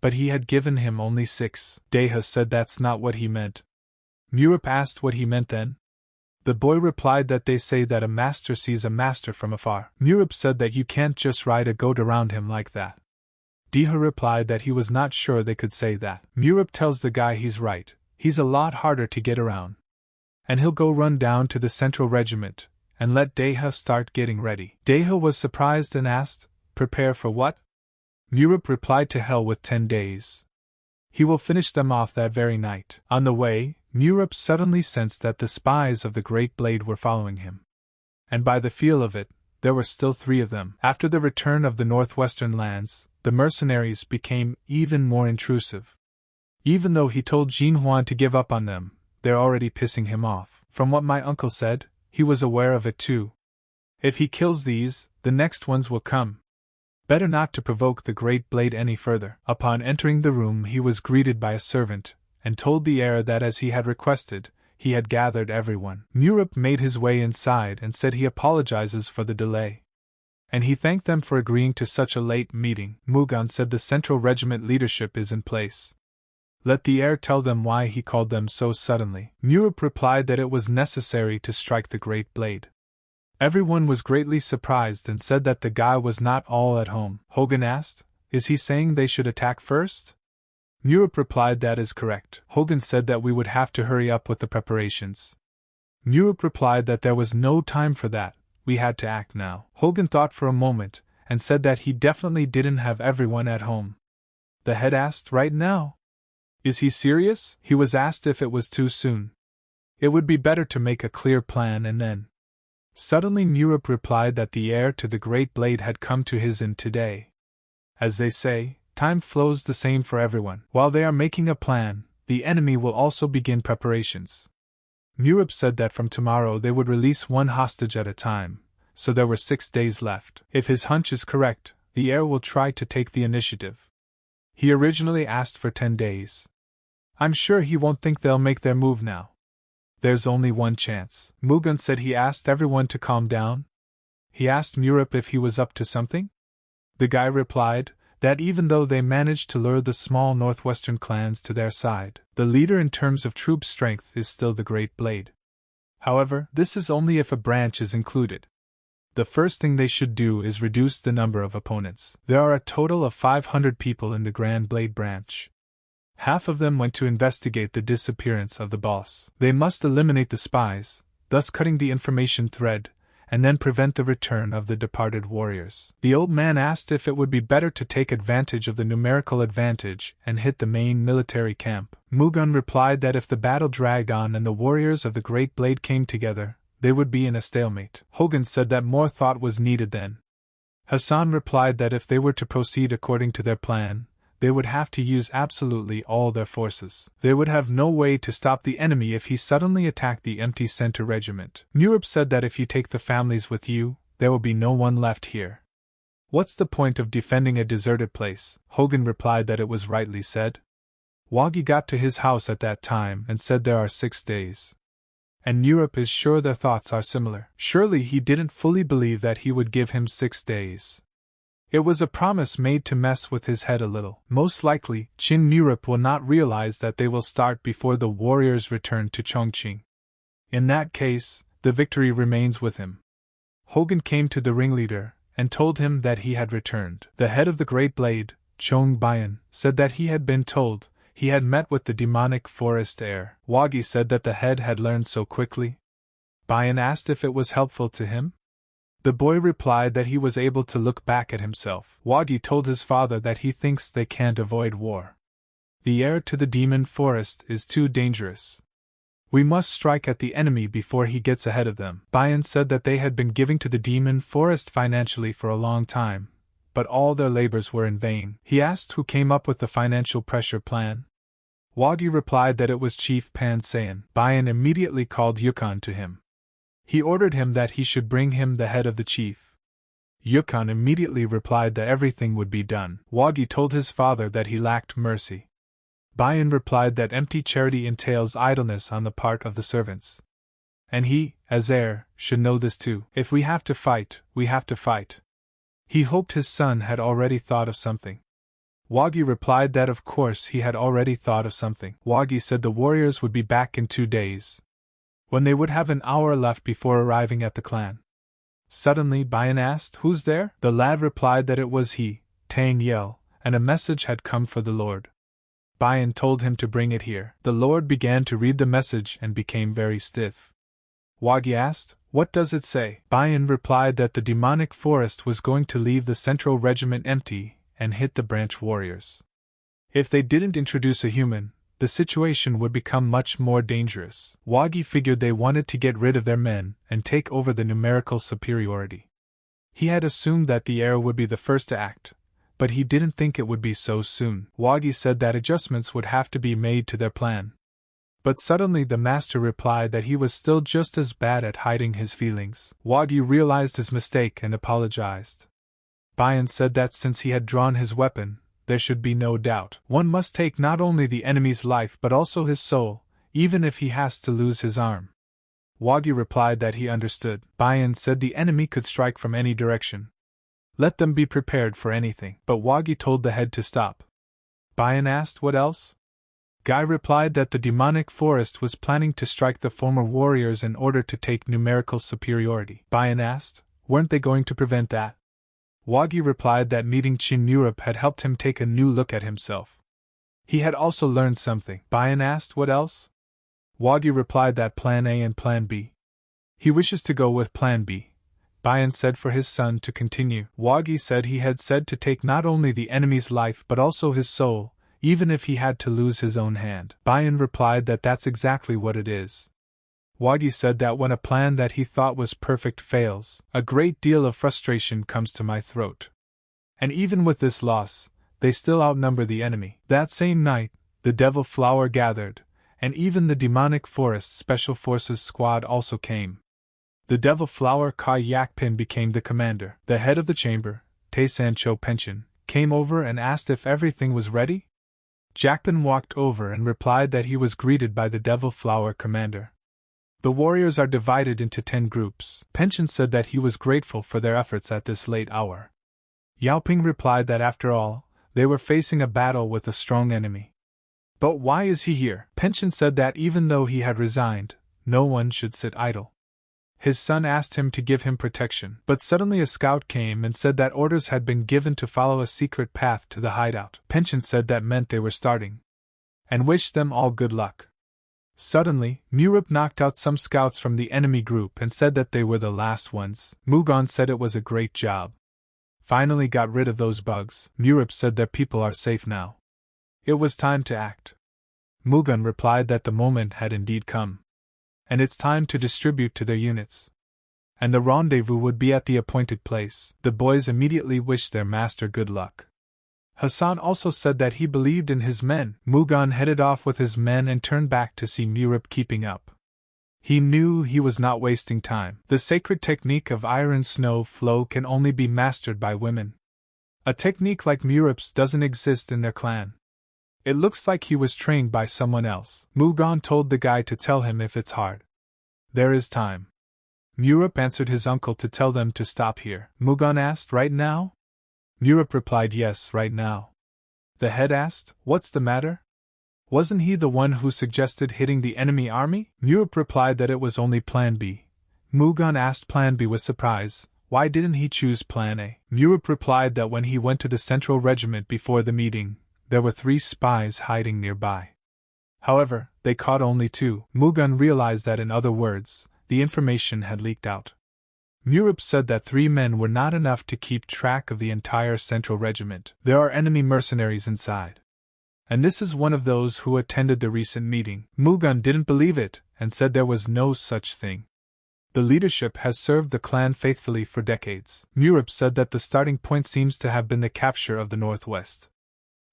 but he had given him only 6. Deha said that's not what he meant. Murip asked what he meant then. The boy replied that they say that a master sees a master from afar. Murip said that you can't just ride a goat around him like that. Deha replied that he was not sure they could say that. Murip tells the guy he's right, he's a lot harder to get around. And he'll go run down to the central regiment, and let Deha start getting ready. Deha was surprised and asked, prepare for what? Murip replied to hell with 10 days. He will finish them off that very night. On the way, Murip suddenly sensed that the spies of the Great Blade were following him. And by the feel of it, there were still 3 of them. After the return of the northwestern lands, the mercenaries became even more intrusive. Even though he told Jinhuan to give up on them, they're already pissing him off. From what my uncle said, he was aware of it too. If he kills these, the next ones will come. Better not to provoke the Great Blade any further. Upon entering the room, he was greeted by a servant, and told the heir that as he had requested, he had gathered everyone. Murip made his way inside and said he apologizes for the delay. And he thanked them for agreeing to such a late meeting. Mugan said the central regiment leadership is in place. Let the heir tell them why he called them so suddenly. Murip replied that it was necessary to strike the Great Blade. Everyone was greatly surprised and said that the guy was not all at home. Hogan asked, is he saying they should attack first? Murip replied that is correct. Hogan said that we would have to hurry up with the preparations. Murip replied that there was no time for that, we had to act now. Hogan thought for a moment, and said that he definitely didn't have everyone at home. The head asked, right now? Is he serious? He was asked if it was too soon. It would be better to make a clear plan and then. Suddenly Murip replied that the heir to the Great Blade had come to his end today. As they say, time flows the same for everyone. While they are making a plan, the enemy will also begin preparations. Murip said that from tomorrow they would release 1 hostage at a time, so there were 6 days left. If his hunch is correct, the heir will try to take the initiative. He originally asked for 10 days. I'm sure he won't think they'll make their move now. There's only one chance. Mugan said he asked everyone to calm down. He asked Murip if he was up to something. The guy replied that even though they managed to lure the small northwestern clans to their side, the leader in terms of troop strength is still the Great Blade. However, this is only if a branch is included. The first thing they should do is reduce the number of opponents. There are a total of 500 people in the Grand Blade branch. Half of them went to investigate the disappearance of the boss. They must eliminate the spies, thus cutting the information thread, and then prevent the return of the departed warriors. The old man asked if it would be better to take advantage of the numerical advantage and hit the main military camp. Mugan replied that if the battle dragged on and the warriors of the Great Blade came together, they would be in a stalemate. Hogan said that more thought was needed then. Hassan replied that if they were to proceed according to their plan, they would have to use absolutely all their forces. They would have no way to stop the enemy if he suddenly attacked the empty center regiment. Murip said that if you take the families with you, there will be no one left here. What's the point of defending a deserted place? Hogan replied that it was rightly said. Wagi got to his house at that time and said there are 6 days. And Murip is sure their thoughts are similar. Surely he didn't fully believe that he would give him 6 days. It was a promise made to mess with his head a little. Most likely, Qin Murip will not realize that they will start before the warriors return to Chongqing. In that case, the victory remains with him. Hogan came to the ringleader and told him that he had returned. The head of the Great Blade, Chong Bayan, said that he had been told he had met with the demonic forest heir. Wagi said that the head had learned so quickly. Bayan asked if it was helpful to him. The boy replied that he was able to look back at himself. Wagi told his father that he thinks they can't avoid war. The heir to the demon forest is too dangerous. We must strike at the enemy before he gets ahead of them. Bayan said that they had been giving to the demon forest financially for a long time, but all their labors were in vain. He asked who came up with the financial pressure plan. Wagi replied that it was Chief Pan Sayan. Bayan immediately called Yukon to him. He ordered him that he should bring him the head of the chief. Yukon immediately replied that everything would be done. Wagi told his father that he lacked mercy. Bayan replied that empty charity entails idleness on the part of the servants. And he, as heir, should know this too. If we have to fight, we have to fight. He hoped his son had already thought of something. Wagi replied that of course he had already thought of something. Wagi said the warriors would be back in 2 days, when they would have an hour left before arriving at the clan. Suddenly Bayan asked, "Who's there?" The lad replied that it was he, Tang Yel, and a message had come for the Lord. Bayan told him to bring it here. The Lord began to read the message and became very stiff. Wagi asked, "What does it say?" Bayan replied that the demonic forest was going to leave the central regiment empty and hit the branch warriors. If they didn't introduce a human, the situation would become much more dangerous. Wagi figured they wanted to get rid of their men and take over the numerical superiority. He had assumed that the heir would be the first to act, but he didn't think it would be so soon. Wagi said that adjustments would have to be made to their plan. But suddenly the master replied that he was still just as bad at hiding his feelings. Wagi realized his mistake and apologized. Bayan said that since he had drawn his weapon, there should be no doubt. One must take not only the enemy's life but also his soul, even if he has to lose his arm. Wagi replied that he understood. Bayan said the enemy could strike from any direction. Let them be prepared for anything. But Wagi told the head to stop. Bayan asked what else? Guy replied that the demonic forest was planning to strike the former warriors in order to take numerical superiority. Bayan asked, weren't they going to prevent that? Wagi replied that meeting Chin Europe had helped him take a new look at himself. He had also learned something. Bayan asked what else? Wagi replied that Plan A and Plan B. He wishes to go with Plan B. Bayan said for his son to continue. Wagi said he had said to take not only the enemy's life but also his soul, even if he had to lose his own hand. Bayan replied that that's exactly what it is. Wagi said that when a plan that he thought was perfect fails, a great deal of frustration comes to my throat. And even with this loss, they still outnumber the enemy. That same night, the Devil Flower gathered, and even the Demonic Forest Special Forces squad also came. The Devil Flower Ka Yakpin became the commander. The head of the chamber, Tae Sancho Pension, came over and asked if everything was ready. Jakpin walked over and replied that he was greeted by the Devil Flower commander. The warriors are divided into 10 groups. Pension said that he was grateful for their efforts at this late hour. Yaoping replied that after all, they were facing a battle with a strong enemy. But why is he here? Pension said that even though he had resigned, no one should sit idle. His son asked him to give him protection, but suddenly a scout came and said that orders had been given to follow a secret path to the hideout. Pension said that meant they were starting, and wished them all good luck. Suddenly, Murup knocked out some scouts from the enemy group and said that they were the last ones. Mugan said it was a great job. Finally got rid of those bugs. Murup said that people are safe now. It was time to act. Mugan replied that the moment had indeed come. And it's time to distribute to their units. And the rendezvous would be at the appointed place. The boys immediately wished their master good luck. Hassan also said that he believed in his men. Mugan headed off with his men and turned back to see Murup keeping up. He knew he was not wasting time. The sacred technique of iron snow flow can only be mastered by women. A technique like Murup's doesn't exist in their clan. It looks like he was trained by someone else. Mugan told the guy to tell him if it's hard. There is time. Murup answered his uncle to tell them to stop here. Mugan asked, right now? Murup replied yes, right now. The head asked, what's the matter? Wasn't he the one who suggested hitting the enemy army? Murup replied that it was only Plan B. Mugan asked Plan B with surprise, why didn't he choose Plan A? Murup replied that when he went to the central regiment before the meeting, there were 3 spies hiding nearby. However, they caught only 2. Mugan realized that in other words, the information had leaked out. Murup said that 3 men were not enough to keep track of the entire central regiment. There are enemy mercenaries inside. And this is one of those who attended the recent meeting. Mugan didn't believe it, and said there was no such thing. The leadership has served the clan faithfully for decades. Murup said that the starting point seems to have been the capture of the Northwest.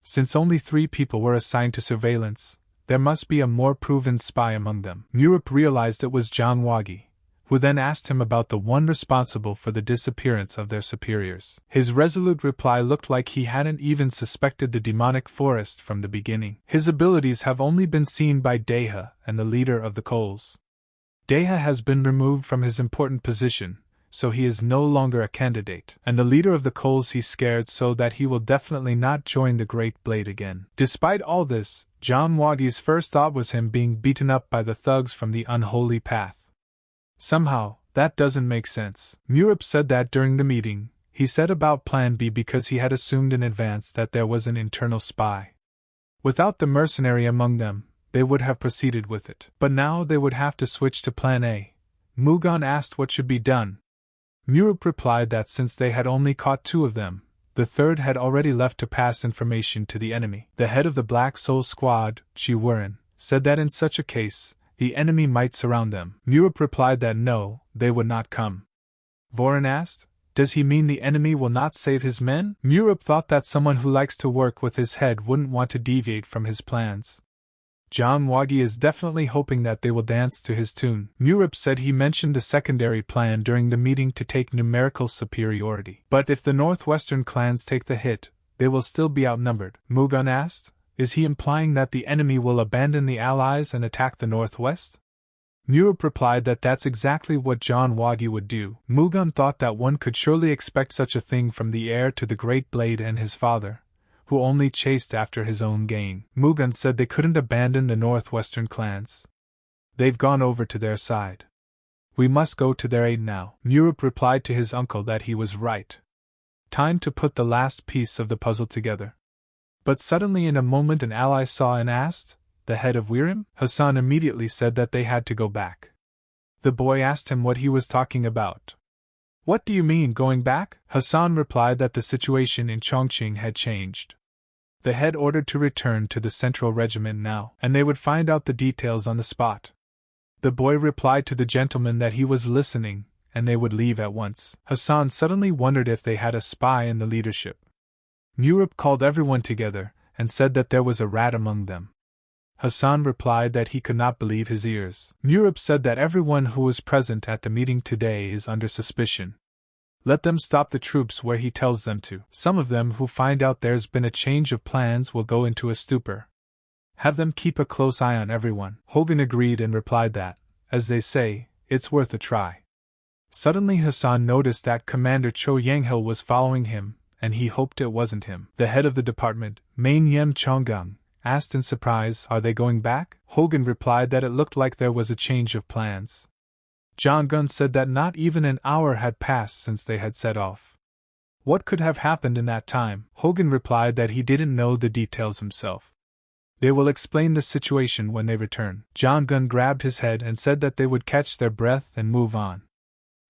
Since only 3 people were assigned to surveillance, there must be a more proven spy among them. Murup realized it was John Wagi, who then asked him about the one responsible for the disappearance of their superiors. His resolute reply looked like he hadn't even suspected the demonic forest from the beginning. His abilities have only been seen by Deha and the leader of the Coals. Deha has been removed from his important position, so he is no longer a candidate, and the leader of the Coals he's scared so that he will definitely not join the Great Blade again. Despite all this, John Wagi's first thought was him being beaten up by the thugs from the unholy path. Somehow, that doesn't make sense. Murup said that during the meeting, he said about Plan B because he had assumed in advance that there was an internal spy. Without the mercenary among them, they would have proceeded with it. But now they would have to switch to Plan A. Mugan asked what should be done. Murup replied that since they had only caught 2 of them, the third had already left to pass information to the enemy. The head of the Black Soul Squad, Chi Wuren, said that in such a case, the enemy might surround them. Murup replied that no, they would not come. Voren asked, does he mean the enemy will not save his men? Murup thought that someone who likes to work with his head wouldn't want to deviate from his plans. John Wagi is definitely hoping that they will dance to his tune. Murup said he mentioned the secondary plan during the meeting to take numerical superiority. But if the Northwestern clans take the hit, they will still be outnumbered. Mugan asked, is he implying that the enemy will abandon the Allies and attack the Northwest? Murup replied that that's exactly what John Wagi would do. Mugan thought that one could surely expect such a thing from the heir to the Great Blade and his father, who only chased after his own gain. Mugan said they couldn't abandon the Northwestern clans. They've gone over to their side. We must go to their aid now. Murup replied to his uncle that he was right. Time to put the last piece of the puzzle together. But suddenly in a moment an ally saw and asked, the head of Wirim? Hassan immediately said that they had to go back. The boy asked him what he was talking about. What do you mean, going back? Hassan replied that the situation in Chongqing had changed. The head ordered to return to the Central Regiment now, and they would find out the details on the spot. The boy replied to the gentleman that he was listening, and they would leave at once. Hassan suddenly wondered if they had a spy in the leadership. Murup called everyone together, and said that there was a rat among them. Hassan replied that he could not believe his ears. Murup said that everyone who was present at the meeting today is under suspicion. Let them stop the troops where he tells them to. Some of them who find out there's been a change of plans will go into a stupor. Have them keep a close eye on everyone. Hogan agreed and replied that, as they say, it's worth a try. Suddenly Hassan noticed that Commander Cho Yanghil was following him, and he hoped it wasn't him. The head of the department, Main Yem Chonggang, asked in surprise, are they going back? Hogan replied that it looked like there was a change of plans. John Gunn said that not even an hour had passed since they had set off. What could have happened in that time? Hogan replied that he didn't know the details himself. They will explain the situation when they return. John Gunn grabbed his head and said that they would catch their breath and move on.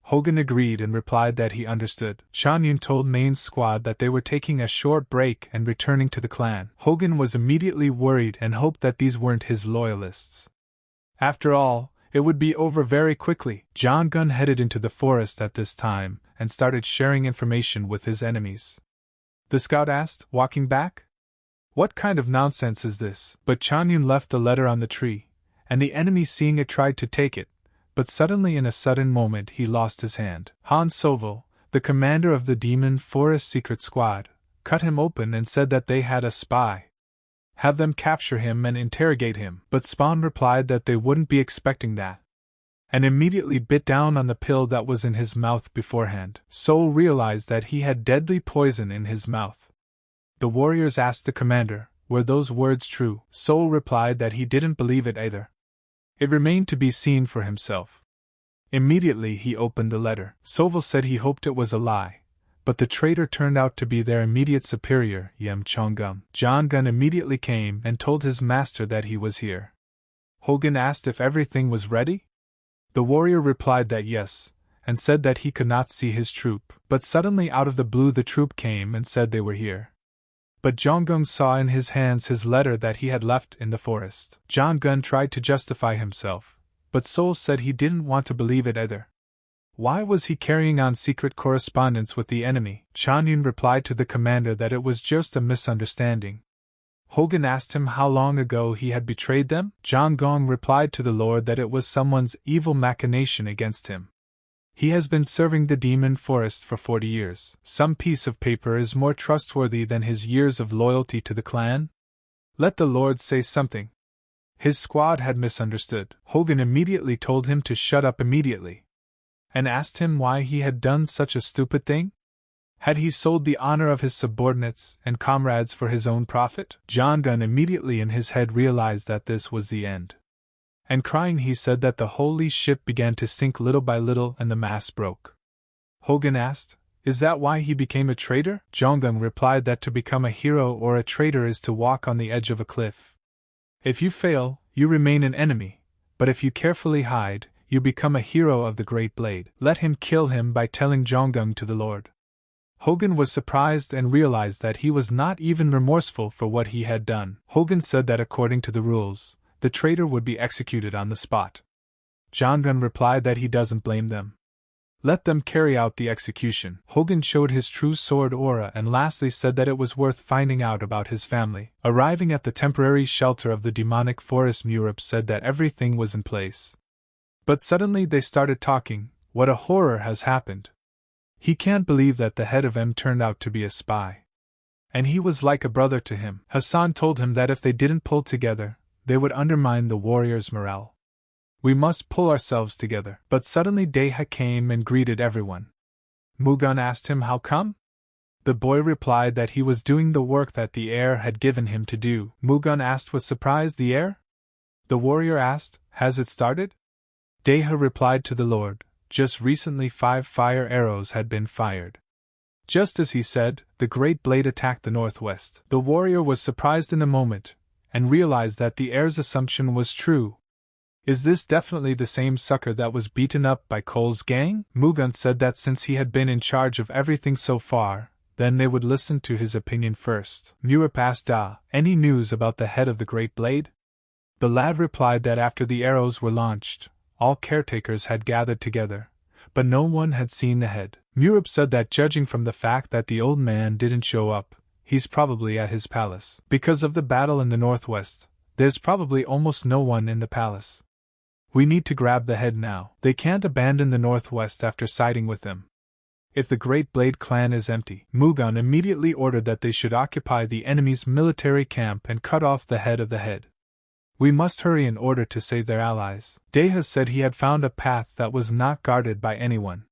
Hogan agreed and replied that he understood. Shanii told Main's squad that they were taking a short break and returning to the clan. Hogan was immediately worried and hoped that these weren't his loyalists. After all, it would be over very quickly. John Gunn headed into the forest at this time and started sharing information with his enemies. The scout asked, walking back? What kind of nonsense is this? But Chanyun left the letter on the tree, and the enemy seeing it tried to take it, but suddenly in a sudden moment he lost his hand. Han Soval, the commander of the Demon Forest Secret Squad, cut him open and said that they had a spy. Have them capture him and interrogate him. But Spawn replied that they wouldn't be expecting that, and immediately bit down on the pill that was in his mouth beforehand. Soul realized that he had deadly poison in his mouth. The warriors asked the commander, were those words true? Soul replied that he didn't believe it either. It remained to be seen for himself. Immediately he opened the letter. Soval said he hoped it was a lie, but the traitor turned out to be their immediate superior, Yem Chonggum. John Gunn immediately came and told his master that he was here. Hogan asked if everything was ready. The warrior replied that yes, and said that he could not see his troop. But suddenly out of the blue the troop came and said they were here. But Jonggung saw in his hands his letter that he had left in the forest. John Gunn tried to justify himself, but Soul said he didn't want to believe it either. Why was he carrying on secret correspondence with the enemy? Chanyun replied to the commander that it was just a misunderstanding. Hogan asked him how long ago he had betrayed them. Zhang Gong replied to the lord that it was someone's evil machination against him. He has been serving the demon forest for 40 years. Some piece of paper is more trustworthy than his years of loyalty to the clan? Let the lord say something. His squad had misunderstood. Hogan immediately told him to shut up immediately, and asked him why he had done such a stupid thing. Had he sold the honor of his subordinates and comrades for his own profit? John Gunn immediately in his head realized that this was the end. And crying, he said that the holy ship began to sink little by little and the mast broke. Hogan asked, "Is that why he became a traitor?" Jonggung replied that to become a hero or a traitor is to walk on the edge of a cliff. If you fail, you remain an enemy, but if you carefully hide, you become a hero of the Great Blade. Let him kill him by telling Jonggung to the Lord. Hogan was surprised and realized that he was not even remorseful for what he had done. Hogan said that according to the rules, the traitor would be executed on the spot. Jonggun replied that he doesn't blame them. Let them carry out the execution. Hogan showed his true sword aura and lastly said that it was worth finding out about his family. Arriving at the temporary shelter of the demonic forest, Murup said that everything was in place. But suddenly they started talking. What a horror has happened. He can't believe that the head of M turned out to be a spy. And he was like a brother to him. Hassan told him that if they didn't pull together, they would undermine the warriors' morale. We must pull ourselves together. But suddenly Deha came and greeted everyone. Mugun asked him how come? The boy replied that he was doing the work that the heir had given him to do. Mugun asked with surprise, the heir? The warrior asked, has it started? Deha replied to the lord, just recently 5 fire arrows had been fired. Just as he said, the great blade attacked the northwest. The warrior was surprised in a moment, and realized that the heir's assumption was true. Is this definitely the same sucker that was beaten up by Cole's gang? Mugun said that since he had been in charge of everything so far, then they would listen to his opinion first. Murup asked any news about the head of the great blade? The lad replied that after the arrows were launched, all caretakers had gathered together, but no one had seen the head. Murup said that judging from the fact that the old man didn't show up, he's probably at his palace. Because of the battle in the northwest, there's probably almost no one in the palace. We need to grab the head now. They can't abandon the northwest after siding with them. If the Great Blade clan is empty, Mugun immediately ordered that they should occupy the enemy's military camp and cut off the head of the head. We must hurry in order to save their allies. Deha said he had found a path that was not guarded by anyone.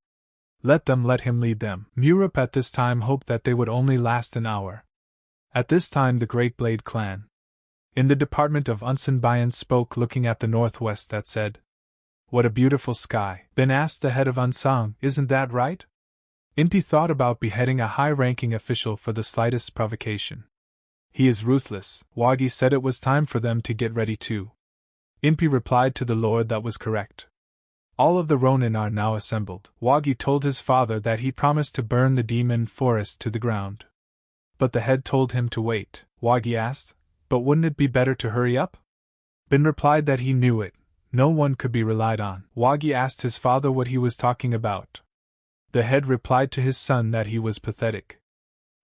Let him lead them. Murup at this time hoped that they would only last an hour. At this time the Great Blade clan in the department of Unsen Bayan spoke, looking at the northwest, that said, "What a beautiful sky." Then asked the head of Unsang, "Isn't that right?" Impi thought about beheading a high-ranking official for the slightest provocation. He is ruthless. Wagi said it was time for them to get ready too. Impi replied to the lord that was correct. All of the Ronin are now assembled. Wagi told his father that he promised to burn the demon forest to the ground. But the head told him to wait. Wagi asked, "But wouldn't it be better to hurry up?" Bin replied that he knew it. No one could be relied on. Wagi asked his father what he was talking about. The head replied to his son that he was pathetic.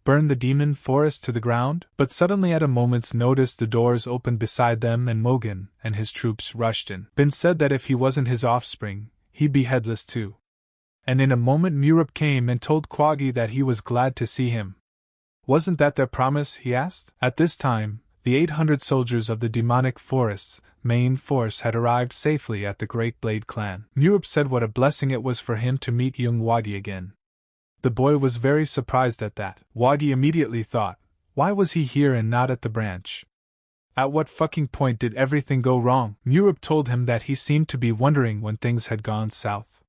Burn the demon forest to the ground? But suddenly at a moment's notice the doors opened beside them and Mogan and his troops rushed in. Bin said that if he wasn't his offspring, he'd be headless too. And in a moment Murup came and told Kwagi that he was glad to see him. Wasn't that their promise? He asked. At this time, the 800 soldiers of the demonic forest's main force had arrived safely at the Great Blade clan. Murup said what a blessing it was for him to meet young Wagi again. The boy was very surprised at that. Wagi immediately thought, why was he here and not at the branch? At what fucking point did everything go wrong? Murup told him that he seemed to be wondering when things had gone south.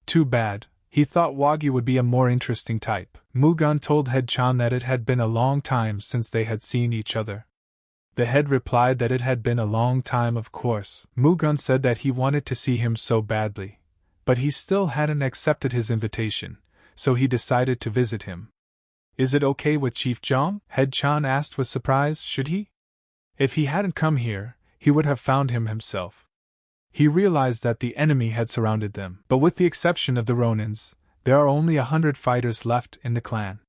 Too bad. He thought Wagi would be a more interesting type. Mugan told Head Chan that it had been a long time since they had seen each other. The head replied that it had been a long time, of course. Mugan said that he wanted to see him so badly, but he still hadn't accepted his invitation, so he decided to visit him. Is it okay with Chief Jong? Head Chan asked with surprise. Should he? If he hadn't come here, he would have found him himself. He realized that the enemy had surrounded them, but with the exception of the Ronins, there are only 100 fighters left in the clan.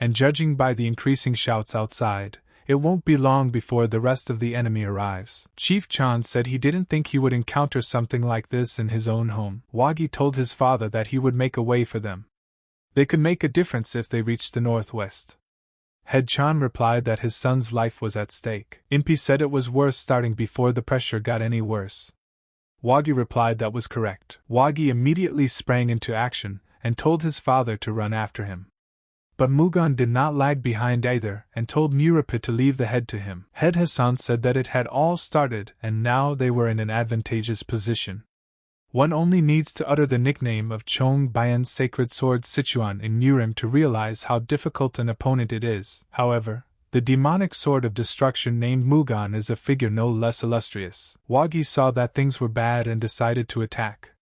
And judging by the increasing shouts outside, it won't be long before the rest of the enemy arrives. Chief Chan said he didn't think he would encounter something like this in his own home. Wagi told his father that he would make a way for them. They could make a difference if they reached the northwest. Head Chan replied that his son's life was at stake. Impi said it was worth starting before the pressure got any worse. Wagi replied that was correct. Wagi immediately sprang into action and told his father to run after him. But Mugan did not lag behind either and told Murapit to leave the head to him. Head Hassan said that it had all started and now they were in an advantageous position. One only needs to utter the nickname of Chong Bayan's sacred sword Sichuan in Murim to realize how difficult an opponent it is. However, the demonic sword of destruction named Mugan is a figure no less illustrious. Wagi saw that things were bad and decided to attack.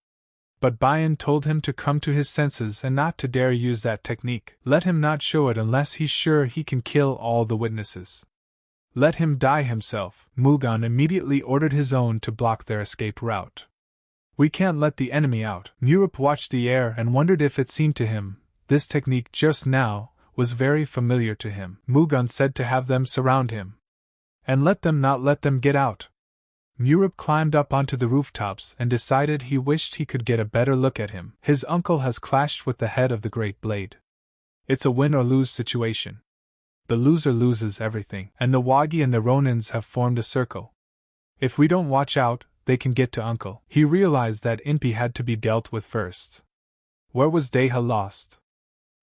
But Bayan told him to come to his senses and not to dare use that technique. Let him not show it unless he's sure he can kill all the witnesses. Let him die himself. Mugan immediately ordered his own to block their escape route. We can't let the enemy out. Murap watched the air and wondered if it seemed to him this technique just now was very familiar to him. Mugan said to have them surround him. And let them get out. Murap climbed up onto the rooftops and decided he wished he could get a better look at him. His uncle has clashed with the head of the Great Blade. It's a win or lose situation. The loser loses everything, and the Wagi and the Ronins have formed a circle. If we don't watch out, they can get to Uncle. He realized that Inpi had to be dealt with first. Where was Deha lost?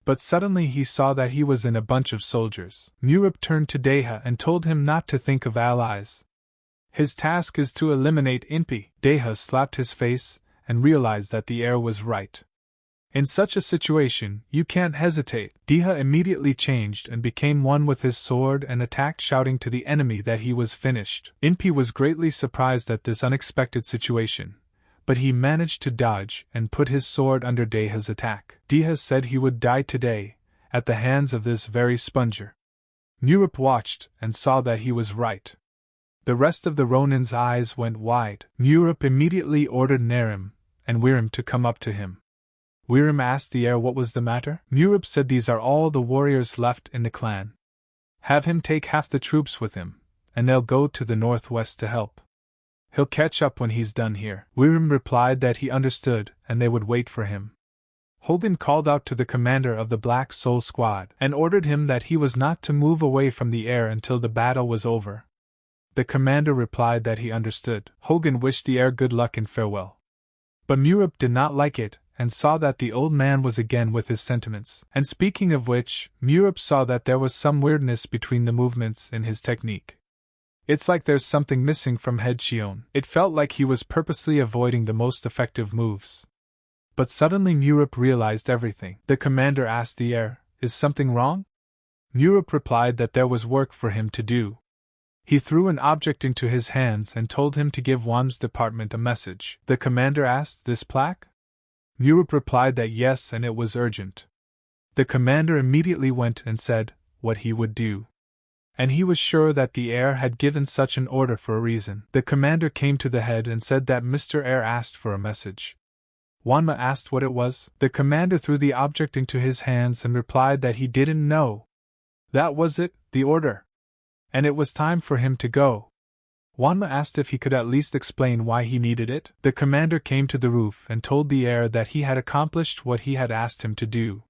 But suddenly he saw that he was in a bunch of soldiers. Murap turned to Deha and told him not to think of allies. His task is to eliminate Inpi. Deha slapped his face and realized that the heir was right. In such a situation, you can't hesitate. Deha immediately changed and became one with his sword and attacked, shouting to the enemy that he was finished. Inpi was greatly surprised at this unexpected situation, but he managed to dodge and put his sword under Deha's attack. Deha said he would die today, at the hands of this very sponger. Murap watched and saw that he was right. The rest of the Ronin's eyes went wide. Murap immediately ordered Narim and Wirim to come up to him. Wirim asked the heir what was the matter. Murap said these are all the warriors left in the clan. Have him take half the troops with him, and they'll go to the northwest to help. He'll catch up when he's done here. Wirim replied that he understood and they would wait for him. Hogan called out to the commander of the Black Soul Squad and ordered him that he was not to move away from the heir until the battle was over. The commander replied that he understood. Hogan wished the heir good luck and farewell. But Murap did not like it, and saw that the old man was again with his sentiments. And speaking of which, Murap saw that there was some weirdness between the movements in his technique. It's like there's something missing from Head Shion. It felt like he was purposely avoiding the most effective moves. But suddenly Murap realized everything. The commander asked the heir, "Is something wrong?" Murap replied that there was work for him to do. He threw an object into his hands and told him to give Wam's department a message. The commander asked, "This plaque?" Murap replied that yes, and it was urgent. The commander immediately went and said what he would do. And he was sure that the heir had given such an order for a reason. The commander came to the head and said that Mr. Heir asked for a message. Wanma asked what it was. The commander threw the object into his hands and replied that he didn't know. That was it, the order. And it was time for him to go. Wanma asked if he could at least explain why he needed it. The commander came to the roof and told the heir that he had accomplished what he had asked him to do.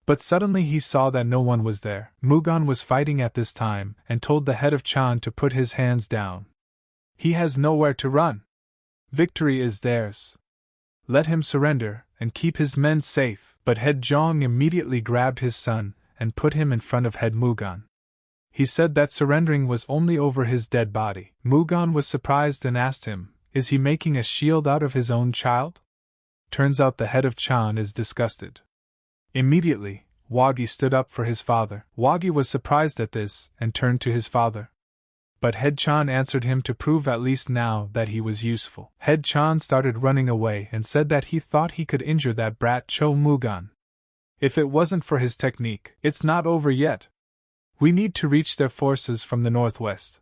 But suddenly he saw that no one was there. Mugan was fighting at this time and told the head of Chan to put his hands down. He has nowhere to run. Victory is theirs. Let him surrender and keep his men safe. But Head Jong immediately grabbed his son and put him in front of Head Mugan. He said that surrendering was only over his dead body. Mugan was surprised and asked him, "Is he making a shield out of his own child?" Turns out the head of Chan is disgusted. Immediately, Wagi stood up for his father. Wagi was surprised at this and turned to his father. But Head Chan answered him to prove at least now that he was useful. Head Chan started running away and said that he thought he could injure that brat Cho Mugan. If it wasn't for his technique, it's not over yet. We need to reach their forces from the northwest.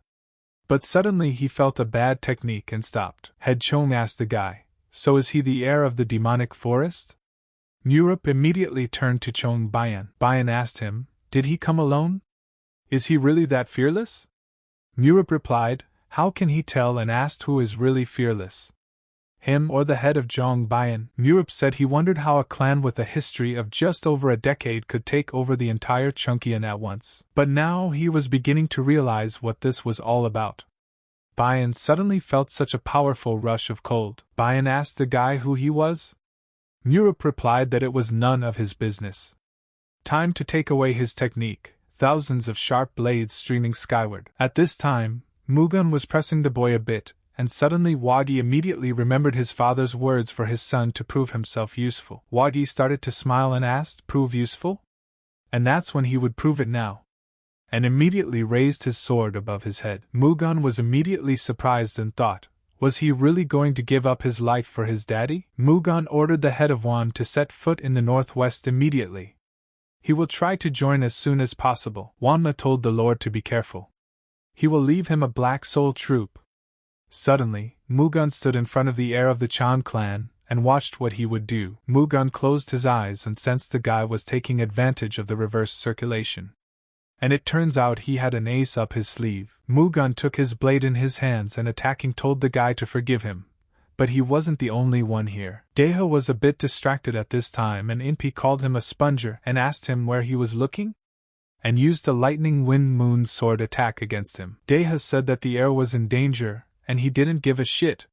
But suddenly he felt a bad technique and stopped. Head Chong asked the guy, "So is he the heir of the demonic forest?" Murup immediately turned to Chong Bayan. Bayan asked him, "Did he come alone? Is he really that fearless?" Murup replied, "How can he tell?" and asked who is really fearless, him or the head of Jong Bayan. Murup said he wondered how a clan with a history of just over a decade could take over the entire Chunkian at once. But now he was beginning to realize what this was all about. Bayan suddenly felt such a powerful rush of cold. Bayan asked the guy who he was. Murup replied that it was none of his business. Time to take away his technique, thousands of sharp blades streaming skyward. At this time, Mugan was pressing the boy a bit, and suddenly Wagi immediately remembered his father's words for his son to prove himself useful. Wagi started to smile and asked, "Prove useful?" And that's when he would prove it now. And immediately raised his sword above his head. Mugan was immediately surprised and thought, was he really going to give up his life for his daddy? Mugan ordered the head of Wan to set foot in the northwest immediately. He will try to join as soon as possible. Wanma told the Lord to be careful. He will leave him a black soul troop. Suddenly, Mugan stood in front of the heir of the Chan clan, and watched what he would do. Mugan closed his eyes and sensed the guy was taking advantage of the reverse circulation. And it turns out he had an ace up his sleeve. Mugan took his blade in his hands and attacking told the guy to forgive him. But he wasn't the only one here. Deha was a bit distracted at this time and Inpi called him a sponger and asked him where he was looking, and used a lightning wind moon sword attack against him. Deha said that the heir was in danger, and he didn't give a shit.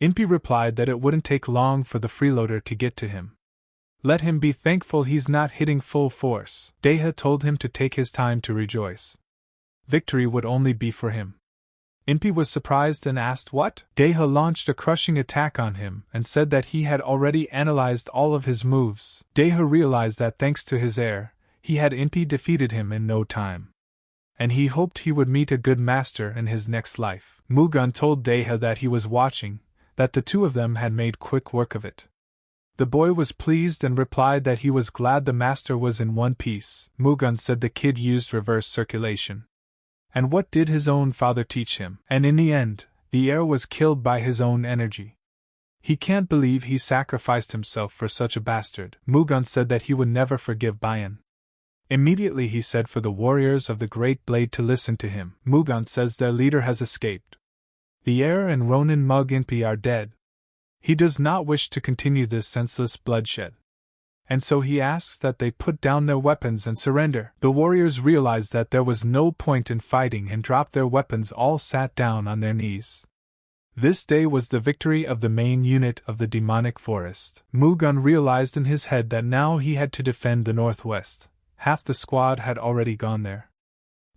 Inpi replied that it wouldn't take long for the freeloader to get to him. Let him be thankful he's not hitting full force. Deha told him to take his time to rejoice. Victory would only be for him. Inpi was surprised and asked what? Deha launched a crushing attack on him and said that he had already analyzed all of his moves. Deha realized that thanks to his heir, he had Inpi defeated him in no time. And he hoped he would meet a good master in his next life. Mugan told Deha that he was watching, that the two of them had made quick work of it. The boy was pleased and replied that he was glad the master was in one piece. Mugan said the kid used reverse circulation. And what did his own father teach him? And in the end, the heir was killed by his own energy. He can't believe he sacrificed himself for such a bastard. Mugan said that he would never forgive Bayan. Immediately he said for the warriors of the Great Blade to listen to him. Mugan says their leader has escaped. The heir and Ronin Mug Inpi are dead. He does not wish to continue this senseless bloodshed. And so he asks that they put down their weapons and surrender. The warriors realized that there was no point in fighting and dropped their weapons, all sat down on their knees. This day was the victory of the main unit of the demonic forest. Mugan realized in his head that now he had to defend the northwest. Half the squad had already gone there.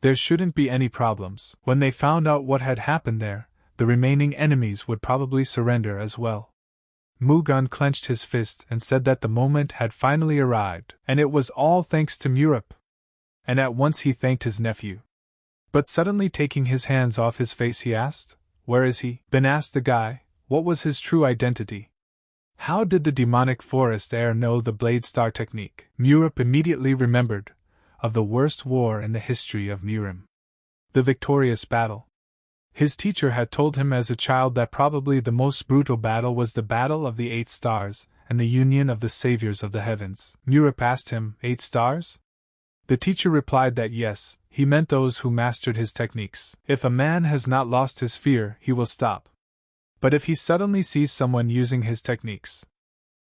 There shouldn't be any problems. When they found out what had happened there, the remaining enemies would probably surrender as well. Mugan clenched his fist and said that the moment had finally arrived, and it was all thanks to Murup. And at once he thanked his nephew. But suddenly taking his hands off his face he asked, "Where is he?" Ben asked the guy, what was his true identity? How did the demonic forest heir know the Blade Star technique? Murup immediately remembered of the worst war in the history of Murim. The victorious battle. His teacher had told him as a child that probably the most brutal battle was the Battle of the 8 Stars, and the union of the saviors of the heavens. Murup asked him, 8 stars? The teacher replied that yes, he meant those who mastered his techniques. If a man has not lost his fear, he will stop. But if he suddenly sees someone using his techniques,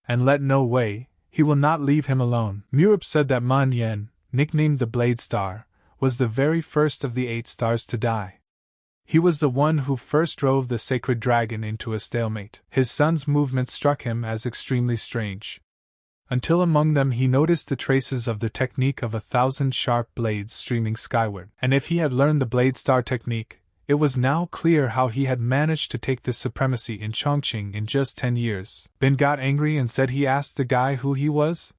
and let no way, he will not leave him alone. Murup said that Man Yen, nicknamed the Blade Star, was the very first of the 8 stars to die. He was the one who first drove the sacred dragon into a stalemate. His son's movements struck him as extremely strange. Until among them he noticed the traces of the technique of 1,000 sharp blades streaming skyward. And if he had learned the Blade Star technique, it was now clear how he had managed to take this supremacy in Chongqing in just 10 years. Ben got angry and said he asked the guy who he was.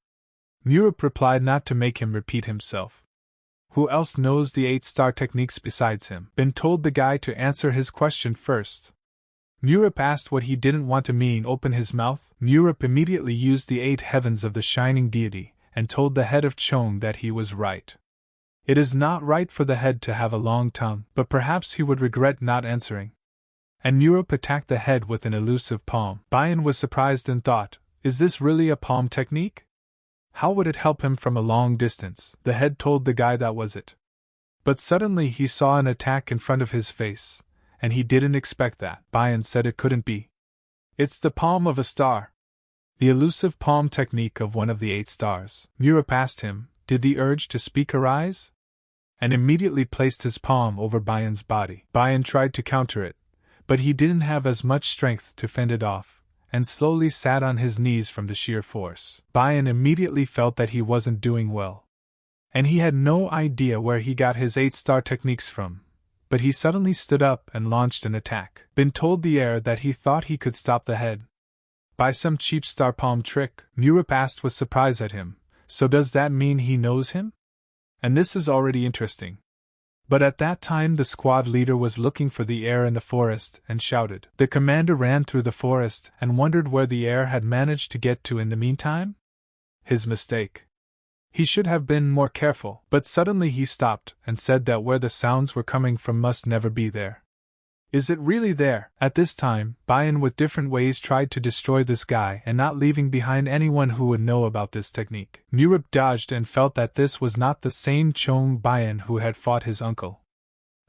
Murup replied not to make him repeat himself. Who else knows the 8-star techniques besides him? Ben told the guy to answer his question first. Murup asked what he didn't want to mean open his mouth. Murup immediately used the 8 heavens of the shining deity, and told the head of Chong that he was right. It is not right for the head to have a long tongue, but perhaps he would regret not answering. And Europe attacked the head with an elusive palm. Bayan was surprised and thought, is this really a palm technique? How would it help him from a long distance? The head told the guy that was it. But suddenly he saw an attack in front of his face, and he didn't expect that. Bayan said it couldn't be. It's the palm of a star. The elusive palm technique of one of the 8 stars. Europe asked him, did the urge to speak arise? And immediately placed his palm over Bayan's body. Bayan tried to counter it, but he didn't have as much strength to fend it off, and slowly sat on his knees from the sheer force. Bayan immediately felt that he wasn't doing well. And he had no idea where he got his 8-star techniques from, but he suddenly stood up and launched an attack. Bin told the heir that he thought he could stop the head by some cheap star palm trick. Europe asked with surprise at him, so does that mean he knows him? And this is already interesting. But at that time the squad leader was looking for the heir in the forest and shouted. The commander ran through the forest and wondered where the heir had managed to get to in the meantime. His mistake. He should have been more careful, but suddenly he stopped and said that where the sounds were coming from must never be there. Is it really there? At this time, Bayan with different ways tried to destroy this guy and not leaving behind anyone who would know about this technique. Europe dodged and felt that this was not the same Chong Bayan who had fought his uncle.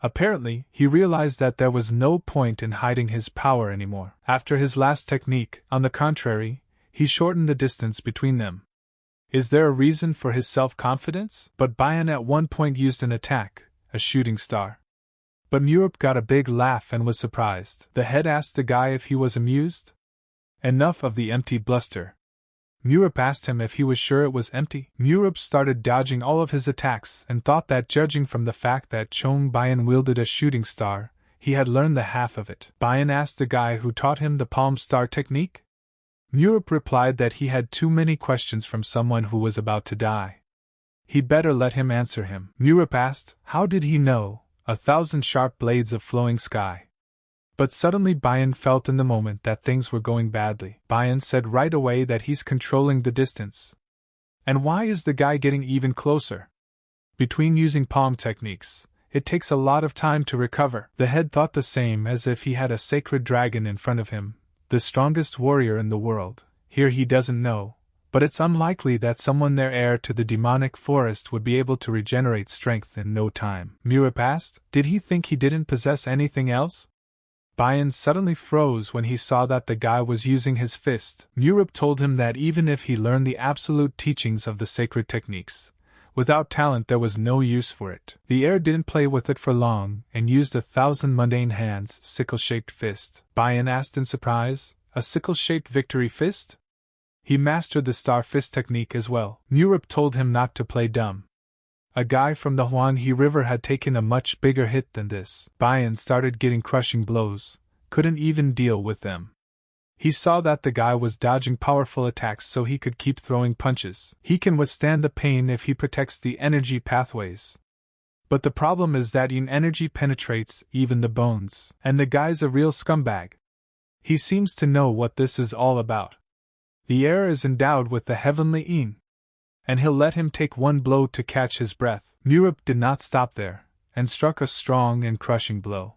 Apparently, he realized that there was no point in hiding his power anymore. After his last technique, on the contrary, he shortened the distance between them. Is there a reason for his self-confidence? But Bayan at one point used an attack, a shooting star. But Europe got a big laugh and was surprised. The head asked the guy if he was amused. Enough of the empty bluster. Europe asked him if he was sure it was empty. Europe started dodging all of his attacks and thought that judging from the fact that Chong Bayan wielded a shooting star, he had learned the half of it. Bayan asked the guy who taught him the palm star technique. Europe replied that he had too many questions from someone who was about to die. He'd better let him answer him. Europe asked, how did he know? 1,000 sharp blades of flowing sky. But suddenly Bayan felt in the moment that things were going badly. Bayan said right away that he's controlling the distance. And why is the guy getting even closer? Between using palm techniques, it takes a lot of time to recover. The head thought the same, as if he had a sacred dragon in front of him, the strongest warrior in the world. Here he doesn't know, but it's unlikely that someone their heir to the demonic forest would be able to regenerate strength in no time. Europe asked, did he think he didn't possess anything else? Bayan suddenly froze when he saw that the guy was using his fist. Europe told him that even if he learned the absolute teachings of the sacred techniques, without talent there was no use for it. The heir didn't play with it for long and used 1,000 mundane hands, sickle-shaped fist. Bayan asked in surprise, a sickle-shaped victory fist? He mastered the star fist technique as well. Europe told him not to play dumb. A guy from the Huanghe River had taken a much bigger hit than this. Bayan started getting crushing blows, couldn't even deal with them. He saw that the guy was dodging powerful attacks so he could keep throwing punches. He can withstand the pain if he protects the energy pathways. But the problem is that energy penetrates even the bones. And the guy's a real scumbag. He seems to know what this is all about. The heir is endowed with the heavenly yin, and he'll let him take one blow to catch his breath. Europe did not stop there, and struck a strong and crushing blow.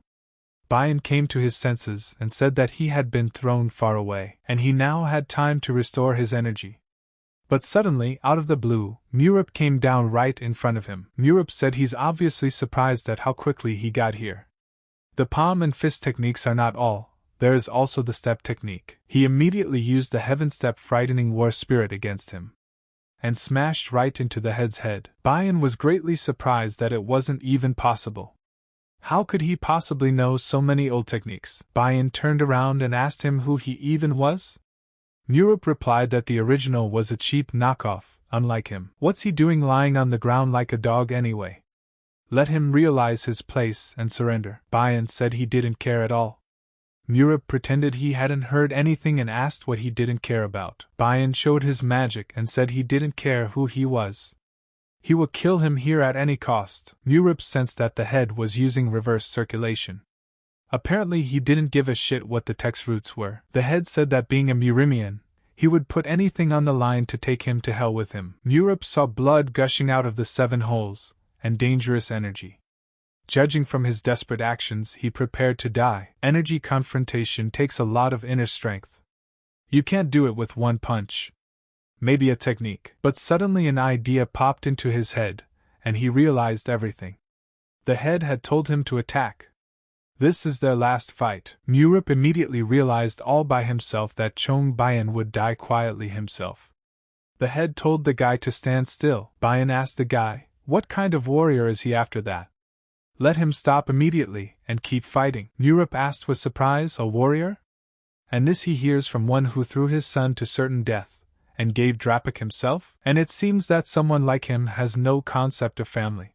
Bayan came to his senses and said that he had been thrown far away, and he now had time to restore his energy. But suddenly, out of the blue, Europe came down right in front of him. Europe said he's obviously surprised at how quickly he got here. The palm and fist techniques are not all. There is also the step technique. He immediately used the heaven step frightening war spirit against him, and smashed right into the head's head. Bayan was greatly surprised that it wasn't even possible. How could he possibly know so many old techniques? Bayan turned around and asked him who he even was. Europe replied that the original was a cheap knockoff, unlike him. What's he doing lying on the ground like a dog anyway? Let him realize his place and surrender. Bayan said he didn't care at all. Europe pretended he hadn't heard anything and asked what he didn't care about. Bayan showed his magic and said he didn't care who he was. He will kill him here at any cost. Europe sensed that the head was using reverse circulation. Apparently he didn't give a shit what the text roots were. The head said that being a Murimian, he would put anything on the line to take him to hell with him. Europe saw blood gushing out of the 7 holes, and dangerous energy. Judging from his desperate actions, he prepared to die. Energy confrontation takes a lot of inner strength. You can't do it with one punch. Maybe a technique. But suddenly an idea popped into his head, and he realized everything. The head had told him to attack. This is their last fight. Murup immediately realized all by himself that Chong Bayan would die quietly himself. The head told the guy to stand still. Bayan asked the guy, "What kind of warrior is he after that? Let him stop immediately, and keep fighting." Murup asked with surprise, "A warrior?" And this he hears from one who threw his son to certain death, and gave Drapak himself? And it seems that someone like him has no concept of family.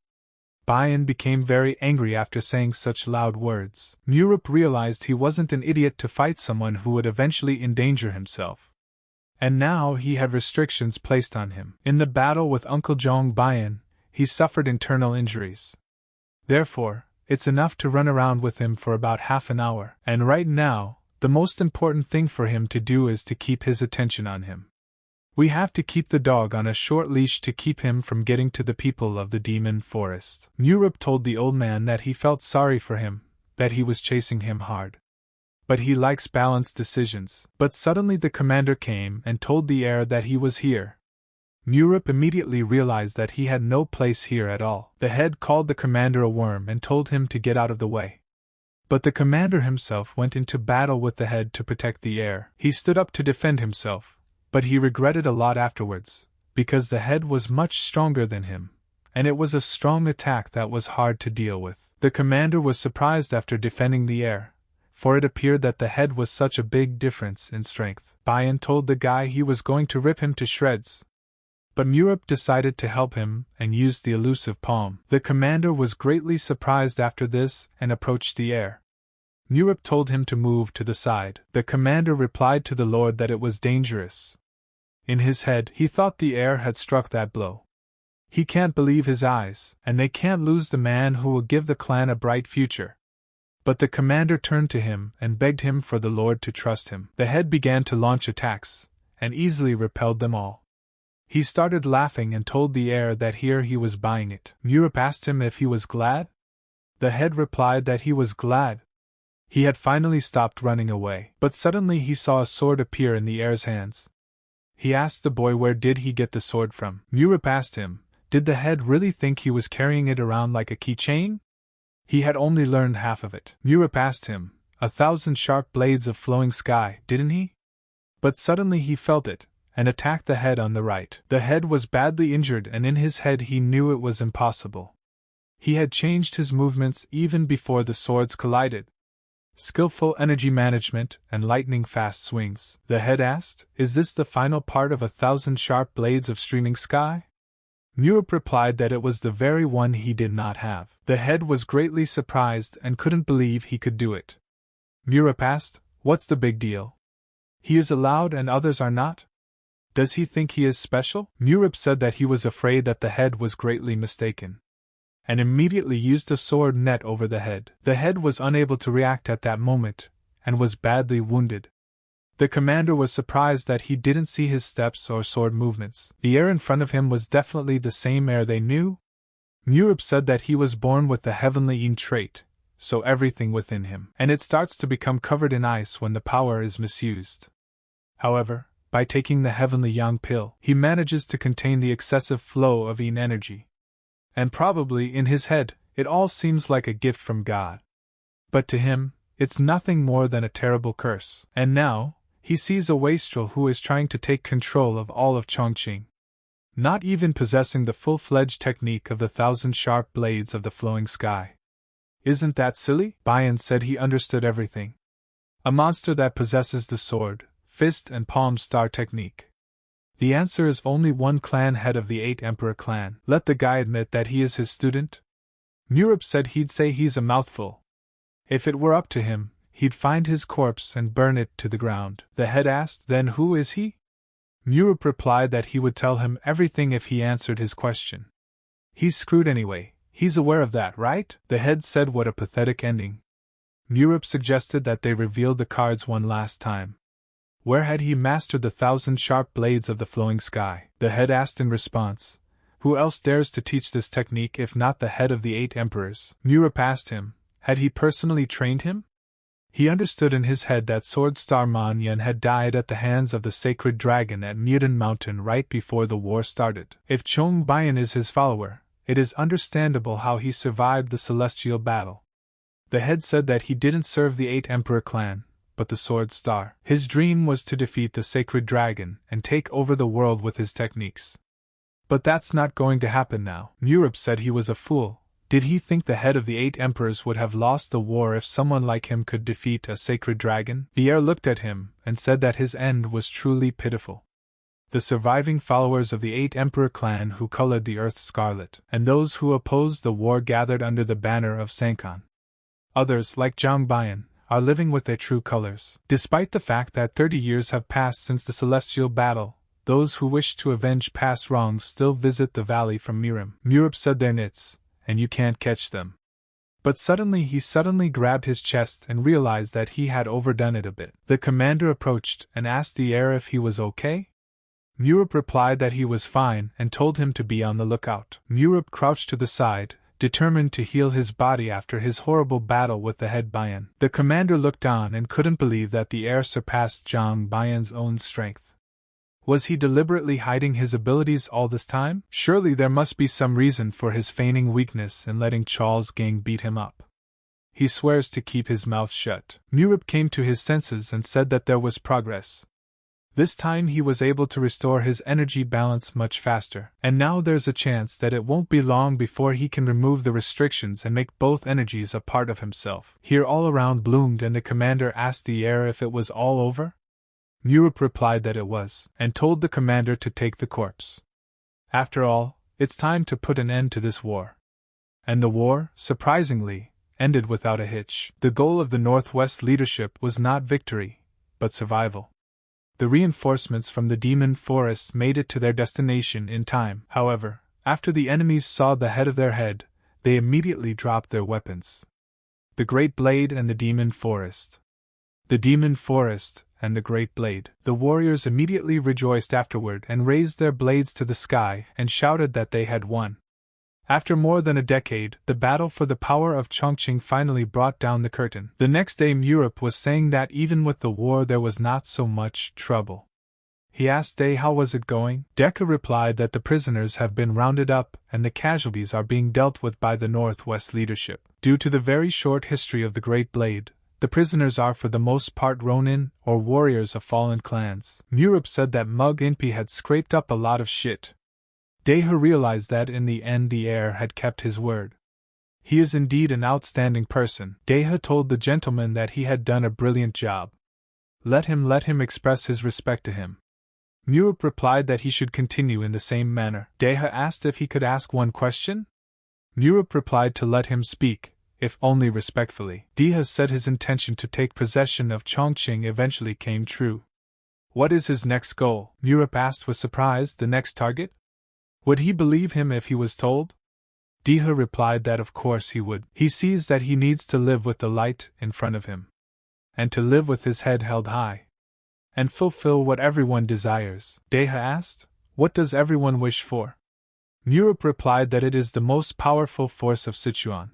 Bayan became very angry after saying such loud words. Murup realized he wasn't an idiot to fight someone who would eventually endanger himself. And now he had restrictions placed on him. In the battle with Uncle Jong Bayan, he suffered internal injuries. Therefore, it's enough to run around with him for about half an hour. And right now, the most important thing for him to do is to keep his attention on him. We have to keep the dog on a short leash to keep him from getting to the people of the demon forest. Murup told the old man that he felt sorry for him, that he was chasing him hard. But he likes balanced decisions. But suddenly the commander came and told the heir that he was here. Murup immediately realized that he had no place here at all. The head called the commander a worm and told him to get out of the way. But the commander himself went into battle with the head to protect the heir. He stood up to defend himself, but he regretted a lot afterwards, because the head was much stronger than him, and it was a strong attack that was hard to deal with. The commander was surprised after defending the heir, for it appeared that the head was such a big difference in strength. Bayan told the guy he was going to rip him to shreds. But Murup decided to help him and used the elusive palm. The commander was greatly surprised after this and approached the heir. Murup told him to move to the side. The commander replied to the lord that it was dangerous. In his head, he thought the heir had struck that blow. He can't believe his eyes, and they can't lose the man who will give the clan a bright future. But the commander turned to him and begged him for the lord to trust him. The head began to launch attacks, and easily repelled them all. He started laughing and told the heir that here he was buying it. Murup asked him if he was glad. The head replied that he was glad. He had finally stopped running away. But suddenly he saw a sword appear in the heir's hands. He asked the boy where did he get the sword from. Murup asked him, did the head really think he was carrying it around like a keychain? He had only learned half of it. Murup asked him, 1,000 sharp blades of flowing sky, didn't he? But suddenly he felt it, and attacked the head on the right. The head was badly injured, and in his head he knew it was impossible. He had changed his movements even before the swords collided. Skillful energy management and lightning-fast swings. The head asked, is this the final part of 1,000 sharp blades of streaming sky? Murup replied that it was the very one he did not have. The head was greatly surprised and couldn't believe he could do it. Murup asked, what's the big deal? He is allowed and others are not? Does he think he is special? Murup said that he was afraid that the head was greatly mistaken, and immediately used a sword net over the head. The head was unable to react at that moment, and was badly wounded. The commander was surprised that he didn't see his steps or sword movements. The heir in front of him was definitely the same heir they knew. Murup said that he was born with the heavenly Yin trait, so everything within him, and it starts to become covered in ice when the power is misused. However, by taking the heavenly Yang pill, he manages to contain the excessive flow of Yin energy. And probably in his head, it all seems like a gift from God. But to him, it's nothing more than a terrible curse. And now, he sees a wastrel who is trying to take control of all of Chongqing, not even possessing the full-fledged technique of the 1,000 sharp blades of the flowing sky. Isn't that silly? Bayan said he understood everything. A monster that possesses the sword, fist and palm star technique. The answer is only one clan head of the 8 Emperor clan. Let the guy admit that he is his student? Murup said he'd say he's a mouthful. If it were up to him, he'd find his corpse and burn it to the ground. The head asked, then who is he? Murup replied that he would tell him everything if he answered his question. He's screwed anyway, he's aware of that, right? The head said what a pathetic ending. Murup suggested that they reveal the cards one last time. Where had he mastered the 1,000 sharp blades of the flowing sky? The head asked in response, Who else dares to teach this technique if not the head of the 8 emperors? Murup asked him. Had he personally trained him? He understood in his head that Sword Star Man Yun had died at the hands of the sacred dragon at Mudan Mountain right before the war started. If Chong Bayan is his follower, it is understandable how he survived the celestial battle. The head said that he didn't serve the 8 Emperor clan, but the Sword Star. His dream was to defeat the sacred dragon and take over the world with his techniques. But that's not going to happen now. Murup said he was a fool. Did he think the head of the 8 emperors would have lost the war if someone like him could defeat a sacred dragon? The heir looked at him and said that his end was truly pitiful. The surviving followers of the 8 emperor clan who colored the earth scarlet, and those who opposed the war gathered under the banner of Sankan. Others, like Zhang Bayan, are living with their true colors. Despite the fact that 30 years have passed since the celestial battle, those who wish to avenge past wrongs still visit the valley from Mirim. Murup said their nits, and you can't catch them. But suddenly he grabbed his chest and realized that he had overdone it a bit. The commander approached and asked the heir if he was okay. Murup replied that he was fine and told him to be on the lookout. Murup crouched to the side, determined to heal his body after his horrible battle with the head Bayan. The commander looked on and couldn't believe that the heir surpassed Zhang Bayan's own strength. Was he deliberately hiding his abilities all this time? Surely there must be some reason for his feigning weakness and letting Charles' gang beat him up. He swears to keep his mouth shut. Murup came to his senses and said that there was progress. This time he was able to restore his energy balance much faster, and now there's a chance that it won't be long before he can remove the restrictions and make both energies a part of himself. Here all around bloomed, and the commander asked the heir if it was all over. Murup replied that it was, and told the commander to take the corpse. After all, it's time to put an end to this war. And the war, surprisingly, ended without a hitch. The goal of the Northwest leadership was not victory, but survival. The reinforcements from the demon forest made it to their destination in time. However, after the enemies saw the head of their head, they immediately dropped their weapons. The Great Blade and the Demon Forest. The Demon Forest and the Great Blade. The warriors immediately rejoiced afterward and raised their blades to the sky and shouted that they had won. After more than a decade, the battle for the power of Chongqing finally brought down the curtain. The next day Murup was saying that even with the war there was not so much trouble. He asked Day how was it going. Deka replied that the prisoners have been rounded up and the casualties are being dealt with by the Northwest leadership. Due to the very short history of the Great Blade, the prisoners are for the most part Ronin, or warriors of fallen clans. Murup said that Mug Inpi had scraped up a lot of shit. Deha realized that in the end the heir had kept his word. He is indeed an outstanding person. Deha told the gentleman that he had done a brilliant job. Let him express his respect to him. Murup replied that he should continue in the same manner. Deha asked if he could ask one question. Murup replied to let him speak, if only respectfully. Deha said his intention to take possession of Chongqing eventually came true. What is his next goal? Murup asked with surprise. The next target? Would he believe him if he was told? Deha replied that of course he would. He sees that he needs to live with the light in front of him, and to live with his head held high, and fulfill what everyone desires. Deha asked, what does everyone wish for? Murup replied that it is the most powerful force of Sichuan.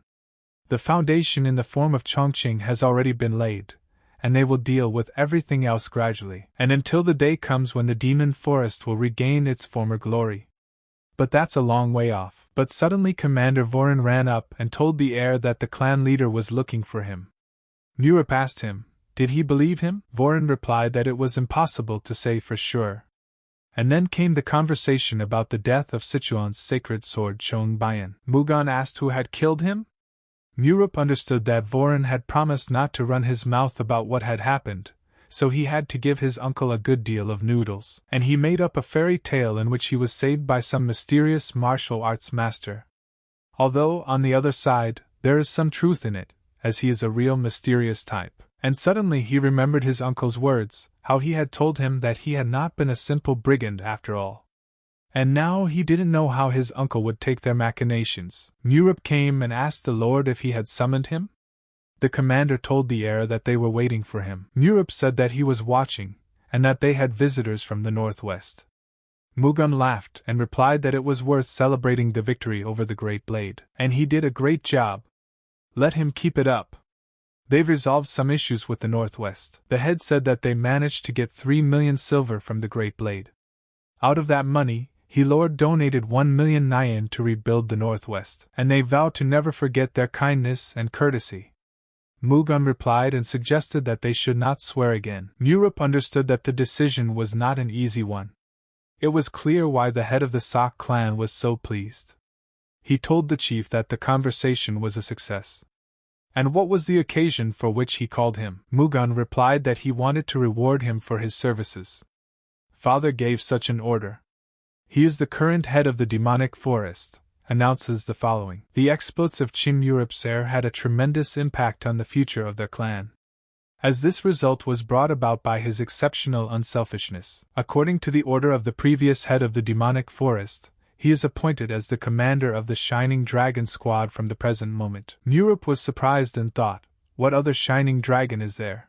The foundation in the form of Chongqing has already been laid, and they will deal with everything else gradually, and until the day comes when the demon forest will regain its former glory. But that's a long way off. But suddenly Commander Vorin ran up and told the heir that the clan leader was looking for him. Murup asked him, did he believe him? Vorin replied that it was impossible to say for sure. And then came the conversation about the death of Sichuan's sacred sword Chong Bayan. Mugan asked who had killed him? Murup understood that Vorin had promised not to run his mouth about what had happened, so he had to give his uncle a good deal of noodles, and he made up a fairy tale in which he was saved by some mysterious martial arts master. Although, on the other side, there is some truth in it, as he is a real mysterious type. And suddenly he remembered his uncle's words, how he had told him that he had not been a simple brigand after all. And now he didn't know how his uncle would take their machinations. Murup came and asked the lord if he had summoned him. The commander told the heir that they were waiting for him. Murup said that he was watching, and that they had visitors from the northwest. Mugun laughed and replied that it was worth celebrating the victory over the Great Blade. And he did a great job. Let him keep it up. They've resolved some issues with the Northwest. The head said that they managed to get 3 million silver from the Great Blade. Out of that money, he Lord donated 1 million nyan to rebuild the Northwest, and they vowed to never forget their kindness and courtesy. Mugun replied and suggested that they should not swear again. Murup understood that the decision was not an easy one. It was clear why the head of the Sok clan was so pleased. He told the chief that the conversation was a success. And what was the occasion for which he called him? Mugun replied that he wanted to reward him for his services. Father gave such an order. He is the current head of the demonic forest, announces the following. The exploits of Chim Murup's heir had a tremendous impact on the future of their clan, as this result was brought about by his exceptional unselfishness. According to the order of the previous head of the demonic forest, he is appointed as the commander of the Shining Dragon squad from the present moment. Murup was surprised and thought, what other Shining Dragon is there?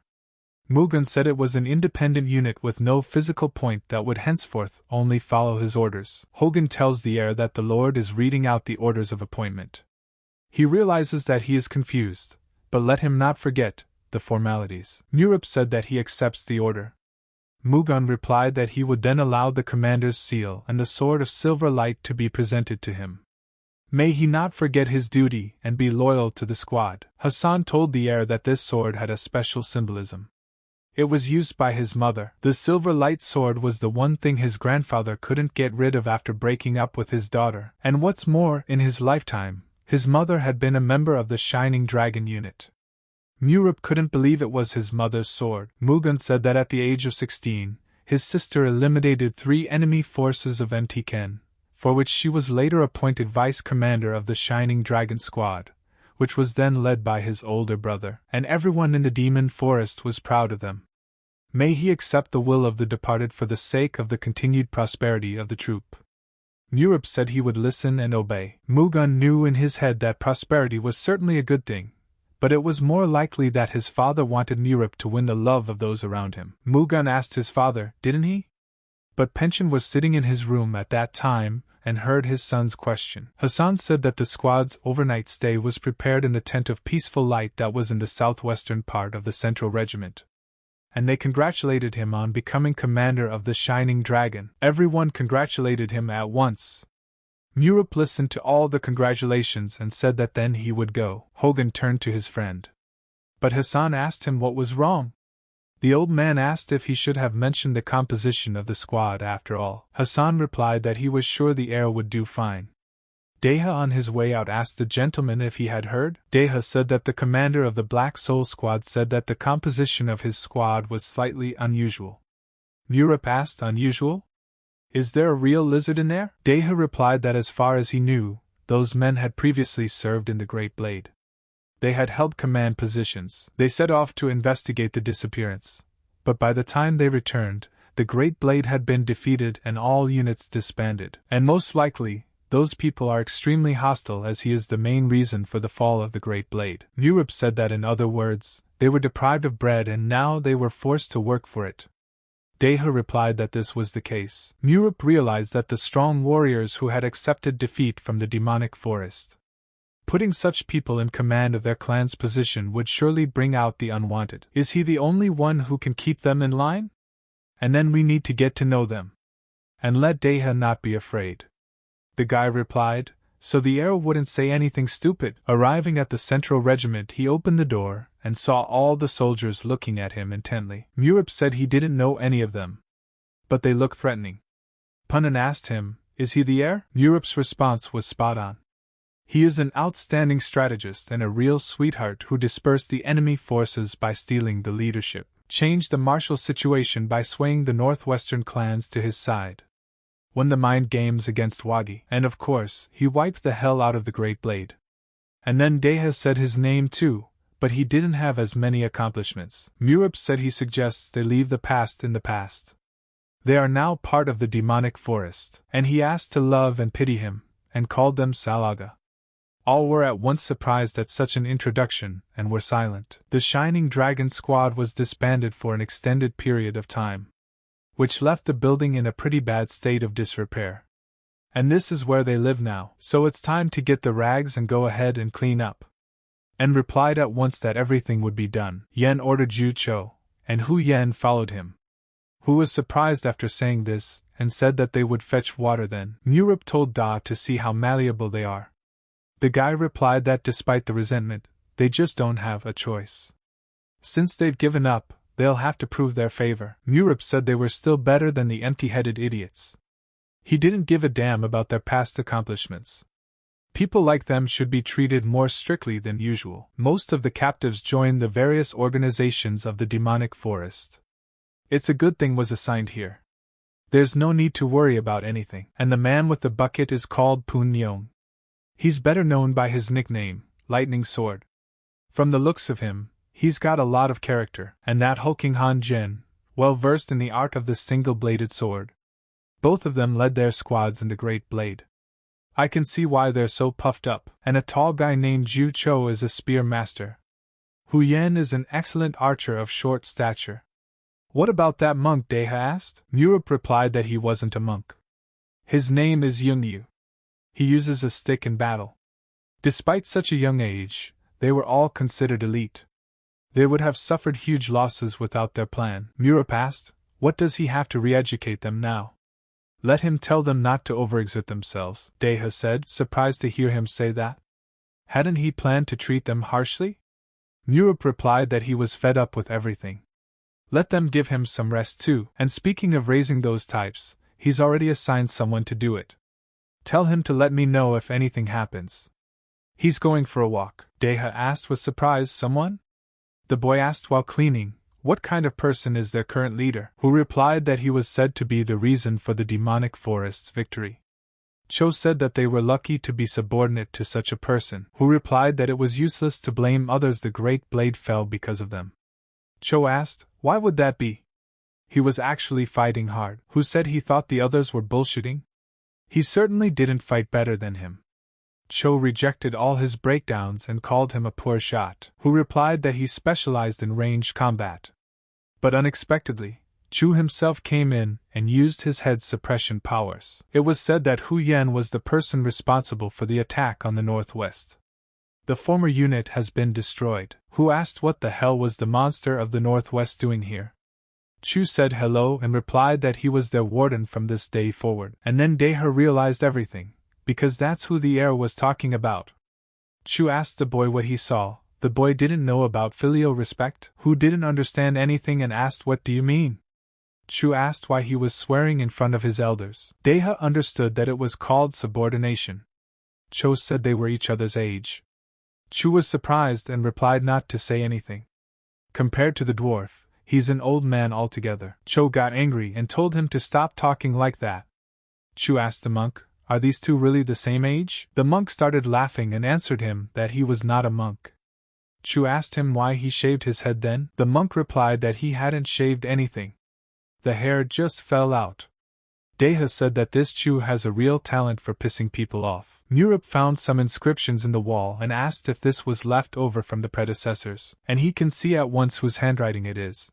Mugun said it was an independent unit with no physical point that would henceforth only follow his orders. Hogan tells the heir that the Lord is reading out the orders of appointment. He realizes that he is confused, but let him not forget the formalities. Murup said that he accepts the order. Mugun replied that he would then allow the commander's seal and the sword of silver light to be presented to him. May he not forget his duty and be loyal to the squad. Hassan told the heir that this sword had a special symbolism. It was used by his mother. The silver light sword was the one thing his grandfather couldn't get rid of after breaking up with his daughter. And what's more, in his lifetime, his mother had been a member of the Shining Dragon unit. Murup couldn't believe it was his mother's sword. Mugun said that at the age of 16, his sister eliminated 3 enemy forces of Mtken, for which she was later appointed vice commander of the Shining Dragon squad, which was then led by his older brother, and everyone in the demon forest was proud of them. May he accept the will of the departed for the sake of the continued prosperity of the troop. Murup said he would listen and obey. Mugun knew in his head that prosperity was certainly a good thing, but it was more likely that his father wanted Murup to win the love of those around him. Mugun asked his father, didn't he? But Pension was sitting in his room at that time and heard his son's question. Hassan said that the squad's overnight stay was prepared in the tent of peaceful light that was in the southwestern part of the Central Regiment, and they congratulated him on becoming commander of the Shining Dragon. Everyone congratulated him at once. Murup listened to all the congratulations and said that then he would go. Hogan turned to his friend. But Hassan asked him what was wrong. The old man asked if he should have mentioned the composition of the squad after all. Hassan replied that he was sure the heir would do fine. Deha on his way out asked the gentleman if he had heard. Deha said that the commander of the Black Soul squad said that the composition of his squad was slightly unusual. Murup asked, unusual? Is there a real lizard in there? Deha replied that as far as he knew, those men had previously served in the Great Blade. They had held command positions. They set off to investigate the disappearance, but by the time they returned, the Great Blade had been defeated and all units disbanded. And most likely, those people are extremely hostile, as he is the main reason for the fall of the Great Blade. Murup said that in other words, they were deprived of bread and now they were forced to work for it. Deha replied that this was the case. Murup realized that the strong warriors who had accepted defeat from the demonic forest, putting such people in command of their clan's position would surely bring out the unwanted. Is he the only one who can keep them in line? And then we need to get to know them. And let Deha not be afraid. The guy replied, so the heir wouldn't say anything stupid. Arriving at the Central Regiment, he opened the door and saw all the soldiers looking at him intently. Murup said he didn't know any of them, but they looked threatening. Punnan asked him, is he the heir? Murup's response was spot on. He is an outstanding strategist and a real sweetheart who dispersed the enemy forces by stealing the leadership, changed the martial situation by swaying the northwestern clans to his side, won the mind games against Wagi, and of course, he wiped the hell out of the Great Blade. And then Deha said his name too, but he didn't have as many accomplishments. Murup said he suggests they leave the past in the past. They are now part of the demonic forest, and he asked to love and pity him, and called them Salaga. All were at once surprised at such an introduction, and were silent. The Shining Dragon squad was disbanded for an extended period of time. which left the building in a pretty bad state of disrepair. And this is where they live now, so it's time to get the rags and go ahead and clean up. And replied at once that everything would be done. Yen ordered Ju Cho, and Hu Yen followed him. Hu was surprised after saying this, and said that they would fetch water then. Murup told Da to see how malleable they are. The guy replied that despite the resentment, they just don't have a choice. Since they've given up, they'll have to prove their favor. Murup said they were still better than the empty-headed idiots. He didn't give a damn about their past accomplishments. People like them should be treated more strictly than usual. Most of the captives joined the various organizations of the demonic forest. It's a good thing was assigned here. There's no need to worry about anything. And the man with the bucket is called Poon Yong. He's better known by his nickname, Lightning Sword. From the looks of him, he's got a lot of character. And that hulking Han Jin, well versed in the art of the single-bladed sword. Both of them led their squads in the Great Blade. I can see why they're so puffed up. And a tall guy named Ju Cho is a spear master. Hu Yen is an excellent archer of short stature. What about that monk? Deha asked. Murup replied that he wasn't a monk. His name is Yungyu. He uses a stick in battle. Despite such a young age, they were all considered elite. They would have suffered huge losses without their plan. Murup asked, what does he have to re-educate them now? Let him tell them not to overexert themselves, Deha said, surprised to hear him say that. Hadn't he planned to treat them harshly? Murup replied that he was fed up with everything. Let them give him some rest too, and speaking of raising those types, he's already assigned someone to do it. Tell him to let me know if anything happens. He's going for a walk, Deha asked with surprise. Someone? The boy asked while cleaning, what kind of person is their current leader? Who replied that he was said to be the reason for the demonic forest's victory. Cho said that they were lucky to be subordinate to such a person. Who replied that it was useless to blame others. The Great Blade fell because of them. Cho asked, why would that be? He was actually fighting hard. Who said he thought the others were bullshitting? He certainly didn't fight better than him. Cho rejected all his breakdowns and called him a poor shot. Who replied that he specialized in ranged combat. But unexpectedly, Chu himself came in and used his head suppression powers. It was said that Hu Yen was the person responsible for the attack on the northwest. The former unit has been destroyed. Who asked what the hell was the monster of the northwest doing here? Chu said hello and replied that he was their warden from this day forward. And then Deha realized everything, because that's who the heir was talking about. Chu asked the boy what he saw. The boy didn't know about filial respect. Who didn't understand anything and asked, what do you mean? Chu asked why he was swearing in front of his elders. Deha understood that it was called subordination. Cho said they were each other's age. Chu was surprised and replied not to say anything. Compared to the dwarf, he's an old man altogether. Cho got angry and told him to stop talking like that. Chu asked the monk, are these two really the same age? The monk started laughing and answered him that he was not a monk. Chu asked him why he shaved his head then. The monk replied that he hadn't shaved anything. The hair just fell out. Deha said that this Chu has a real talent for pissing people off. Murup found some inscriptions in the wall and asked if this was left over from the predecessors, and he can see at once whose handwriting it is.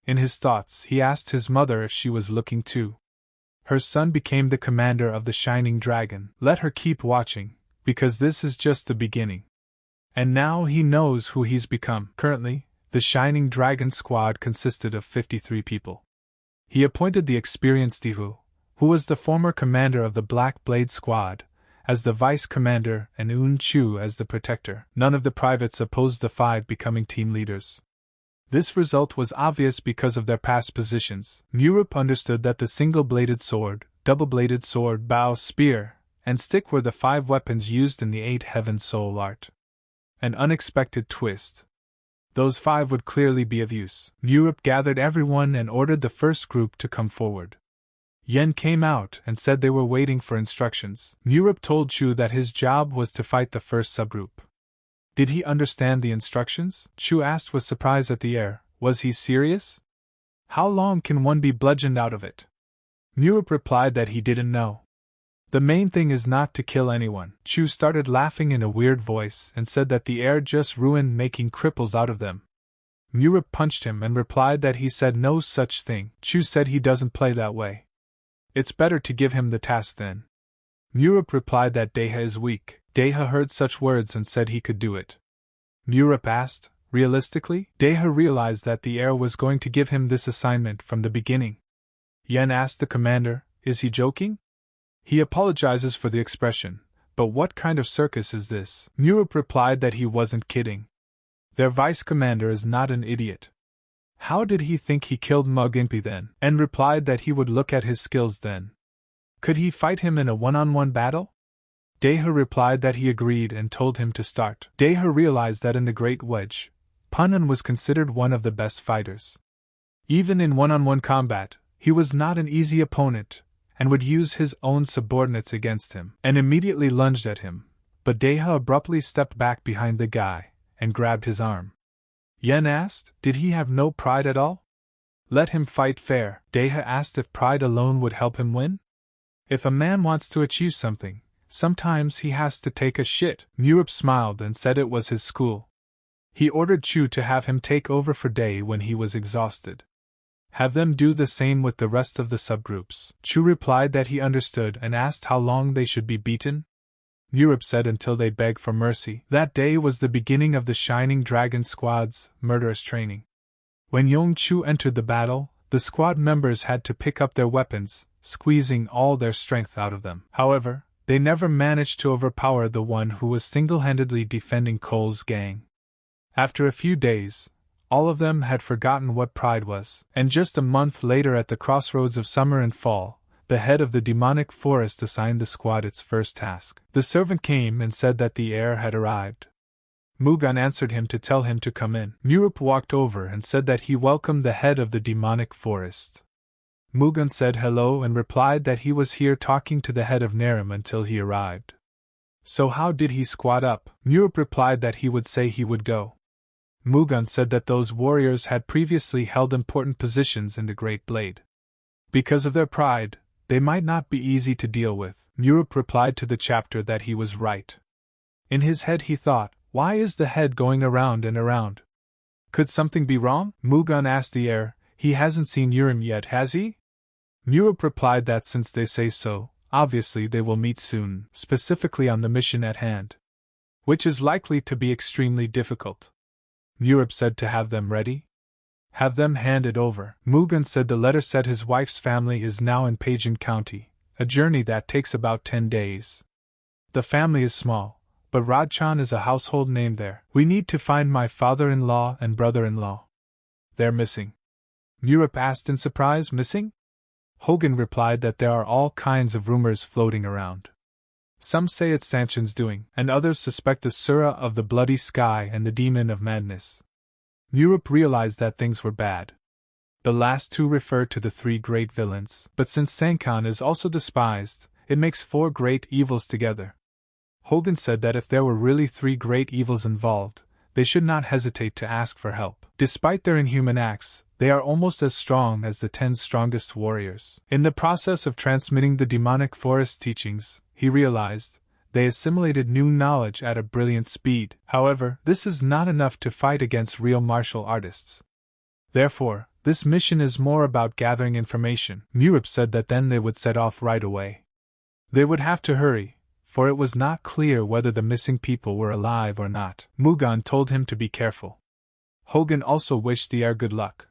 In his thoughts, he asked his mother if she was looking too. Her son became the commander of the Shining Dragon. Let her keep watching, because this is just the beginning. And now he knows who he's become. Currently, the Shining Dragon squad consisted of 53 people. He appointed the experienced Divu, who was the former commander of the Black Blade squad, as the vice commander and Un Chu as the protector. None of the privates opposed the 5 becoming team leaders. This result was obvious because of their past positions. Murup understood that the single-bladed sword, double-bladed sword, bow, spear, and stick were the 5 weapons used in the 8 Heaven Soul art. An unexpected twist. Those 5 would clearly be of use. Murup gathered everyone and ordered the first group to come forward. Yen came out and said they were waiting for instructions. Murup told Chu that his job was to fight the first subgroup. Did he understand the instructions? Chu asked with surprise at the heir. Was he serious? How long can one be bludgeoned out of it? Murup replied that he didn't know. The main thing is not to kill anyone. Chu started laughing in a weird voice and said that the heir just ruined making cripples out of them. Murip punched him and replied that he said no such thing. Chu said he doesn't play that way. It's better to give him the task then. Murip replied that Deha is weak. Deha heard such words and said he could do it. Murip asked, realistically? Deha realized that the heir was going to give him this assignment from the beginning. Yen asked the commander, is he joking? He apologizes for the expression, but what kind of circus is this? Murip replied that he wasn't kidding. Their vice-commander is not an idiot. How did he think he killed Mugimpi then? And replied that he would look at his skills then. Could he fight him in a one-on-one battle? Deha replied that he agreed and told him to start. Deha realized that in the Great Wedge, Pagun was considered one of the best fighters. Even in one-on-one combat, he was not an easy opponent, and would use his own subordinates against him, and immediately lunged at him, but Deha abruptly stepped back behind the guy, and grabbed his arm. Yen asked, did he have no pride at all? Let him fight fair. Deha asked if pride alone would help him win? If a man wants to achieve something, sometimes he has to take a shit. Murip smiled and said it was his school. He ordered Chu to have him take over for Day when he was exhausted. Have them do the same with the rest of the subgroups. Chu replied that he understood and asked how long they should be beaten. Murip said until they beg for mercy. That day was the beginning of the Shining Dragon Squad's murderous training. When Yong Chu entered the battle, the squad members had to pick up their weapons, squeezing all their strength out of them. However, they never managed to overpower the one who was single-handedly defending Cole's gang. After a few days, all of them had forgotten what pride was, and just a month later at the crossroads of summer and fall, the head of the demonic forest assigned the squad its first task. The servant came and said that the heir had arrived. Mugan answered him to tell him to come in. Murip walked over and said that he welcomed the head of the demonic forest. Mugan said hello and replied that he was here talking to the head of Narim until he arrived. So how did he squat up? Murip replied that he would say he would go. Mugan said that those warriors had previously held important positions in the Great Blade. Because of their pride, they might not be easy to deal with. Murip replied to the chapter that he was right. In his head he thought, why is the head going around and around? Could something be wrong? Mugan asked the heir, he hasn't seen Urim yet, has he? Murip replied that since they say so, obviously they will meet soon, specifically on the mission at hand, which is likely to be extremely difficult. Murip said to have them ready. Have them handed over. Mugan said the letter said his wife's family is now in Pagun County, a journey that takes about 10 days. The family is small, but Radchan is a household name there. We need to find my father-in-law and brother-in-law. They're missing. Murip asked in surprise, missing? Hogan replied that there are all kinds of rumors floating around. Some say it's Sanchin's doing, and others suspect the Sura of the Bloody Sky and the Demon of Madness. Murip realized that things were bad. The last two refer to the 3 great villains, but since Sankan is also despised, it makes 4 great evils together. Hogan said that if there were really 3 great evils involved, they should not hesitate to ask for help. Despite their inhuman acts, they are almost as strong as the 10 strongest warriors. In the process of transmitting the demonic forest teachings, he realized, they assimilated new knowledge at a brilliant speed. However, this is not enough to fight against real martial artists. Therefore, this mission is more about gathering information. Murip said that then they would set off right away. They would have to hurry, for it was not clear whether the missing people were alive or not. Mugan told him to be careful. Hogan also wished the heir good luck.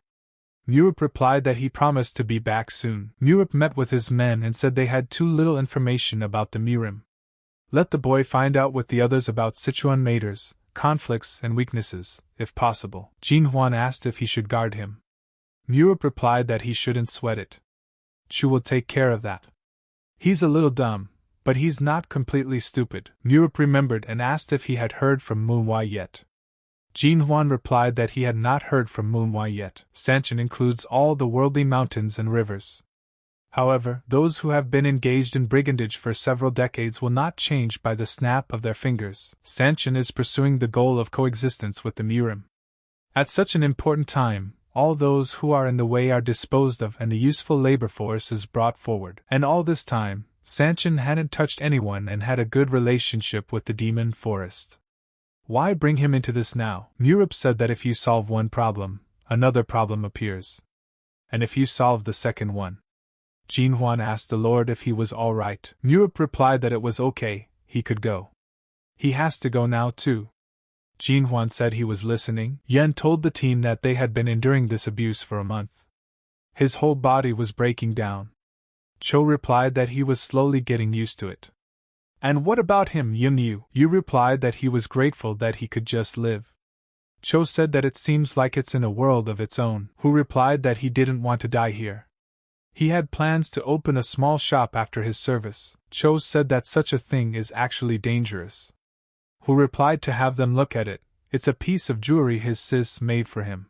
Murip replied that he promised to be back soon. Murip met with his men and said they had too little information about the Murim. Let the boy find out with the others about Sichuan matters, conflicts and weaknesses, if possible. Jin Huan asked if he should guard him. Murip replied that he shouldn't sweat it. Chu will take care of that. He's a little dumb, but he's not completely stupid. Murip remembered and asked if he had heard from Manhwa yet. Jin Huan replied that he had not heard from Manhwa yet. Sanchin includes all the worldly mountains and rivers. However, those who have been engaged in brigandage for several decades will not change by the snap of their fingers. Sanchin is pursuing the goal of coexistence with the Murim. At such an important time, all those who are in the way are disposed of and the useful labor force is brought forward. And all this time, Sanchin hadn't touched anyone and had a good relationship with the demon forest. Why bring him into this now? Murup said that if you solve one problem, another problem appears. And if you solve the second one? Jinhuan asked the Lord if he was all right. Murup replied that it was okay, he could go. He has to go now too. Jinhuan said he was listening. Yen told the team that they had been enduring this abuse for a month. His whole body was breaking down. Cho replied that he was slowly getting used to it. And what about him, Yun Yu replied that he was grateful that he could just live. Cho said that it seems like it's in a world of its own. Who replied that he didn't want to die here. He had plans to open a small shop after his service. Cho said that such a thing is actually dangerous. Who replied to have them look at it. It's a piece of jewelry his sis made for him.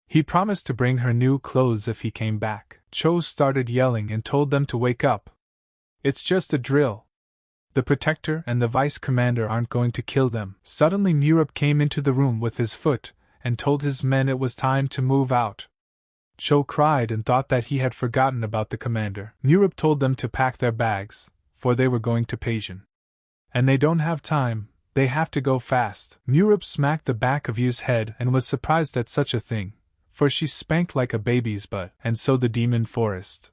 He promised to bring her new clothes if he came back. Cho started yelling and told them to wake up. It's just a drill. The protector and the vice commander aren't going to kill them. Suddenly Murup came into the room with his foot and told his men it was time to move out. Cho cried and thought that he had forgotten about the commander. Murup told them to pack their bags, for they were going to Pagun. And they don't have time, they have to go fast. Murup smacked the back of Yu's head and was surprised at such a thing, for she spanked like a baby's butt. And so the demon forest.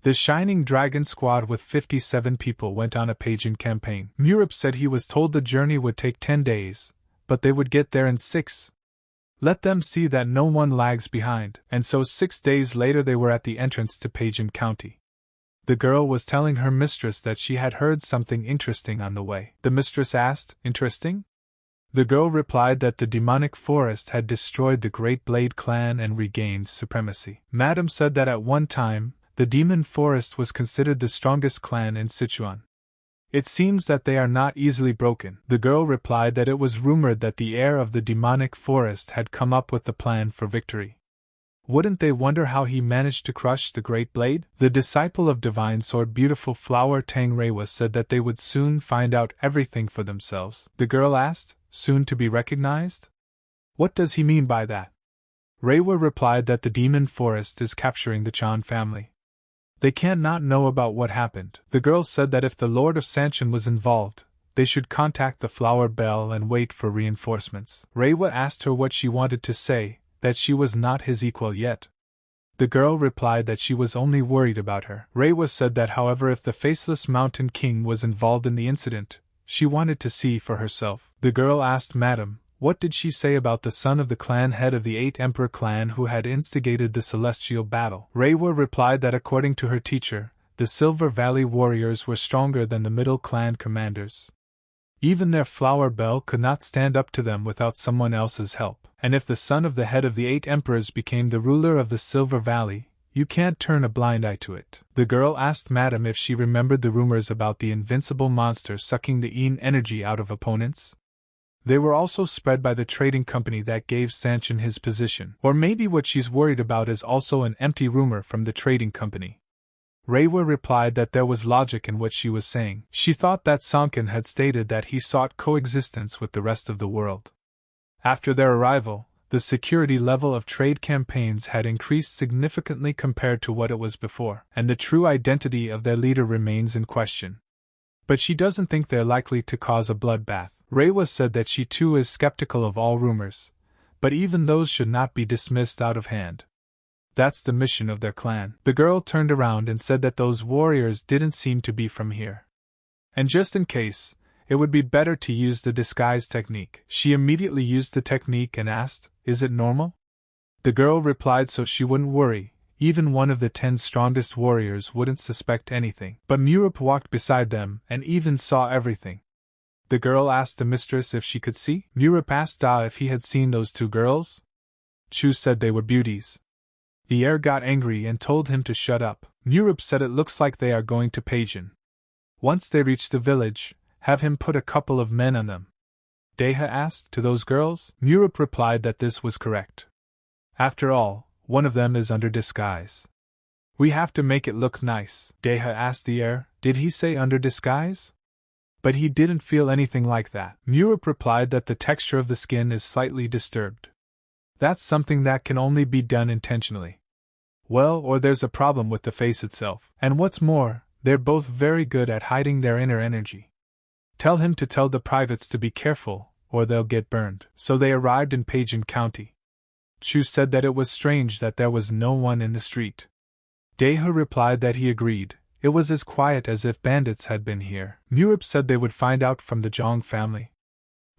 The Shining Dragon squad with 57 people went on a Pagun campaign. Murup said he was told the journey would take 10 days, but they would get there in 6. Let them see that no one lags behind. And so 6 days later they were at the entrance to Pagun County. The girl was telling her mistress that she had heard something interesting on the way. The mistress asked, "Interesting?" The girl replied that the demonic forest had destroyed the Great Blade clan and regained supremacy. Madam said that at one time, the demon forest was considered the strongest clan in Sichuan. It seems that they are not easily broken. The girl replied that it was rumored that the heir of the demonic forest had come up with the plan for victory. Wouldn't they wonder how he managed to crush the Great Blade? The disciple of Divine Sword Beautiful Flower Tang Reiwa said that they would soon find out everything for themselves. The girl asked, "Soon to be recognized?" What does he mean by that? Reiwa replied that the demon forest is capturing the Chan family. They can't not know about what happened. The girl said that if the Lord of Sanchin was involved, they should contact the Flower Bell and wait for reinforcements. Reiwa asked her what she wanted to say, that she was not his equal yet. The girl replied that she was only worried about her. Reiwa said that however if the Faceless Mountain King was involved in the incident, she wanted to see for herself. The girl asked Madam, what did she say about the son of the clan head of the 8 Emperor clan who had instigated the celestial battle? Reiwa replied that according to her teacher, the Silver Valley warriors were stronger than the Middle clan commanders. Even their Flower Bell could not stand up to them without someone else's help. And if the son of the head of the 8 emperors became the ruler of the Silver Valley, you can't turn a blind eye to it. The girl asked Madam if she remembered the rumors about the invincible monster sucking the Yin energy out of opponents. They were also spread by the trading company that gave Sanchin his position. Or maybe what she's worried about is also an empty rumor from the trading company. Reiwa replied that there was logic in what she was saying. She thought that Sankin had stated that he sought coexistence with the rest of the world. After their arrival, the security level of trade campaigns had increased significantly compared to what it was before, and the true identity of their leader remains in question. But she doesn't think they're likely to cause a bloodbath. Reiwa said that she too is skeptical of all rumors, but even those should not be dismissed out of hand. That's the mission of their clan. The girl turned around and said that those warriors didn't seem to be from here. And just in case, it would be better to use the disguise technique. She immediately used the technique and asked, "Is it normal?" The girl replied so she wouldn't worry. Even one of the 10 strongest warriors wouldn't suspect anything. But Murup walked beside them and even saw everything. The girl asked the mistress if she could see. Murup asked Da if he had seen those 2 girls. Chu said they were beauties. The heir got angry and told him to shut up. Murup said it looks like they are going to Pagun. Once they reach the village, have him put a couple of men on them. Deha asked, "To those girls?" Murup replied that this was correct. After all, one of them is under disguise. We have to make it look nice. Deha asked the heir, "Did he say under disguise?" But he didn't feel anything like that. Murup replied that the texture of the skin is slightly disturbed. That's something that can only be done intentionally. Well, or there's a problem with the face itself. And what's more, they're both very good at hiding their inner energy. Tell him to tell the privates to be careful, or they'll get burned. So they arrived in Pagun County. Chu said that it was strange that there was no one in the street. Daeha replied that he agreed. It was as quiet as if bandits had been here. Murip said they would find out from the Jong family.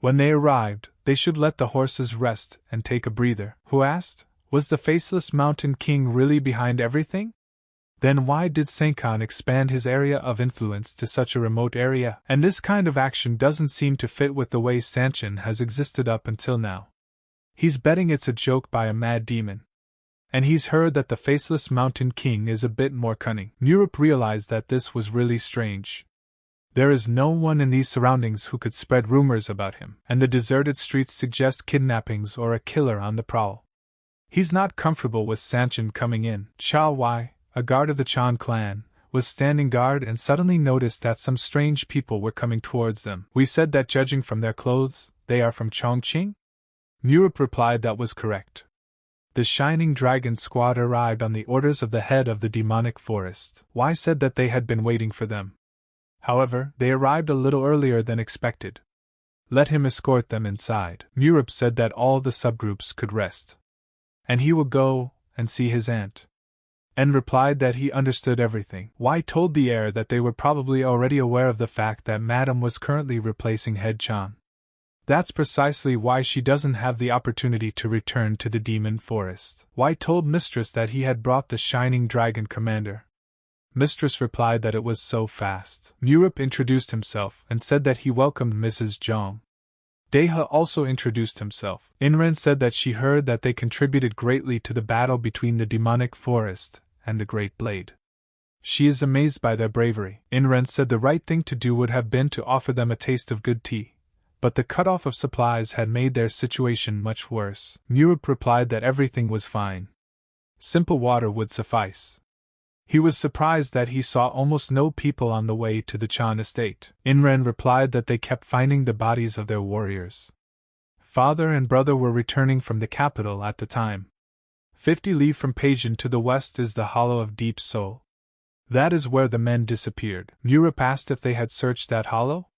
When they arrived, they should let the horses rest and take a breather. Who asked, was the faceless mountain king really behind everything? Then why did Senkan expand his area of influence to such a remote area? And this kind of action doesn't seem to fit with the way Sanchin has existed up until now. He's betting it's a joke by a mad demon. And he's heard that the faceless mountain king is a bit more cunning. Murip realized that this was really strange. There is no one in these surroundings who could spread rumors about him, and the deserted streets suggest kidnappings or a killer on the prowl. He's not comfortable with Sanchin coming in. Chao Wai, a guard of the Chan clan, was standing guard and suddenly noticed that some strange people were coming towards them. We said that judging from their clothes, they are from Chongqing? Murip replied that was correct. The Shining Dragon squad arrived on the orders of the head of the demonic forest. Wai said that they had been waiting for them. However, they arrived a little earlier than expected. Let him escort them inside. Murip said that all the subgroups could rest. And he will go and see his aunt. En replied that he understood everything. Wai told the heir that they were probably already aware of the fact that Madam was currently replacing Head Chan. That's precisely why she doesn't have the opportunity to return to the demon forest. Wai told Mistress that he had brought the Shining Dragon commander. Mistress replied that it was so fast. Murip introduced himself and said that he welcomed Mrs. Jong. Daeha also introduced himself. Inren said that she heard that they contributed greatly to the battle between the demonic forest and the Great Blade. She is amazed by their bravery. Inren said the right thing to do would have been to offer them a taste of good tea, but the cutoff of supplies had made their situation much worse. Murip replied that everything was fine. Simple water would suffice. He was surprised that he saw almost no people on the way to the Chan estate. Inren replied that they kept finding the bodies of their warriors. Father and brother were returning from the capital at the time. 50 li from Pagun to the west is the Hollow of Deep Soul. That is where the men disappeared. Murip asked if they had searched that hollow.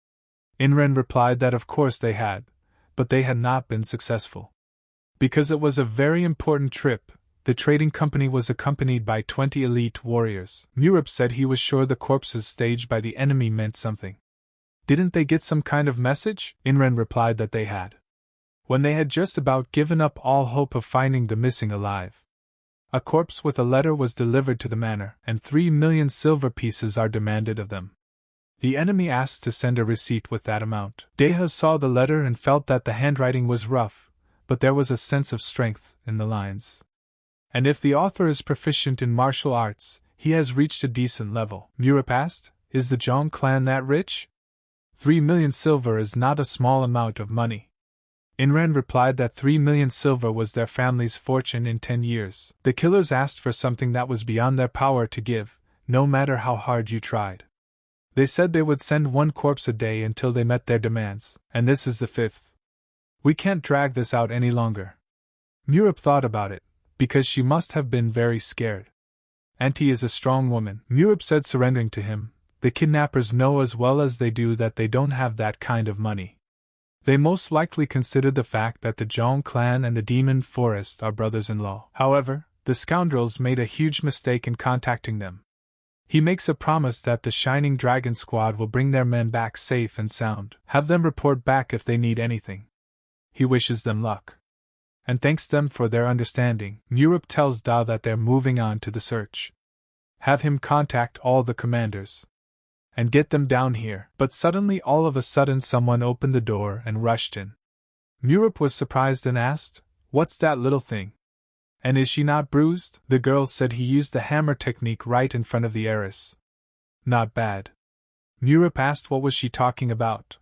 Inren replied that of course they had, but they had not been successful. Because it was a very important trip, the trading company was accompanied by 20 elite warriors. Murip said he was sure the corpses staged by the enemy meant something. Didn't they get some kind of message? Inren replied that they had. When they had just about given up all hope of finding the missing alive, a corpse with a letter was delivered to the manor, and 3 million silver pieces are demanded of them. The enemy asked to send a receipt with that amount. Daeha saw the letter and felt that the handwriting was rough, but there was a sense of strength in the lines. And if the author is proficient in martial arts, he has reached a decent level. Murip asked, is the Jong clan that rich? 3 million silver is not a small amount of money. Inren replied that 3 million silver was their family's fortune in 10 years. The killers asked for something that was beyond their power to give, no matter how hard you tried. They said they would send 1 corpse a day until they met their demands, and this is the 5th. We can't drag this out any longer. Murip thought about it, because she must have been very scared. Auntie is a strong woman, Murip said, surrendering to him. The kidnappers know as well as they do that they don't have that kind of money. They most likely considered the fact that the Jong clan and the Demon Forest are brothers-in-law. However, the scoundrels made a huge mistake in contacting them. He makes a promise that the Shining Dragon squad will bring their men back safe and sound. Have them report back if they need anything. He wishes them luck and thanks them for their understanding. Murip tells Dao that they're moving on to the search. Have him contact all the commanders and get them down here. But suddenly all of a sudden someone opened the door and rushed in. Murip was surprised and asked, "What's that little thing? And is she not bruised?" The girl said he used the hammer technique right in front of the heiress. Not bad. Murip asked what was she talking about.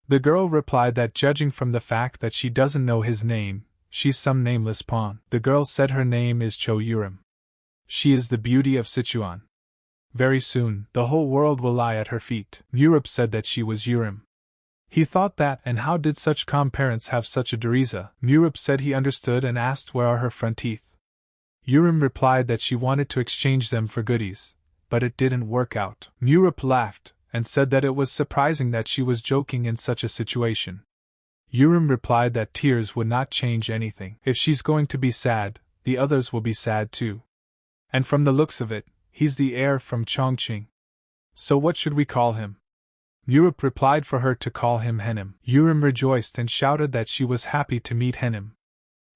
The girl replied that judging from the fact that she doesn't know his name, she's some nameless pawn. The girl said her name is Cho Yurim. She is the beauty of Sichuan. Very soon, the whole world will lie at her feet. Murip said that she was Yurim. He thought that, and how did such calm parents have such a Deriza? Murip said he understood and asked where are her front teeth. Yurim replied that she wanted to exchange them for goodies, but it didn't work out. Murip laughed and said that it was surprising that she was joking in such a situation. Urim replied that tears would not change anything. If she's going to be sad, the others will be sad too. And from the looks of it, he's the heir from Chongqing. So what should we call him? Europe replied for her to call him Henim. Urim rejoiced and shouted that she was happy to meet Henim.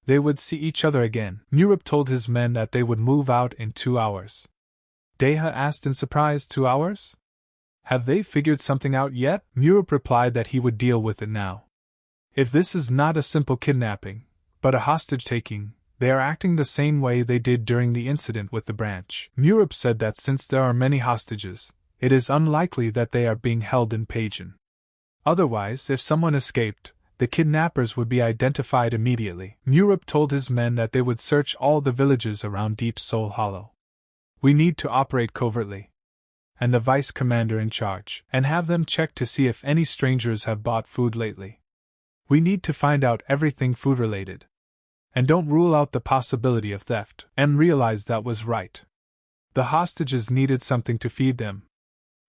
They would see each other again. Europe told his men that they would move out in 2 hours. Deha asked in surprise, 2 hours? Have they figured something out yet? Europe replied that he would deal with it now. If this is not a simple kidnapping, but a hostage-taking, they are acting the same way they did during the incident with the branch. Europe said that since there are many hostages, it is unlikely that they are being held in Pagun. Otherwise, if someone escaped, the kidnappers would be identified immediately. Europe told his men that they would search all the villages around Deep Soul Hollow. We need to operate covertly. And the vice commander in charge, and have them check to see if any strangers have bought food lately. We need to find out everything food-related. And don't rule out the possibility of theft. M realized that was right. The hostages needed something to feed them.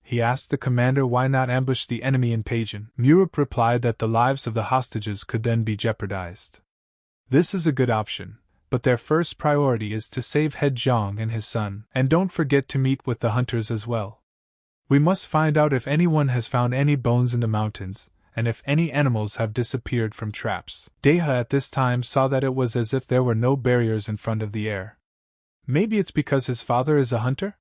He asked the commander why not ambush the enemy in Pagun. Europe replied that the lives of the hostages could then be jeopardized. This is a good option, but their first priority is to save He Zhang and his son, and don't forget to meet with the hunters as well. We must find out if anyone has found any bones in the mountains, and if any animals have disappeared from traps. Deha at this time saw that it was as if there were no barriers in front of the heir. Maybe it's because his father is a hunter?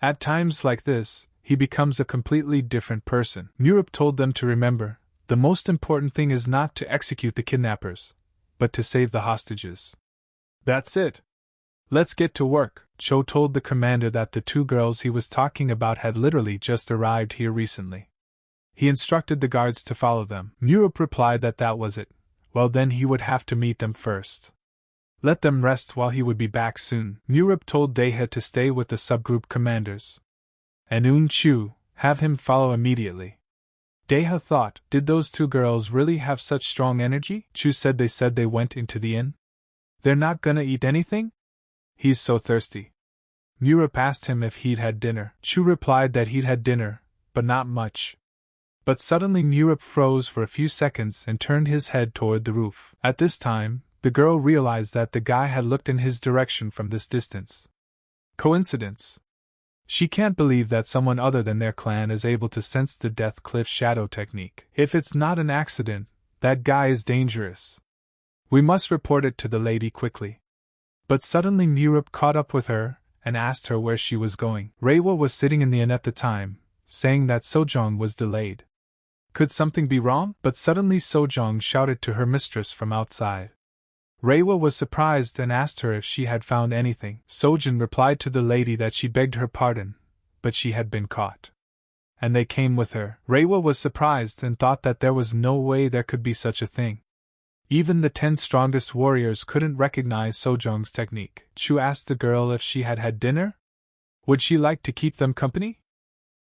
At times like this, he becomes a completely different person. Europe told them to remember, the most important thing is not to execute the kidnappers, but to save the hostages. That's it. Let's get to work. Cho told the commander that the 2 girls he was talking about had literally just arrived here recently. He instructed the guards to follow them. Europe replied that that was it. Well, then he would have to meet them first. Let them rest while he would be back soon. Europe told Deha to stay with the subgroup commanders. And Un Chu, have him follow immediately. Deha thought, did those 2 girls really have such strong energy? Chu said they went into the inn. They're not gonna eat anything? He's so thirsty. Europe asked him if he'd had dinner. Chu replied that he'd had dinner, but not much. But suddenly Europe froze for a few seconds and turned his head toward the roof. At this time, the girl realized that the guy had looked in his direction from this distance. Coincidence? She can't believe that someone other than their clan is able to sense the Death Cliff shadow technique. If it's not an accident, that guy is dangerous. We must report it to the lady quickly. But suddenly Europe caught up with her and asked her where she was going. Reiwa was sitting in the inn at the time, saying that Sojong was delayed. Could something be wrong? But suddenly Sojong shouted to her mistress from outside. Reiwa was surprised and asked her if she had found anything. Sojin replied to the lady that she begged her pardon, but she had been caught. And they came with her. Reiwa was surprised and thought that there was no way there could be such a thing. Even the 10 strongest warriors couldn't recognize Sojong's technique. Chu asked the girl if she had had dinner. Would she like to keep them company?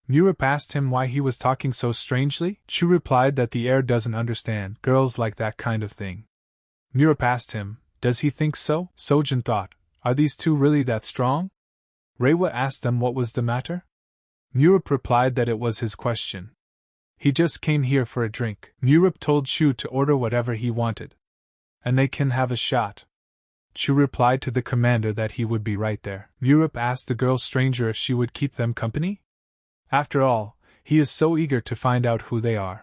Europe asked him why he was talking so strangely. Chu replied that the heir doesn't understand girls like that kind of thing. Europe asked him, does he think so? Sojin thought, are these 2 really that strong? Reiwa asked them what was the matter. Europe replied that it was his question. He just came here for a drink. Europe told Chu to order whatever he wanted. And they can have a shot. Chu replied to the commander that he would be right there. Europe asked the girl stranger if she would keep them company. After all, he is so eager to find out who they are.